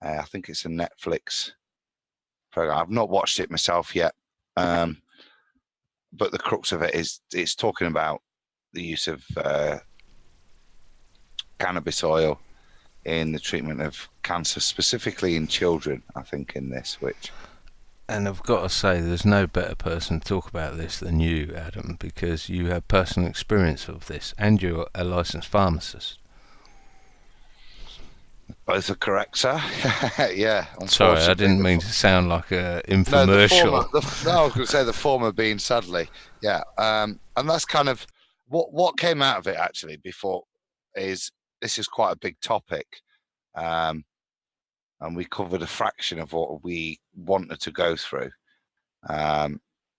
I think it's a Netflix program. I've not watched it myself yet. But the crux of it is it's talking about the use of cannabis oil in the treatment of cancer, specifically in children, I think, in this, which... And I've got to say, there's no better person to talk about this than you, Adam, because you have personal experience of this, and you're a licensed pharmacist. Both are correct, sir. Yeah. Sorry, I didn't mean to sound like a infomercial. No, I was going to say the former being sadly, yeah. And that's kind of what came out of it actually. Before is this is quite a big topic, and we covered a fraction of what we wanted to go through.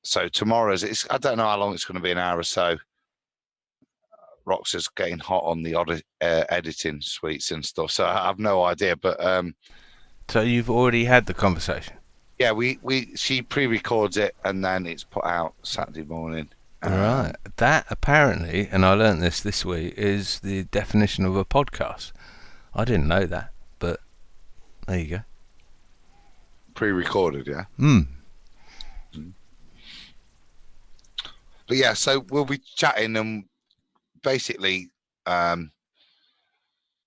So tomorrow's I don't know how long it's going to be, an hour or so. Rox is getting hot on the editing suites and stuff, so I have no idea. But so you've already had the conversation? Yeah, she pre-records it and then it's put out Saturday morning. Right. That apparently, and I learnt this week, is the definition of a podcast. I didn't know that, but there you go. Pre-recorded, yeah. But yeah, so we'll be chatting and basically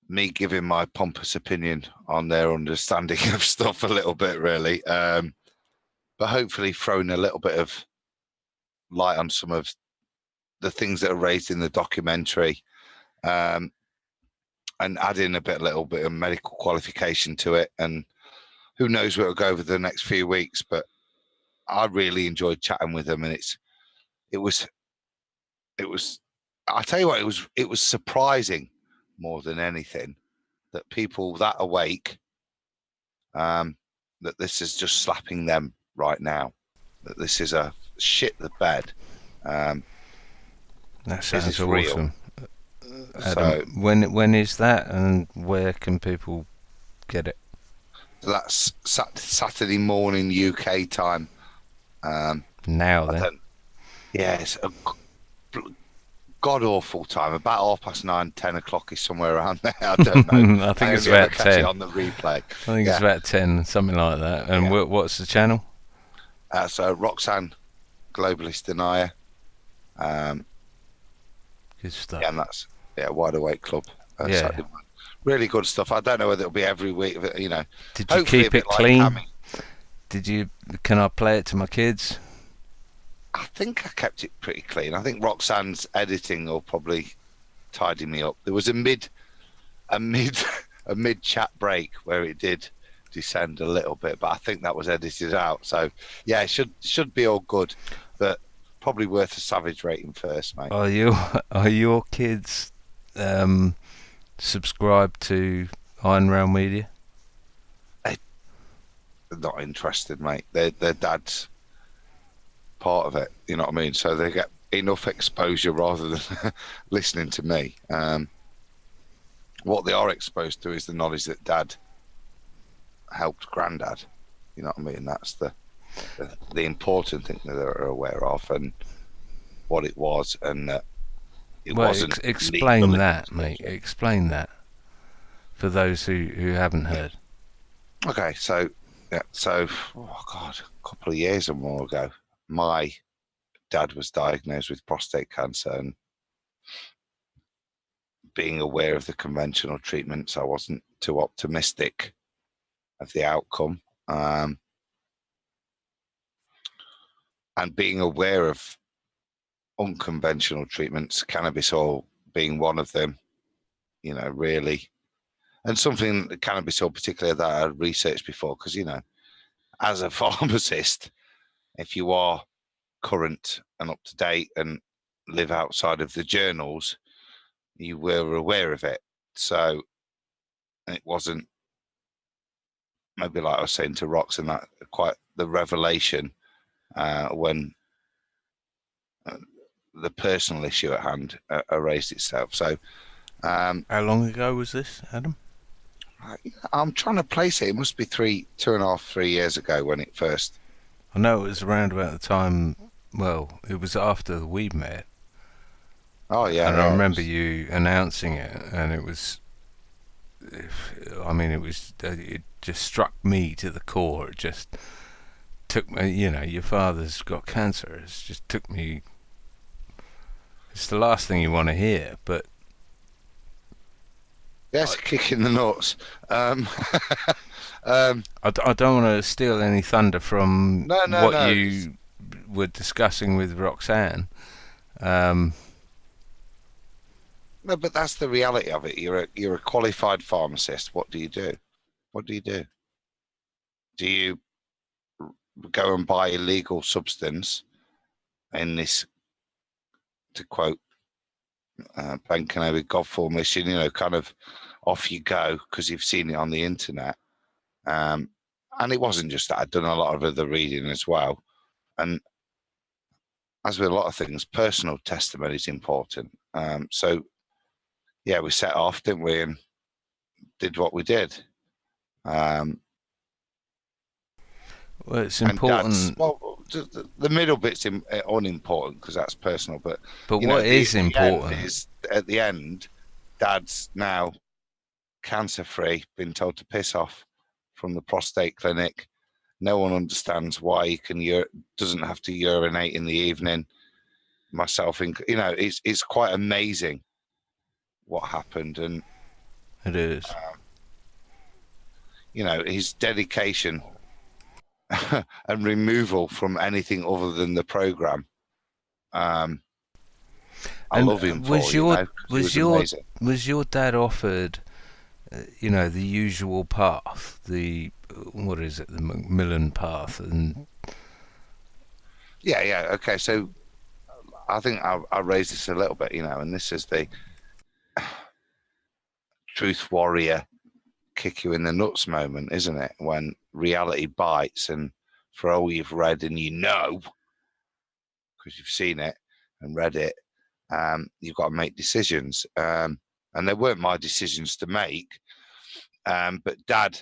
me giving my pompous opinion on their understanding of stuff a little bit, really. But hopefully throwing a little bit of light on some of the things that are raised in the documentary, and adding a little bit of medical qualification to it. And who knows where it'll go over the next few weeks, but I really enjoyed chatting with them. And it was, I tell you what, it was surprising more than anything that people that awake, that this is just slapping them right now, that this is a shit the bed. That sounds awesome. Real. Adam, so, when is that, and where can people get it? So that's Saturday morning UK time. Now then, yeah, it's a god awful time. About 9:30, 10 o'clock is somewhere around there. I don't know. I think it's about 10 on the replay. I think it's about 10, something like that. And what's the channel? So Roxanne, Globalist Denier. Good stuff. Yeah, and that's Wide Awake Club. Yeah. Really good stuff. I don't know whether it'll be every week. You know. Did you keep it clean? Did you? Can I play it to my kids? I think I kept it pretty clean. I think Roxanne's editing will probably tidy me up. There was a mid chat break where it did descend a little bit, but I think that was edited out. So yeah, it should be all good, but probably worth a savage rating first, mate. Are your kids subscribed to IRM Media? They're not interested, mate. Their dad's part of it, you know what I mean? So they get enough exposure rather than listening to me. What they are exposed to is the knowledge that Dad helped Granddad. You know what I mean? That's the important thing that they're aware of, and what it was, and that it wasn't. Explain that, mate. Explain that for those who haven't heard. Okay, so a couple of years or more ago, my dad was diagnosed with prostate cancer, and being aware of the conventional treatments, I wasn't too optimistic of the outcome. And being aware of unconventional treatments, cannabis oil being one of them, you know, really, and something cannabis oil particularly that I researched before, because, you know, as a pharmacist, if you are current and up to date and live outside of the journals, you were aware of it. So it wasn't, maybe like I was saying to Rox, and that quite the revelation when the personal issue at hand raised itself. So how long ago was this, Adam? I'm trying to place it. It must be 2.5, 3 years ago when it first. I know it was around about the time. Well, it was after we met. Oh yeah, and I remember you announcing it, and it was. I mean, it just struck me to the core. It just took me. You know, your father's got cancer. It just took me. It's the last thing you want to hear, but. Yes, kick in the nuts. I don't want to steal any thunder from No, no, what no. you were discussing with Roxanne. No, but that's the reality of it. You're a qualified pharmacist. What do you do? What do you do? Do you go and buy illegal substance in this, to quote Ben Kenobi, God formation, kind of off you go because you've seen it on the internet. And it wasn't just that. I'd done a lot of other reading as well. And as with a lot of things, personal testimony is important. So, yeah, we set off, didn't we, and did what we did. Well, it's important. The middle bit's unimportant because that's personal. But what is important is at the end, Dad's now cancer-free, been told to piss off from the prostate clinic. No one understands why he doesn't have to urinate in the evening. Myself, it's quite amazing what happened, and it is. His dedication and removal from anything other than the program. I love him was your dad offered, the usual path, the Macmillan path, and yeah, okay. So I think I raised this a little bit, and this is the truth warrior kick you in the nuts moment, isn't it? When reality bites, and for all you've read and because you've seen it and read it, you've got to make decisions. And they weren't my decisions to make, but Dad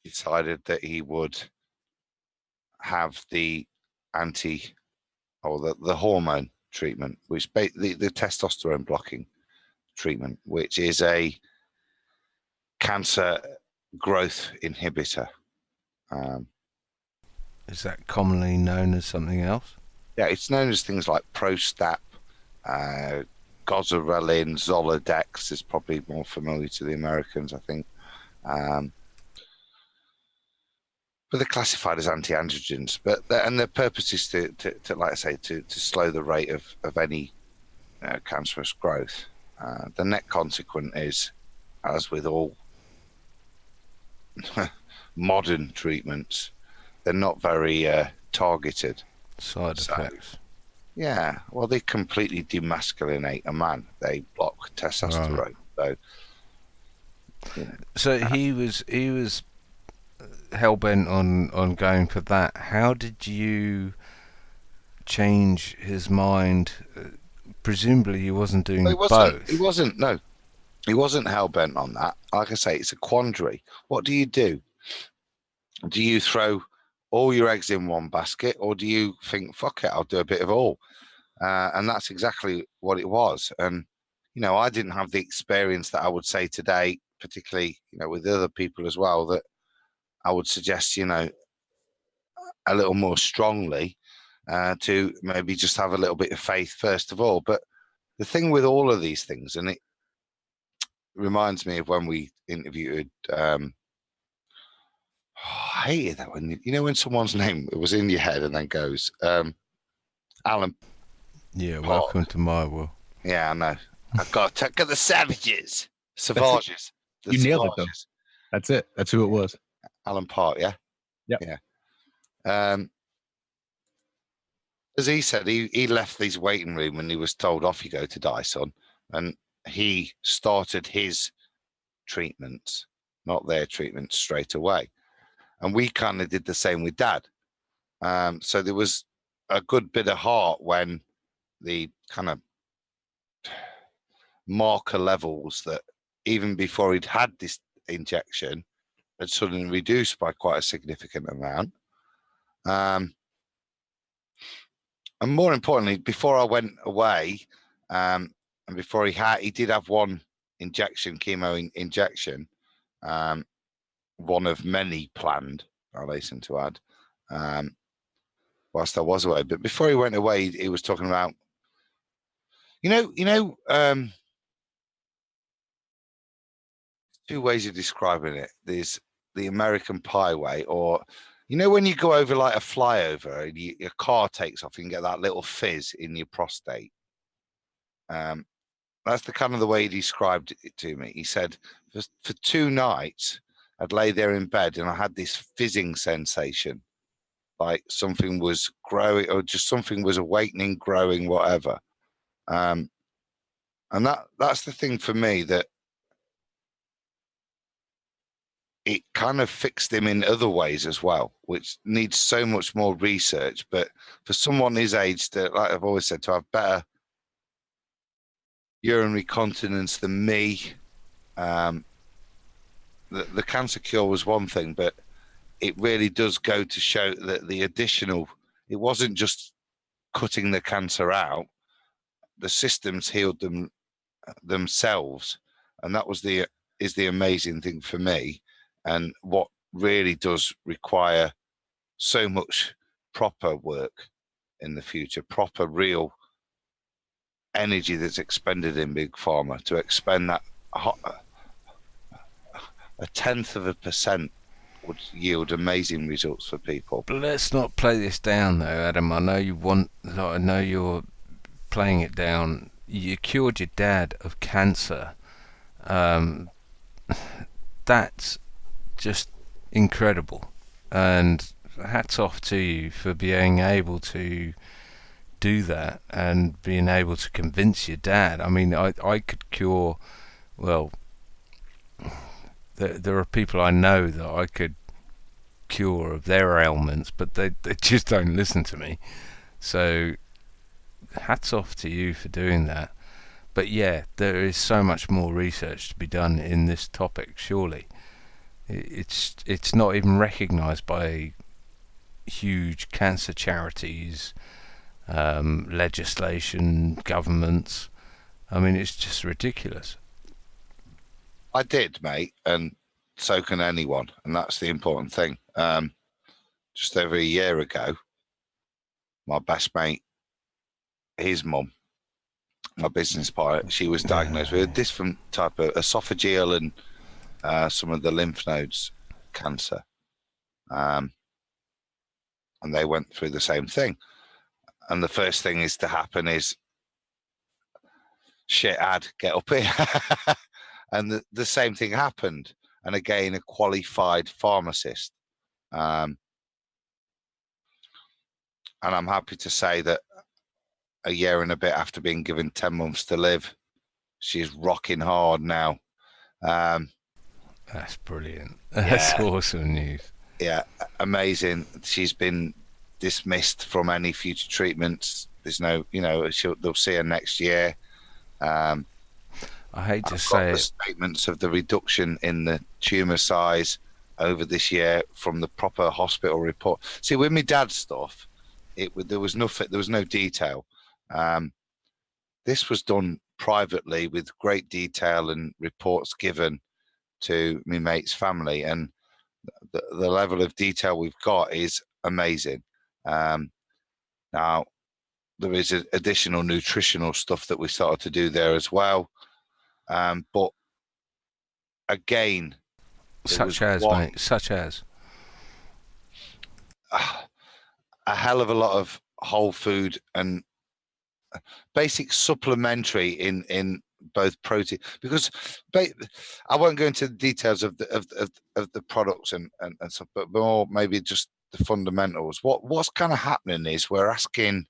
decided that he would have the the hormone treatment, which the testosterone blocking treatment, which is a cancer growth inhibitor. Is that commonly known as something else? Yeah, it's known as things like Prostat, Goserelin, Zoladex is probably more familiar to the Americans, I think. But they're classified as anti-androgens. And their purpose is to like I say, to slow the rate of any cancerous growth. The net consequence is, as with all modern treatments, they're not very targeted. Side effects. Yeah, well, they completely demasculinate a man. They block testosterone. Right. So he was hell bent on going for that. How did you change his mind? Presumably, he wasn't doing both. He wasn't. No, he wasn't hell bent on that. Like I say, it's a quandary. What do you do? Do you throw all your eggs in one basket, or do you think, fuck it, I'll do a bit of all? And that's exactly what it was. And I didn't have the experience that I would say today, particularly with other people as well, that I would suggest a little more strongly to maybe just have a little bit of faith first of all. But the thing with all of these things, and it reminds me of when we interviewed I hated that when when someone's name was in your head and then goes Alan. Yeah, welcome to my world. Yeah, I know. I've got to take the savages. Savages. You nailed it, though. That's it. That's who it was. Alan Park, yeah? Yep. Yeah. As he said, he left his waiting room and he was told, off you go to die, son. And he started his treatments, not their treatments, straight away. And we kind of did the same with Dad. So there was a good bit of heart when the kind of marker levels that even before he'd had this injection had suddenly reduced by quite a significant amount. And more importantly, before I went away, and before he did have one chemo injection, one of many planned, I'll hasten to add, whilst I was away. But before he went away, he was talking about, two ways of describing it. There's the American Pie way, or when you go over like a flyover and your car takes off, you can get that little fizz in your prostate. That's the kind of the way he described it to me. He said, for 2 nights, I'd lay there in bed and I had this fizzing sensation, like something was growing or just something was awakening, growing, whatever. And that's the thing for me, that it kind of fixed him in other ways as well, which needs so much more research. But for someone his age, that, like I've always said, to have better urinary continence than me, the cancer cure was one thing, but it really does go to show that the additional, it wasn't just cutting the cancer out, the systems healed themselves, and that is the amazing thing for me, and what really does require so much proper work in the future, proper real energy that's expended in big pharma to expend that 0.1% would yield amazing results for people. But let's not play this down, though, Adam. I know you're playing it down. You cured your dad of cancer. That's just incredible, and hats off to you for being able to do that and being able to convince your dad. I mean, I could cure, well, there are people I know that I could cure of their ailments, but they just don't listen to me. So hats off to you for doing that. But yeah, there is so much more research to be done in this topic, surely. It's not even recognised by huge cancer charities, legislation, governments. I mean, it's just ridiculous. I did, mate, and so can anyone, and that's the important thing. Just over a year ago, my best mate, his mum, my business partner, she was diagnosed with a different type of esophageal and some of the lymph nodes cancer. And they went through the same thing. And the first thing is to happen is, shit, Ad, get up here. And the same thing happened. And again, a qualified pharmacist. And I'm happy to say that a year and a bit after being given 10 months to live, she's rocking hard now. That's brilliant. That's awesome news. Yeah, amazing. She's been dismissed from any future treatments. There's no, they'll see her next year. I hate to I've say got the it. statements of the reduction in the tumour size over this year from the proper hospital report. See, with my dad's stuff, there was no detail. This was done privately with great detail and reports given to my mate's family, and the level of detail we've got is amazing. Now, there is additional nutritional stuff that we started to do there as well. But again, Such as a hell of a lot of whole food and basic supplementary in both protein, because I won't go into the details of the products and stuff, but more maybe just the fundamentals. What's kind of happening is we're asking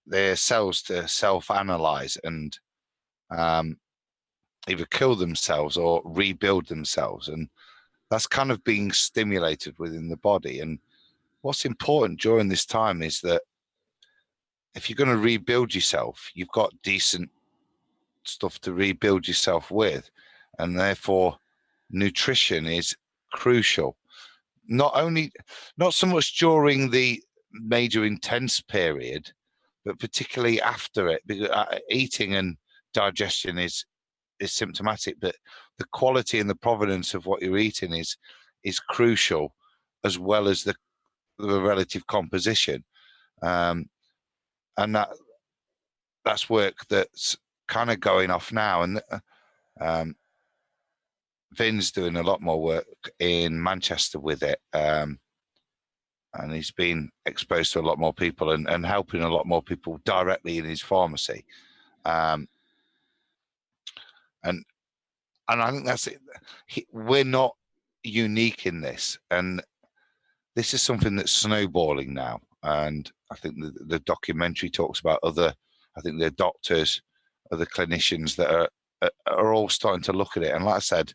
their cells to self-analyze and either kill themselves or rebuild themselves, and that's kind of being stimulated within the body. And what's important during this time is that if you're going to rebuild yourself, you've got decent stuff to rebuild yourself with, and therefore nutrition is crucial. Not so much during the major intense period, but particularly after it, because eating and digestion is symptomatic, but the quality and the provenance of what you're eating is crucial, as well as the relative composition. And that's work that's kind of going off now. And Vin's doing a lot more work in Manchester with it. And he's been exposed to a lot more people and helping a lot more people directly in his pharmacy. And I think that's it. We're not unique in this, and this is something that's snowballing now. And I think the documentary talks about other, I think the doctors, other clinicians that are all starting to look at it. And like I said,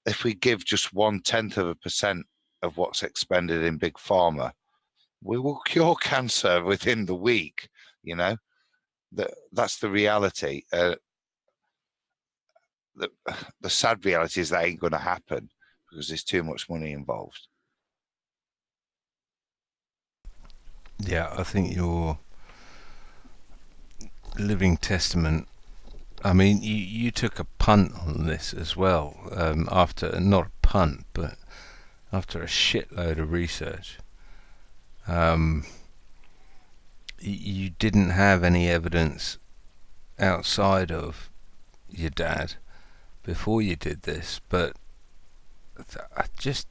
if we give just 0.1% of what's expended in big pharma, we will cure cancer within the week. You know, that's the reality. The sad reality is that ain't going to happen because there's too much money involved. Yeah, I think you're living testament. I mean, you took a punt on this as well, after, not a punt, but after a shitload of research. You didn't have any evidence outside of your dad before you did this, but just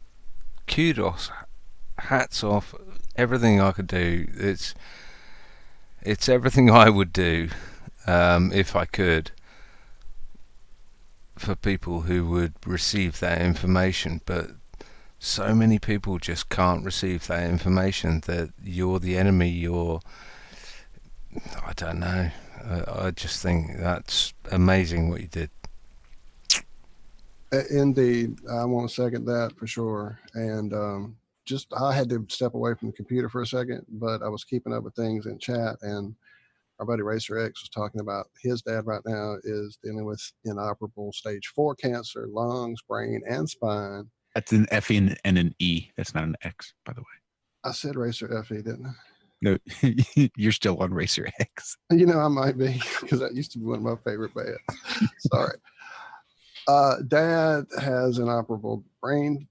kudos, hats off, everything I could do. It's everything I would do, if I could, for people who would receive that information. But so many people just can't receive that information, that you're the enemy, I don't know. I just think that's amazing what you did. Indeed, I want to second that for sure. And I had to step away from the computer for a second, but I was keeping up with things in chat, and our buddy Racer X was talking about his dad right now is dealing with inoperable stage 4 cancer, lungs, brain, and spine. That's an F and an E. That's not an X, by the way. I said Racer FE, didn't I? No, you're still on Racer X. You know, I might be, because that used to be one of my favorite bands. Sorry. Dad has inoperable brain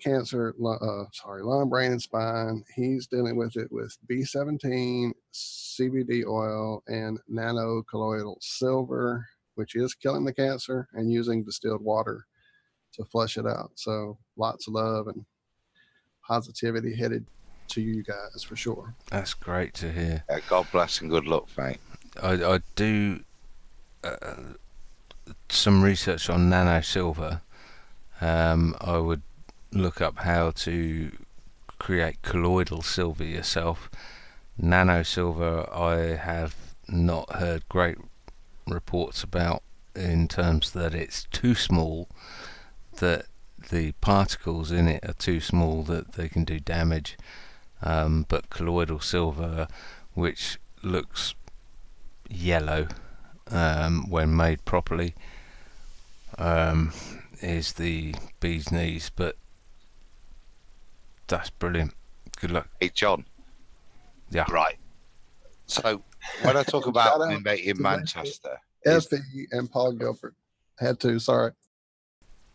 cancer, lung, brain, and spine. He's dealing with it with B17, CBD oil, and nanocolloidal silver, which is killing the cancer, and using distilled water to flush it out. So lots of love and positivity headed to you guys for sure. That's great to hear. God bless and good luck, mate. I do some research on nano silver. I would look up how to create colloidal silver yourself. Nano silver, I have not heard great reports about, in terms that it's too small, that the particles in it are too small that they can do damage. But colloidal silver, which looks yellow when made properly, is the bee's knees. But that's brilliant. Good luck. Hey, John. Yeah. Right. So when I talk about my mate in Manchester, Effie and Paul Gilbert had to. Sorry.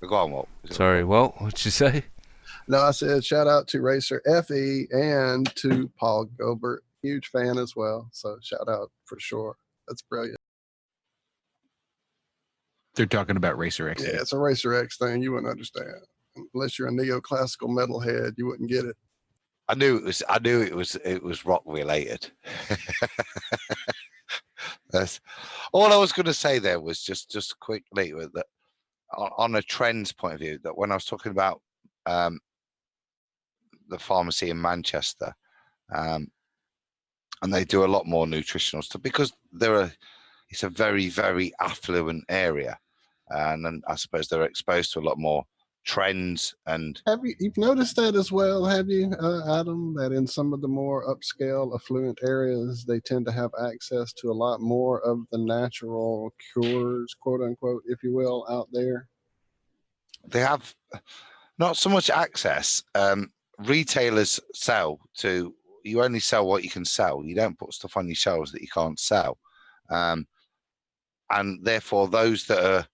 Go on, Walt. Sorry, Walt. What'd you say? No, I said shout out to Racer FE and to Paul Gilbert. Huge fan as well. So shout out for sure. That's brilliant. They're talking about Racer X. Yeah, it's a Racer X thing. You wouldn't understand unless you're a neoclassical metalhead. You wouldn't get it. I knew it was rock related. That's all I was going to say. There was just quickly with that on a trends point of view. That when I was talking about the pharmacy in Manchester, and they do a lot more nutritional stuff because it's a very, very affluent area, and then I suppose they're exposed to a lot more trends. And you've noticed that as well, have you, Adam, that in some of the more upscale affluent areas they tend to have access to a lot more of the natural cures, quote unquote, if you will, out there? They have not so much access. Retailers you only sell what you can sell. You don't put stuff on your shelves that you can't sell, and therefore those that are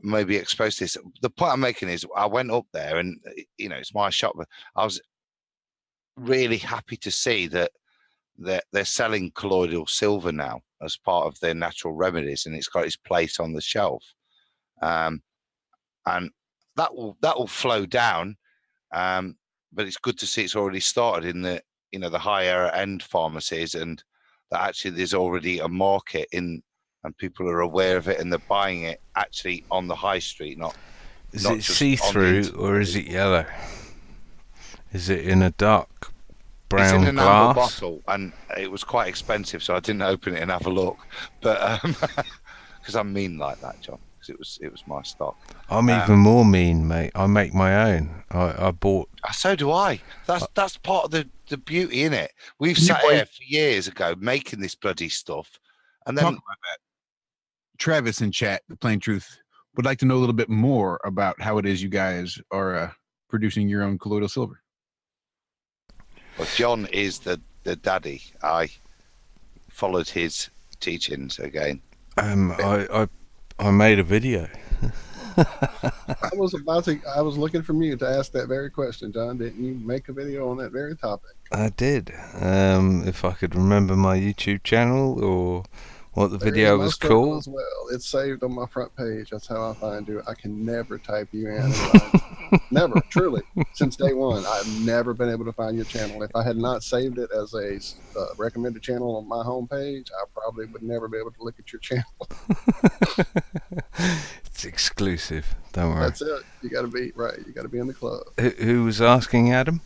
maybe exposed to this. The point I'm making is I went up there and, it's my shop, but I was really happy to see that they're selling colloidal silver now as part of their natural remedies, and it's got its place on the shelf. and that will flow down. But it's good to see it's already started in the the higher end pharmacies, and that actually there's already a market in, and people are aware of it and they're buying it actually on the high street, not Is not it just see-through or is it yellow? Is it in a dark It's in brown an amber glass? bottle, and it was quite expensive, so I didn't open it and have a look. But because I'm mean like that, John, because it was my stock. I'm even more mean, mate. I make my own. I bought. So do I. That's part of the beauty in it. We've Can you sat boys- here for years ago making this bloody stuff, and Talk then about that. Travis in chat, the Plain Truth, would like to know a little bit more about how it is you guys are producing your own colloidal silver. well, John is the daddy. I followed his teachings again. I made a video. I was looking for you to ask that very question, John. Didn't you make a video on that very topic? I did. If I could remember my YouTube channel or what the video was called. As well, it's saved on my front page. That's how I find you. I can never type you in. Never, truly, since day one, I've never been able to find your channel. If I had not saved it as a recommended channel on my homepage, I probably would never be able to look at your channel. It's exclusive. Don't worry. That's it. You got to be right. You got to be in the club. Who was asking, Adam?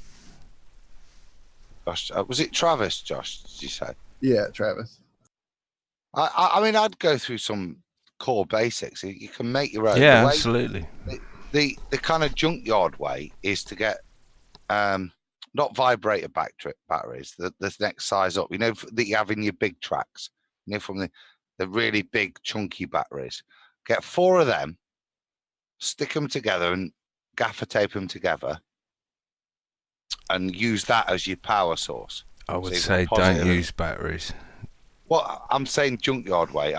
Josh, was it Travis? Josh, did you say? Yeah, Travis. I mean, I'd go through some core basics. You can make your own. Yeah, absolutely. The kind of junkyard way is to get not vibrator batteries. The next size up. That you have in your big tracks. From the really big chunky batteries. Get 4 of them, stick them together, and gaffer tape them together, and use that as your power source. I would say don't use batteries. Well, I'm saying junkyard way.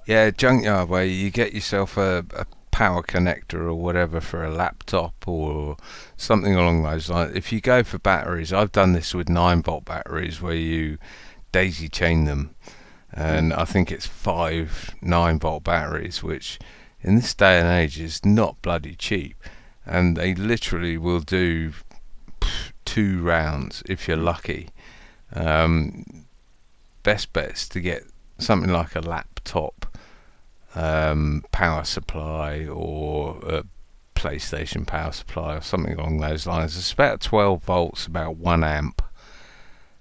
Yeah, junkyard way. You get yourself a power connector or whatever for a laptop or something along those lines. If you go for batteries, I've done this with 9-volt batteries where you daisy chain them, and I think it's 5 9-volt batteries, which in this day and age is not bloody cheap, and they literally will do 2 rounds if you're lucky. Best bet is to get something like a laptop power supply or a PlayStation power supply or something along those lines. It's about 12 volts, about 1 amp,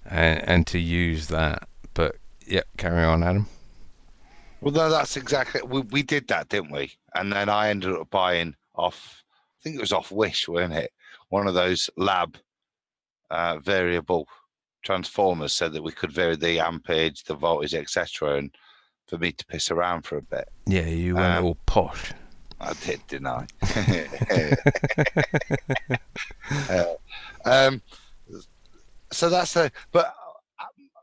and to use that. But yep, carry on, Adam. Well, no, that's exactly. We did that, didn't we? And then I ended up buying off. I think it was off Wish, weren't it? One of those lab variable transformers, so that we could vary the ampage, the voltage, etc., and for me to piss around for a bit. Yeah, you went all posh. I did, didn't I? So that's but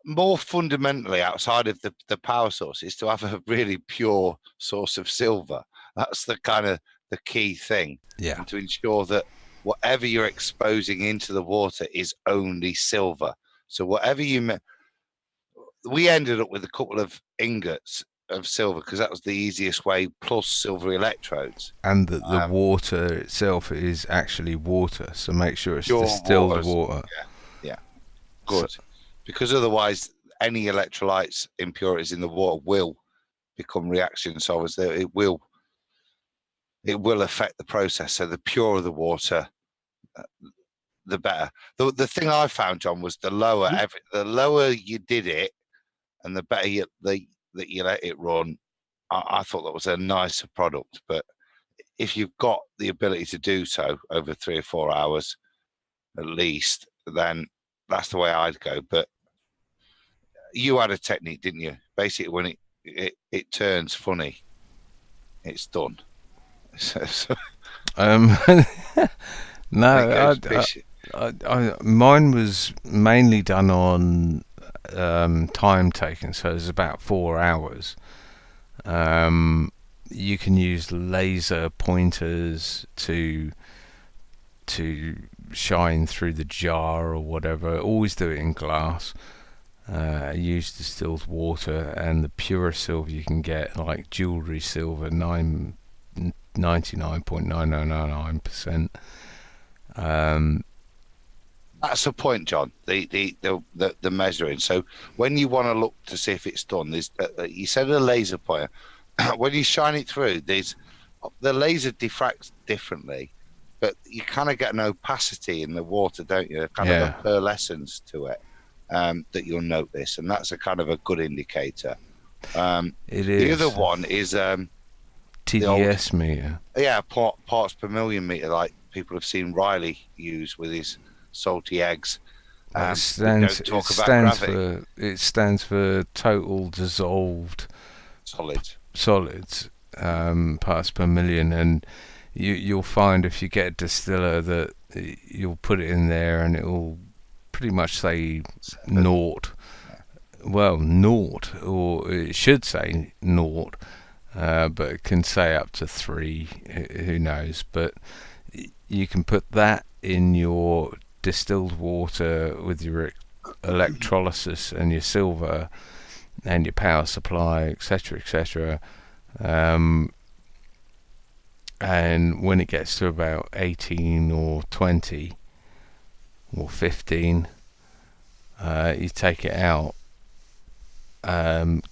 more fundamentally, outside of the power source, is to have a really pure source of silver. That's the kind of the key thing. Yeah. And to ensure that whatever you're exposing into the water is only silver. So whatever we ended up with a couple of ingots of silver because that was the easiest way, plus silver electrodes. And the water itself is actually water, so make sure it's distilled water. Yeah, good. Because otherwise, any electrolytes, impurities in the water will become reaction solvents. It will affect the process. So the purer the water, the better. The thing I found, John, was the lower you did it, and the better that you let it run. I thought that was a nicer product. But if you've got the ability to do so over 3 or 4 hours, at least, then that's the way I'd go. But you had a technique, didn't you? Basically, when it turns funny, it's done. No, mine was mainly done on time taken, so it's about 4 hours. You can use laser pointers to shine through the jar or whatever. Always do it in glass. Use distilled water and the pure silver you can get, like jewelry silver, 9 99.9999%. That's the point, John. The measuring. So when you want to look to see if it's done, there's you said a laser pointer. When you shine it through, the laser diffracts differently, but you kind of get an opacity in the water, don't you? Kind of a pearlescence to it that you'll notice, and that's a kind of a good indicator. It is. The other one is TDS meter. Yeah, parts per million meter, like people have seen Riley use with his salty eggs. It stands for total dissolved solids, parts per million, and you'll find if you get a distiller that you'll put it in there and it'll pretty much say naught. Well, naught, or it should say naught, but it can say up to 3. Who knows? But you can put that in your distilled water with your electrolysis and your silver and your power supply, etc., etc. And when it gets to about 18 or 20 or 15, you take it out.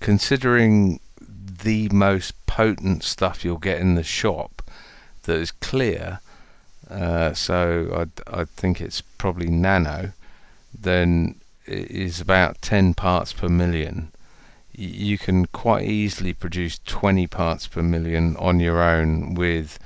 Considering the most potent stuff you'll get in the shop that is clear, so I think it's probably nano, then it is about 10 parts per million. You can quite easily produce 20 parts per million on your own with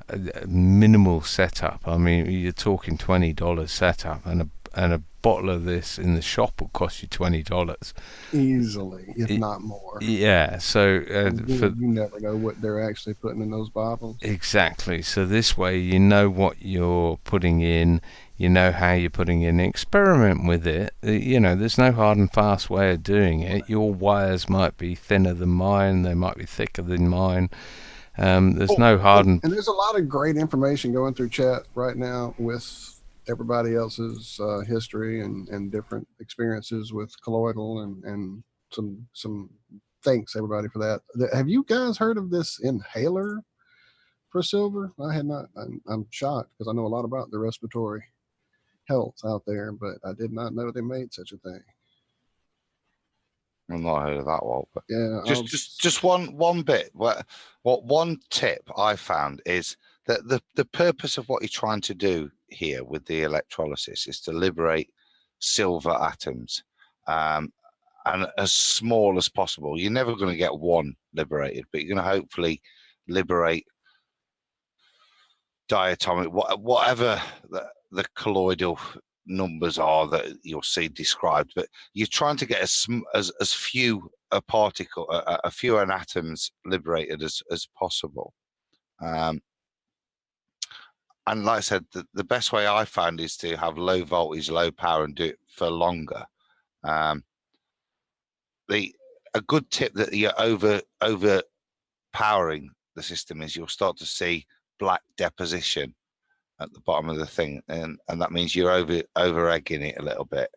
a minimal setup. I mean, you're talking $20 setup, and a bottle of this in the shop will cost you $20 easily, if not more. Yeah, so you never know what they're actually putting in those bottles. Exactly. So this way, you know what you're putting in, you know how you're putting in. Experiment with it. You know, there's no hard and fast way of doing it. Your wires might be thinner than mine, they might be thicker than mine. There's no hard and there's a lot of great information going through chat right now with everybody else's history and different experiences with colloidal and some thanks everybody for that. Have you guys heard of this inhaler for silver? I had not. I'm shocked because I know a lot about the respiratory health out there, but I did not know they made such a thing. I've not heard of that one, but yeah, just one bit. What one tip I found is that the purpose of what you're trying to do here with the electrolysis is to liberate silver atoms, and as small as possible. You're never going to get one liberated, but you're going to hopefully liberate diatomic, whatever the colloidal numbers are that you'll see described. But you're trying to get as few a few atoms liberated as possible. And like I said, the best way I found is to have low voltage, low power, and do it for longer. A good tip that you're overpowering the system is you'll start to see black deposition at the bottom of the thing, and that means you're over egging it a little bit.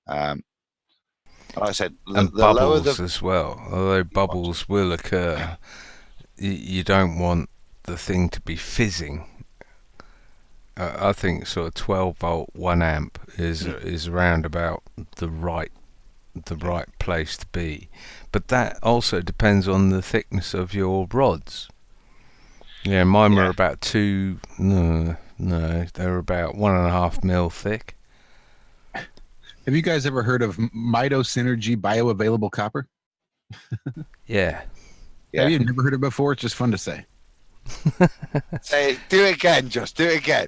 Like I said, and the bubbles lower as well. Although bubbles will occur, you don't want the thing to be fizzing. I think sort of 12 volt 1 amp is around about the right place to be, but that also depends on the thickness of your rods. Yeah, mine were about 2. No, they were about 1.5 mil thick. Have you guys ever heard of Mito Synergy bioavailable copper? Yeah. Have you never heard it before? It's just fun to say. Say, do it again, just do it again.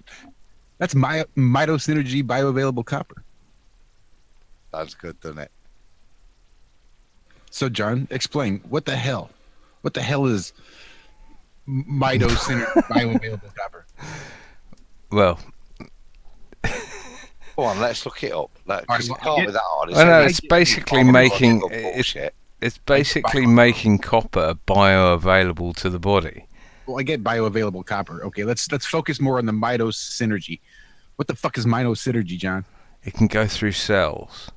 That's Mito Synergy bioavailable copper. That's good, doesn't it? So, John, explain what the hell is Mito Synergy bioavailable copper? Well, go on, let's look it up. It can't be that hard. It's basically making it's basically making copper bioavailable to the body. Well, I get bioavailable copper. Okay, let's focus more on the Mito Synergy. What the fuck is Mito Synergy, John? It can go through cells.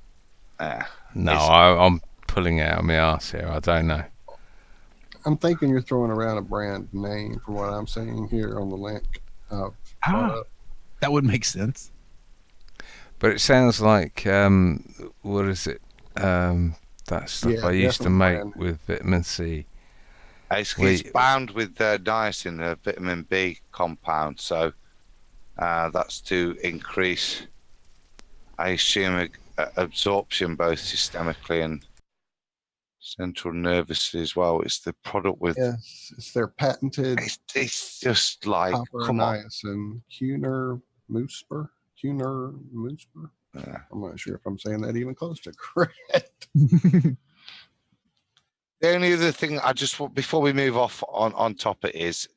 No, I'm pulling it out of my arse here. I don't know. I'm thinking you're throwing around a brand name for what I'm saying here on the link. That would make sense. But it sounds like what is it? That stuff Yeah, I used to definitely make brand. with vitamin C. It's bound with niacin, a vitamin B compound, so that's to increase, I assume, absorption both systemically and central nervously as well. It's the product with. Yes, it's their patented. It's just like, copper come on. niacin, Cuner Moosper. Yeah. I'm not sure if I'm saying that even close to correct. The only other thing I just want, before we move off on topic, is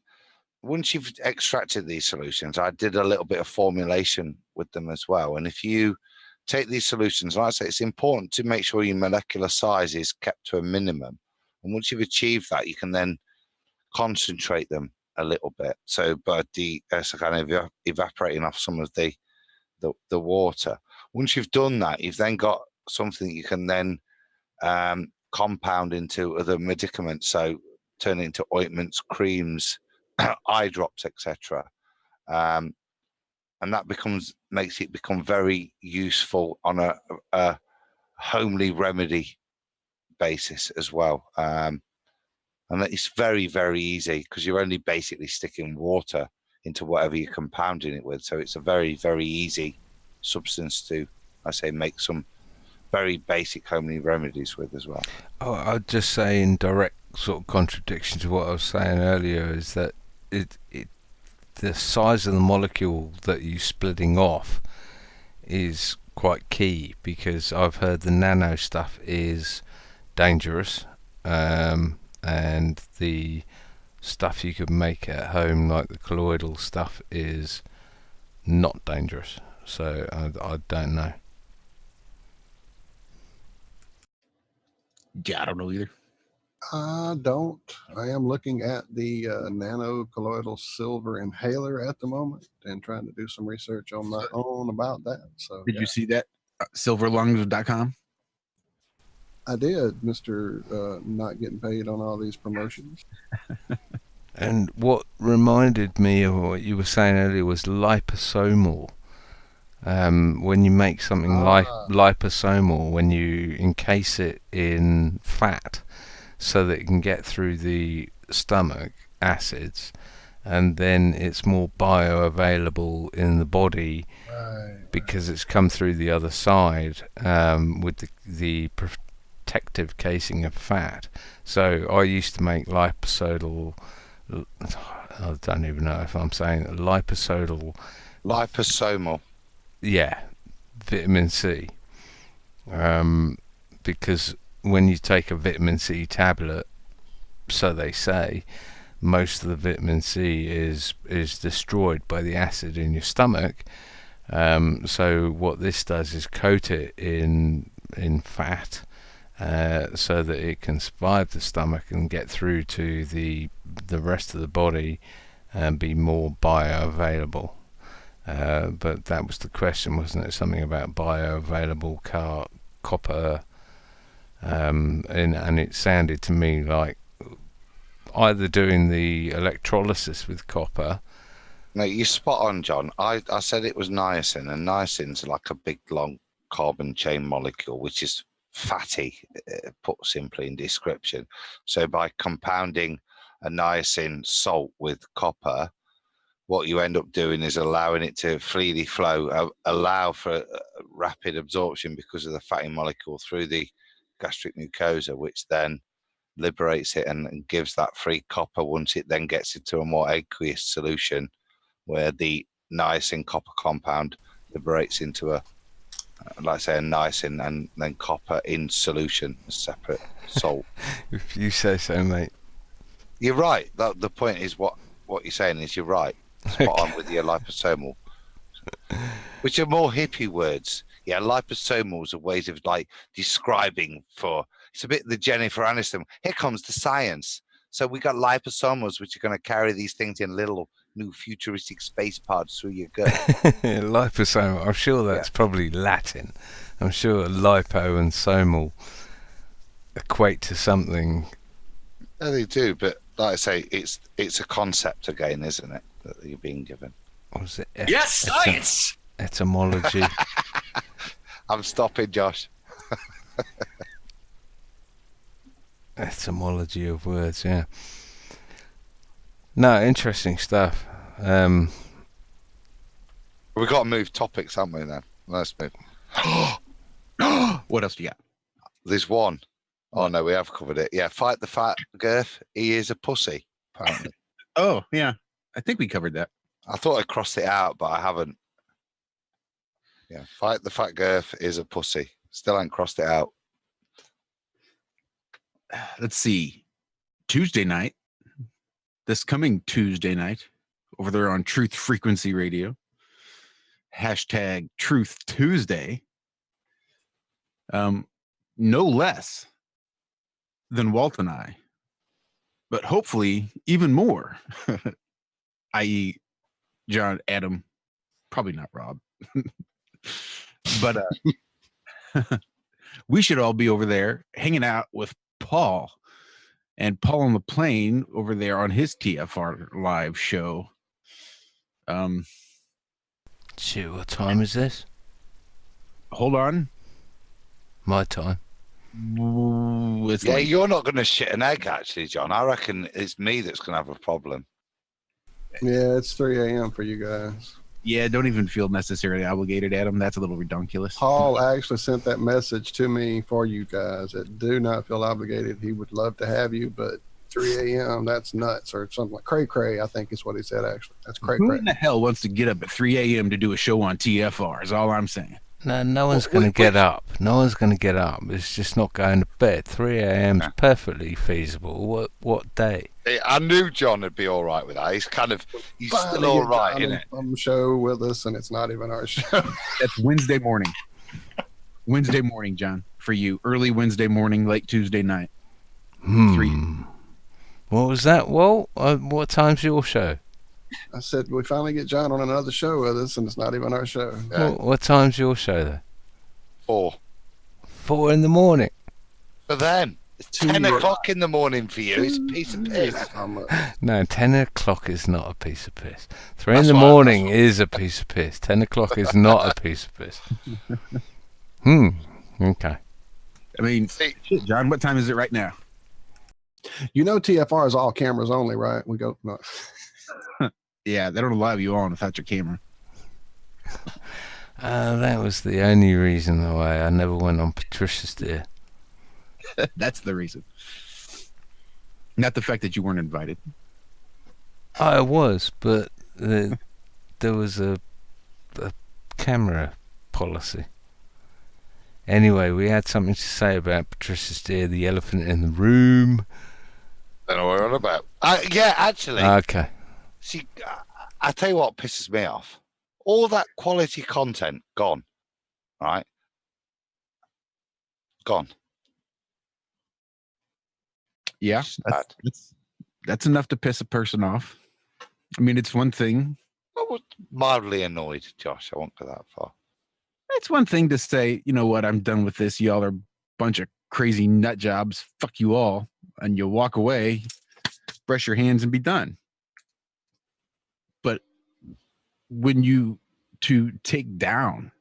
once you've extracted these solutions, I did a little bit of formulation with them as well. And if you take these solutions, like I say, it's important to make sure your molecular size is kept to a minimum. And once you've achieved that, you can then concentrate them a little bit. So by so kind of evaporating off some of the water. Once you've done that, you've then got something you can then compound into other medicaments, so turn it into ointments, creams, eye drops, etc. And that makes it become very useful on a homely remedy basis as well. And it's very, very easy because you're only basically sticking water into whatever you're compounding it with. So it's a very, very easy substance to, I say, make some very basic homely remedies with as well. Oh, I'd just say in direct sort of contradiction to what I was saying earlier is that the size of the molecule that you're splitting off is quite key, because I've heard the nano stuff is dangerous, and the stuff you could make at home, like the colloidal stuff, is not dangerous. So I don't know. Yeah, I don't know either. I don't. I am looking at the nano colloidal silver inhaler at the moment and trying to do some research on my own about that. So Did you see that? Silverlungs.com? I did, Mr. Not getting paid on all these promotions. And what reminded me of what you were saying earlier was liposomal. When you make something liposomal, when you encase it in fat so that it can get through the stomach acids, and then it's more bioavailable in the body because it's come through the other side with the protective casing of fat. So I used to make liposomal, I don't even know if I'm saying it, liposomal, yeah, vitamin C, because when you take a vitamin C tablet, so they say, most of the vitamin C is destroyed by the acid in your stomach. So what this does is coat it in fat, so that it can survive the stomach and get through to the rest of the body and be more bioavailable. But that was the question, wasn't it? Something about bioavailable copper, and it sounded to me like either doing the electrolysis with copper. No, you're spot on, John. I said it was niacin, and niacin's like a big, long carbon chain molecule, which is fatty, put simply in description. So by compounding a niacin salt with copper, what you end up doing is allowing it to freely flow, allow for rapid absorption because of the fatty molecule through the gastric mucosa, which then liberates it and gives that free copper once it then gets into a more aqueous solution, where the niacin copper compound liberates into a, like I say, a niacin and then copper in solution, a separate salt. If you say so, mate. You're right. The point is what you're saying is you're right. Spot on with your liposomal, which are more hippie words. Yeah, liposomals are ways of like describing for. It's a bit the Jennifer Aniston. Here comes the science. So we got liposomals, which are going to carry these things in little new futuristic space pods through your gut. Liposomal. I'm sure that's probably Latin. I'm sure lipo and somal equate to something Yeah, they do, but like I say, it's a concept again, isn't it? That you're being given. What was it? Yes, science. Etymology. I'm stopping, Josh. Etymology of words, yeah. No, interesting stuff. We've got to move topics, haven't we? Then let's move. What else do you got? There's one. Oh What? no, we have covered it. Yeah, fight the fat girth. He is a pussy, apparently. Oh, yeah. I think we covered that. I thought I crossed it out, but I haven't. Yeah, fight the fat girth is a pussy. Still ain't crossed it out. Let's see. Tuesday night, this coming Tuesday night, over there on Truth Frequency Radio, hashtag Truth Tuesday, no less than Walt and I, but hopefully even more, i.e. John, Adam, probably not Rob, but we should all be over there hanging out with Paul and Paul on the Plane over there on his TFR live show. Shoot, what time is this? Hold on. My time. It's Yeah, late. you're not going to shit an egg, actually, John. I reckon it's me that's going to have a problem. Yeah, it's 3 a.m. for you guys. Yeah, don't even feel necessarily obligated, Adam. That's a little ridiculous. Paul actually sent that message to me for you guys that do not feel obligated. He would love to have you, but 3 a.m., that's nuts, or something like cray-cray, I think is what he said, actually. That's Who cray-cray. in the hell wants to get up at 3 a.m. to do a show on TFR is all I'm saying. No one's going to get up. No one's going to get up. It's just not going to bed. 3 a.m. is perfectly feasible. What day? I knew John would be all right with that. He's Finally still all get right, John isn't it? on the show with us, and it's not even our show. That's Wednesday morning. Wednesday morning, John, for you. Early Wednesday morning, late Tuesday night. 3. What was that? Well, what time's your show? I said, we finally get John on another show with us, and it's not even our show. Yeah. What time's your show, though? 4. 4 in the morning. For them. It's 10 o'clock in the morning for you. It's a piece of piss. No, 10 o'clock is not a piece of piss. 3 in the morning is a piece of piss. 10 o'clock is not a piece of piss. Okay. I mean, shit, John, what time is it right now? You know TFR is all cameras only, right? We go, no. Yeah, they don't allow you on without your camera. That was the only reason why I never went on Patricia's Dear. That's the reason. Not the fact that you weren't invited. I was, but there was a camera policy. Anyway, we had something to say about Patricia's Dear, the elephant in the room. I don't know what we're on about. Yeah, actually. Okay. See, I tell you what pisses me off. All that quality content gone, right? Gone. Yeah, that's enough to piss a person off. I mean, it's one thing. I was mildly annoyed, Josh. I won't go that far. It's one thing to say, you know what, I'm done with this. Y'all are a bunch of crazy nut jobs. Fuck you all. And you walk away, brush your hands, and be done. But when you to take down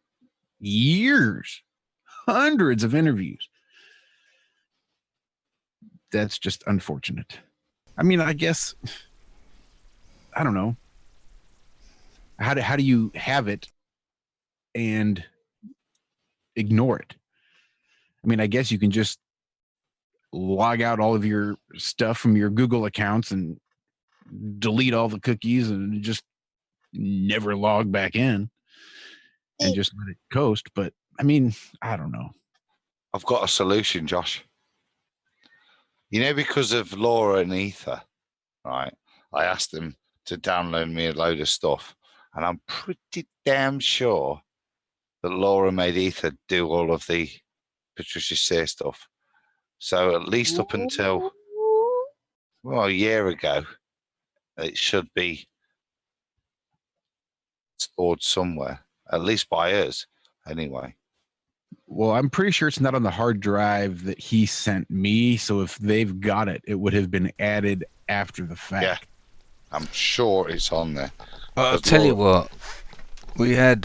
years, hundreds of interviews, that's just unfortunate. I mean, I guess, I don't know. How do you have it and ignore it? I mean, I guess you can just log out all of your stuff from your Google accounts and delete all the cookies and just never log back in and just let it coast. But I mean, I don't know. I've got a solution, Josh. You know, because of Laura and Ether, right? I asked them to download me a load of stuff, and I'm pretty damn sure that Laura made Ether do all of the Patricia Sear stuff. So at least up until, well, a year ago, it should be stored somewhere, at least by us, anyway. Well, I'm pretty sure it's not on the hard drive that he sent me. So if they've got it, it would have been added after the fact. Yeah, I'm sure it's on there. I'll 'Cause tell you Laura- what. We had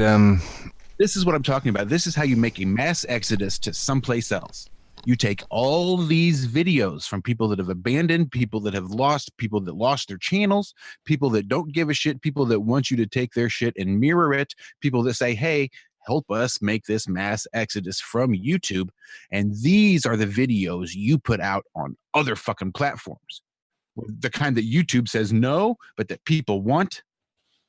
This is what I'm talking about. This is how you make a mass exodus to someplace else. You take all these videos from people that have abandoned, people that have lost, people that lost their channels, people that don't give a shit, people that want you to take their shit and mirror it, people that say, hey, help us make this mass exodus from YouTube. And these are the videos you put out on other fucking platforms. The kind that YouTube says no, but that people want,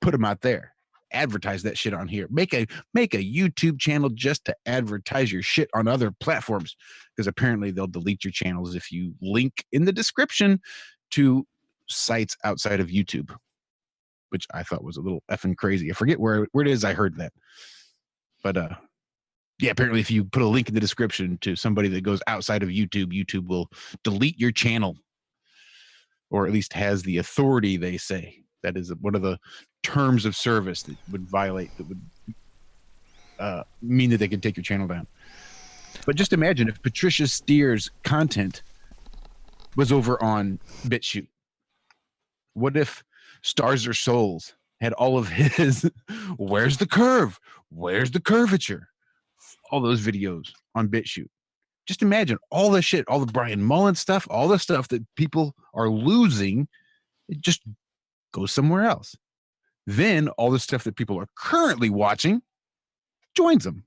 put them out there. Advertise that shit on here. Make a YouTube channel just to advertise your shit on other platforms, because apparently they'll delete your channels if you link in the description to sites outside of YouTube, which I thought was a little effing crazy. I forget where it is I heard that. But yeah, apparently if you put a link in the description to somebody that goes outside of YouTube, YouTube will delete your channel, or at least has the authority, they say. That is one of the terms of service that would violate, that would mean that they could take your channel down. But just imagine if Patricia Steer's content was over on BitChute. What if Stars or Souls had all of his where's the curve? Where's the curvature? All those videos on BitChute. Just imagine all the shit, all the Brian Mullen stuff, all the stuff that people are losing, it just goes somewhere else. Then all the stuff that people are currently watching joins them.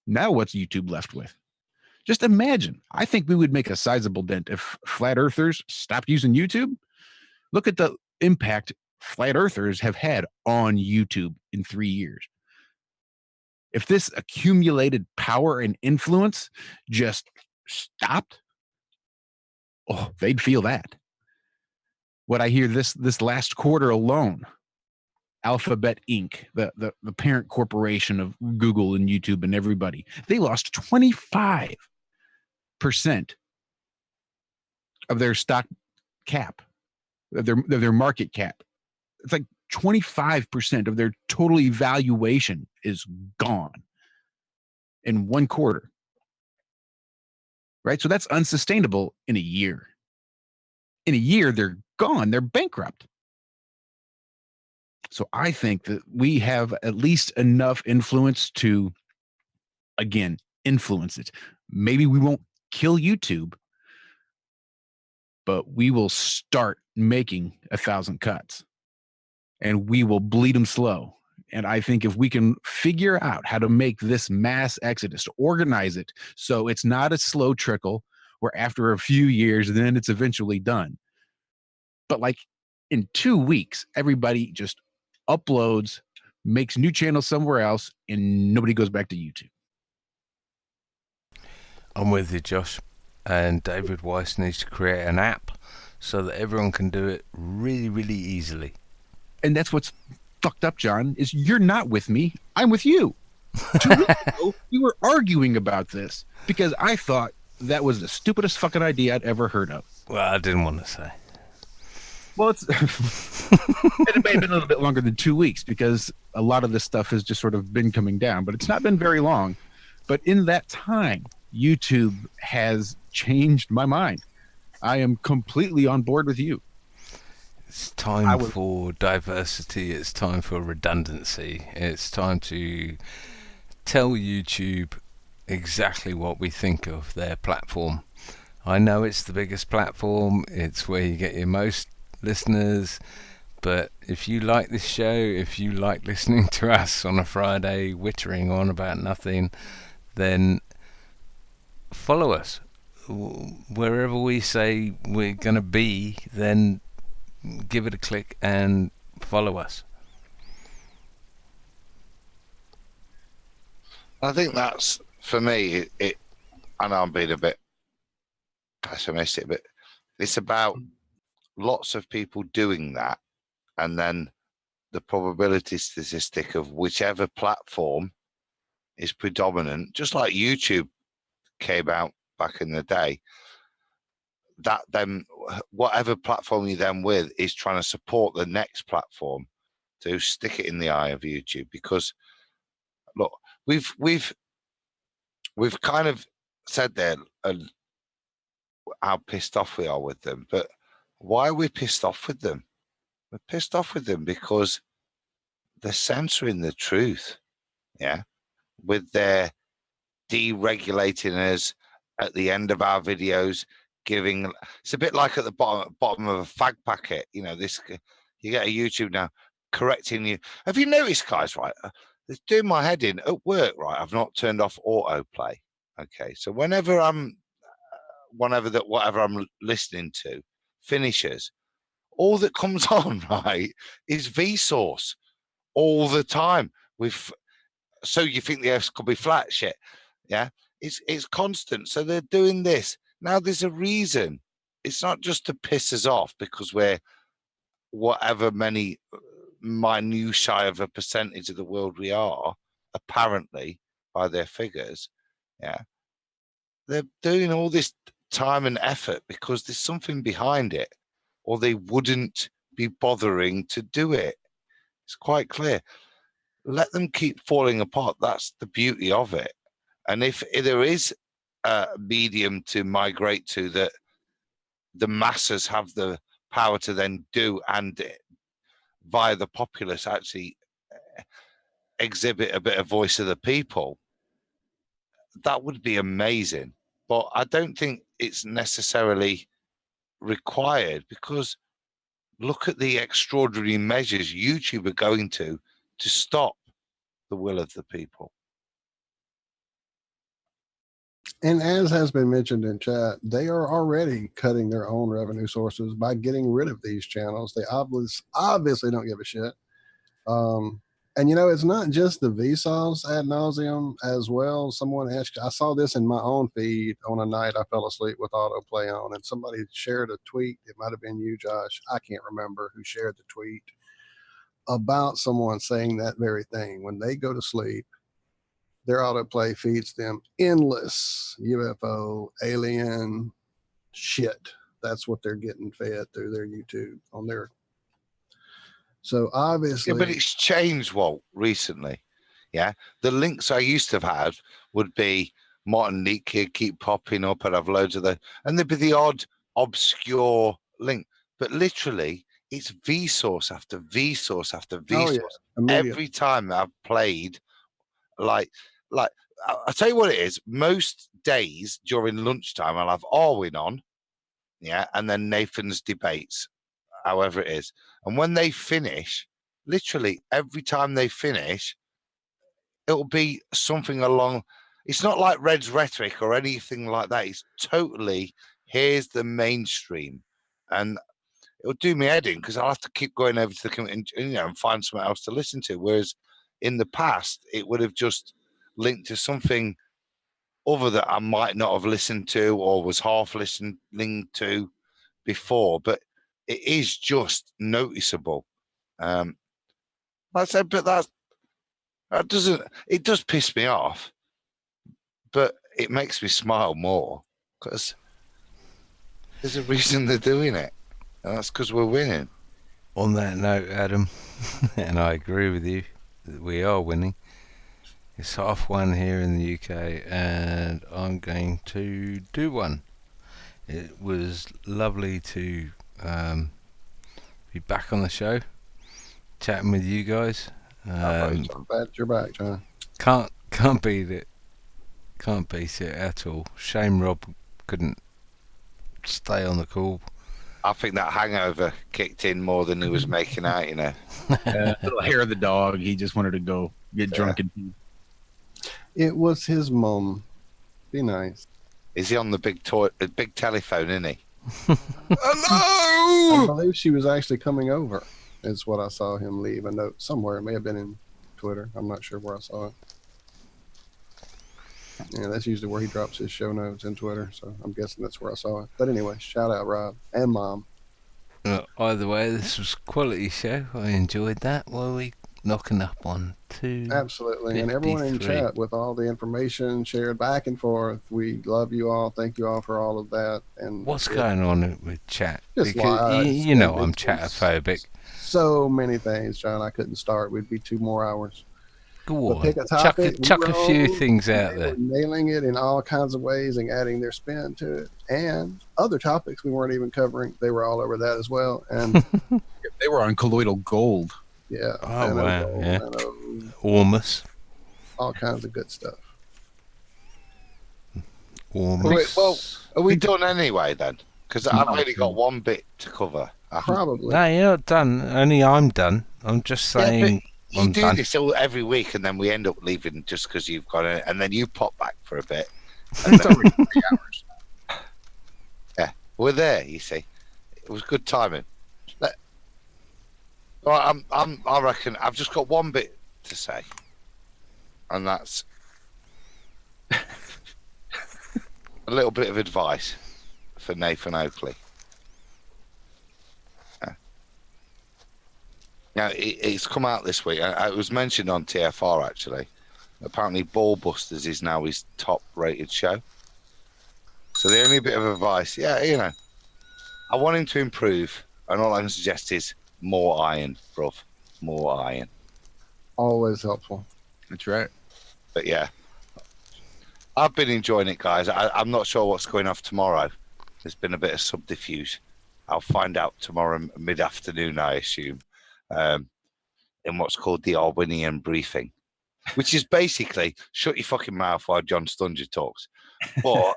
Now what's YouTube left with? Just imagine. I think we would make a sizable dent if flat earthers stopped using YouTube. Look at the impact flat earthers have had on YouTube in 3 years. If this accumulated power and influence just stopped, oh, they'd feel that. What I hear this last quarter alone, Alphabet Inc., the parent corporation of Google and YouTube and everybody, they lost 25% of their stock cap, of their market cap. It's like 25% of their total evaluation is gone in 1 quarter. Right? So that's unsustainable in a year. In a year, they're gone. They're bankrupt. So I think that we have at least enough influence to, again, influence it. Maybe we won't kill YouTube, but we will start making 1,000 cuts, and we will bleed them slow. And I think if we can figure out how to make this mass exodus, to organize it so it's not a slow trickle where after a few years, then it's eventually done. But like in 2 weeks, everybody just uploads, makes new channels somewhere else, and nobody goes back to YouTube. I'm with you, Josh. And David Weiss needs to create an app so that everyone can do it really, really easily. And that's what's fucked up, John, is you're not with me. I'm with you. 2 weeks ago, we were arguing about this because I thought that was the stupidest fucking idea I'd ever heard of. Well, I didn't want to say. Well, it may have been a little bit longer than 2 weeks because a lot of this stuff has just sort of been coming down, but it's not been very long. But in that time, YouTube has changed my mind. I am completely on board with you. It's time for diversity. It's time for redundancy. It's time to tell YouTube exactly what we think of their platform. I know it's the biggest platform. It's where you get your most listeners. But if you like this show, if you like listening to us on a Friday whittering on about nothing, then follow us. Wherever we say we're going to be, then give it a click and follow us. I think that's, for me, it I know I'm being a bit pessimistic, but it's about lots of people doing that, and then the probability statistic of whichever platform is predominant, just like YouTube came out back in the day, that then whatever platform you're then with is trying to support the next platform to stick it in the eye of YouTube. Because look, we've we've kind of said there how pissed off we are with them, but why are we pissed off with them? We're pissed off with them because they're censoring the truth, yeah, with their deregulating us at the end of our videos, giving. It's a bit like at the bottom of a fag packet, you know. This you get a YouTube now correcting you. Have you noticed, guys? Right, it's doing my head in at work. Right, I've not turned off autoplay. Okay, so whatever I'm listening to finishes, all that comes on, right, is Vsauce all the time. So you think the Earth could be flat? Shit, yeah. It's constant. So they're doing this now. There's a reason. It's not just to piss us off because we're whatever many minutiae of a percentage of the world we are, apparently by their figures. Yeah, they're doing all this time and effort because there's something behind it, or they wouldn't be bothering to do it. It's quite clear. Let them keep falling apart. That's the beauty of it. And if there is a medium to migrate to that the masses have the power to then do, and via the populace actually exhibit a bit of voice of the people, that would be amazing. But I don't think it's necessarily required, because look at the extraordinary measures YouTube are going to stop the will of the people. And as has been mentioned in chat, they are already cutting their own revenue sources by getting rid of these channels. They obviously don't give a shit. And you know, it's not just the Vsauce ad nauseum as well. Someone asked, I saw this in my own feed on a night I fell asleep with autoplay on, and somebody shared a tweet. It might have been you, Josh. I can't remember who shared the tweet about someone saying that very thing. When they go to sleep, their autoplay feeds them endless UFO, alien shit. That's what they're getting fed through their YouTube on their. So obviously, yeah, but it's changed, Walt, recently. Yeah, the links I used to have had would be Martin Neat Kid keep popping up, and have loads of them, and there'd be the odd obscure link. But literally, it's Vsauce after Vsauce after Vsauce. Oh, yeah. Every time I've played, like I'll tell you what it is. Most days during lunchtime, I'll have Arwin on, yeah, and then Nathan's debates, however it is. And when they finish, literally every time they finish, it'll be something along. It's not like Red's rhetoric or anything like that. It's totally, here's the mainstream, and it'll do me head in because I'll have to keep going over to the and find something else to listen to. Whereas in the past, it would have just linked to something other that I might not have listened to or was half listening to before, but it is just noticeable. Like I said, but that doesn't. It does piss me off, but it makes me smile more because there's a reason they're doing it, and that's because we're winning. On that note, Adam, and I agree with you that we are winning. It's 1:30 here in the UK, and I'm going to do one. It was lovely to be back on the show, chatting with you guys. I'm glad you're back, John. Can't beat it. Can't beat it at all. Shame Rob couldn't stay on the call. I think that hangover kicked in more than he was making out, you know. Little hair of the dog. He just wanted to go get drunk. And it was his mom. Be nice. Is he on the big telephone, isn't he? Hello! I believe she was actually coming over. Is what I saw him leave a note somewhere. It may have been in Twitter. I'm not sure where I saw it. Yeah, that's usually where he drops his show notes in Twitter. So I'm guessing that's where I saw it. But anyway, shout out Rob and Mom. Either way, this was a quality show. I enjoyed that. What are we knocking up on? 253. Absolutely. And everyone in chat with all the information shared back and forth. We love you all. Thank you all for all of that. And what's going on with chat? Just because you know I'm chatophobic. So many things, John. I couldn't start. We'd be 2 more hours. Go on. Pick a Chuck topic. we a few rolled, things and out they there. were nailing it in all kinds of ways and adding their spin to it. And other topics we weren't even covering, they were all over that as well. And They were on colloidal gold. yeah, Oh, wow. gold, Yeah. Ormus, Ormus. all kinds of good stuff. Ormus. Well, are we done anyway then? Because I've No, only got one bit to cover. Probably. No, you're not done. Only I'm done. I'm just Yeah, saying but you I'm do done. this all every week, and then we end up leaving just because you've got it, and then you pop back for a bit. And It's already 3 hours. Yeah, we're there. You see, it was good timing. Well, I reckon I've just got one bit to say, and that's a little bit of advice for Nathan Oakley. Now, it's come out this week. It was mentioned on TFR, actually. Apparently, Ball Busters is now his top-rated show. So the only bit of advice, I want him to improve, and all I can suggest is more iron, bruv. More iron. Always helpful. That's right. But yeah, I've been enjoying it, guys. I'm not sure what's going off tomorrow. There's been a bit of subterfuge. I'll find out tomorrow mid-afternoon, I assume, in what's called the Arwinian briefing, which is basically shut your fucking mouth while John Stunger talks. But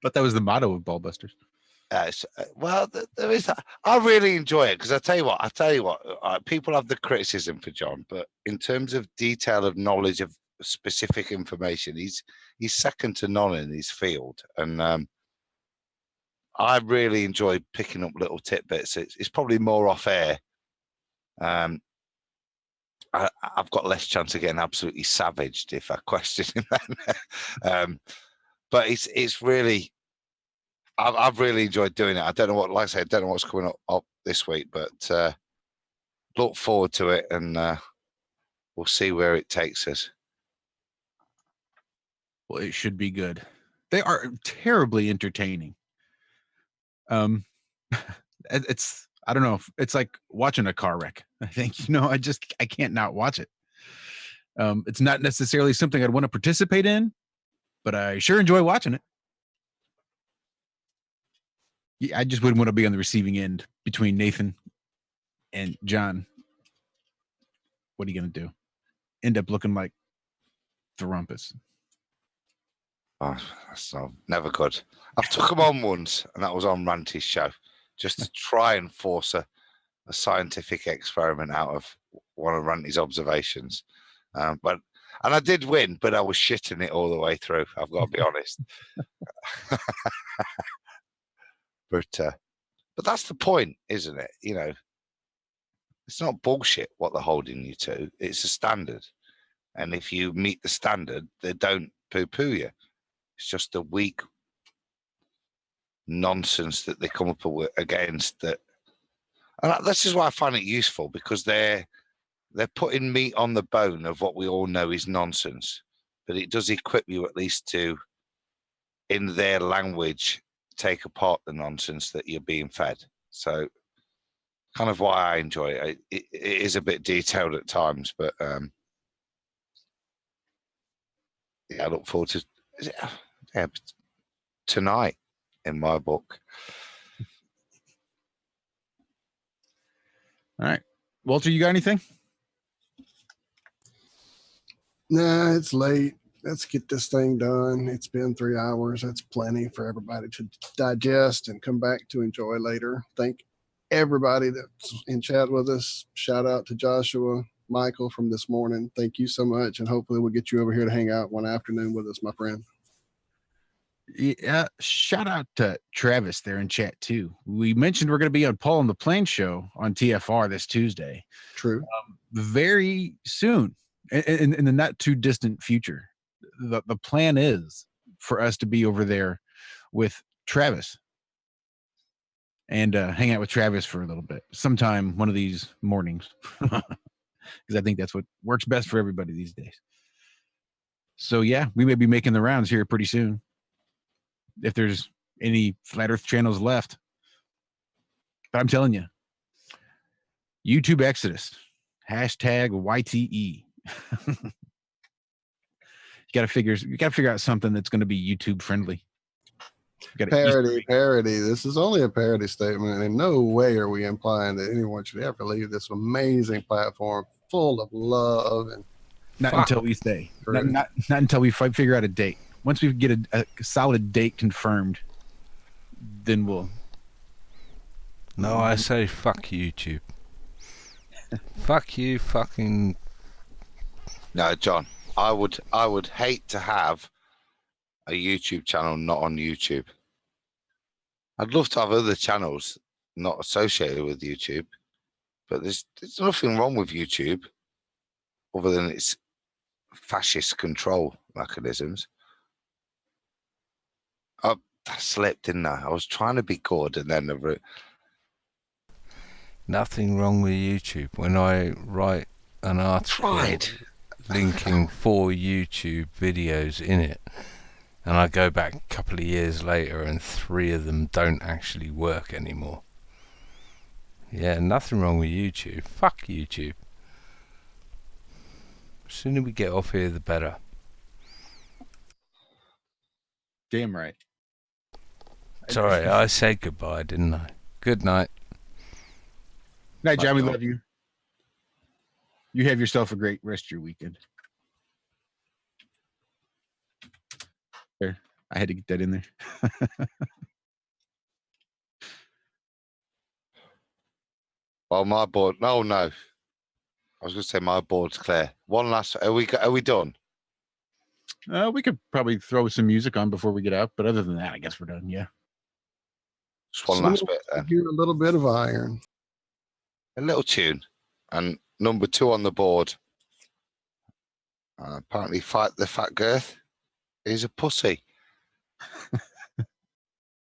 but that was the motto of Ballbusters. Well, there is. I really enjoy it because I tell you what. People have the criticism for John, but in terms of detail of knowledge of specific information, he's second to none in his field, and I really enjoy picking up little tidbits. It's probably more off air. I've got less chance of getting absolutely savaged if I question him. But it's really. I've really enjoyed doing it. I don't know I don't know what's coming up this week, but look forward to it, and we'll see where it takes us. Well, it should be good. They are terribly entertaining. It's I don't know. It's like watching a car wreck. I think I can't not watch it. It's not necessarily something I'd want to participate in, but I sure enjoy watching it. Yeah, I just wouldn't want to be on the receiving end between Nathan and John. What are you going to do? End up looking like the rumpus. Oh, that's never good. I've took him on once, and that was on Ranty's show, just to try and force a scientific experiment out of one of Ranty's observations. And I did win, but I was shitting it all the way through. I've got to be honest. But that's the point, isn't it? It's not bullshit what they're holding you to. It's a standard. And if you meet the standard, they don't poo-poo you. It's just a weak nonsense that they come up against that. And this is why I find it useful, because they're putting meat on the bone of what we all know is nonsense. But it does equip you at least to, in their language, take apart the nonsense that you're being fed. So kind of why I enjoy it. It is a bit detailed at times, but I look forward to tonight in my book. All right. Walter, you got anything? Nah, it's late. Let's get this thing done. It's been 3 hours. That's plenty for everybody to digest and come back to enjoy later. Thank everybody that's in chat with us. Shout out to Joshua, Michael from this morning. Thank you so much. And hopefully we'll get you over here to hang out one afternoon with us, my friend. Yeah, shout out to Travis there in chat too. We mentioned we're going to be on Paul and the Plane show on TFR this Tuesday. True. Very soon, in the not too distant future. The plan is for us to be over there with Travis and hang out with Travis for a little bit sometime one of these mornings, because I think that's what works best for everybody these days. So yeah, we may be making the rounds here pretty soon, if there's any Flat Earth channels left. But I'm telling you, YouTube Exodus, hashtag YTE. You got to figure out something that's going to be YouTube friendly. Parody. This is only a parody statement, and in no way are we implying that anyone should ever leave this amazing platform full of love and. Not until we stay. Not until we figure out a date. Once we get a solid date confirmed, then we'll. No, I say fuck YouTube. Fuck you, fucking. No, John. I would hate to have a YouTube channel not on YouTube. I'd love to have other channels not associated with YouTube, but there's nothing wrong with YouTube other than its fascist control mechanisms. I slipped, didn't I? I was trying to be good, and then Nothing wrong with YouTube. When I write an article linking 4 YouTube videos in it, and I go back a couple of years later and 3 of them don't actually work anymore. Yeah, nothing wrong with YouTube. Fuck YouTube. The sooner we get off here, the better. Damn right. Sorry, I said goodbye, didn't I? Good night. Night, John. We love you. You have yourself a great rest of your weekend. There, I had to get that in there. Well, my board. No. I was going to say my board's clear. One last. Are we done? We could probably throw some music on before we get out, but other than that, I guess we're done. Yeah. Just one last bit. Then. Hear a little bit of iron. A little tune, and number 2 on the board. Apparently, Fight the Fat Girth is a pussy.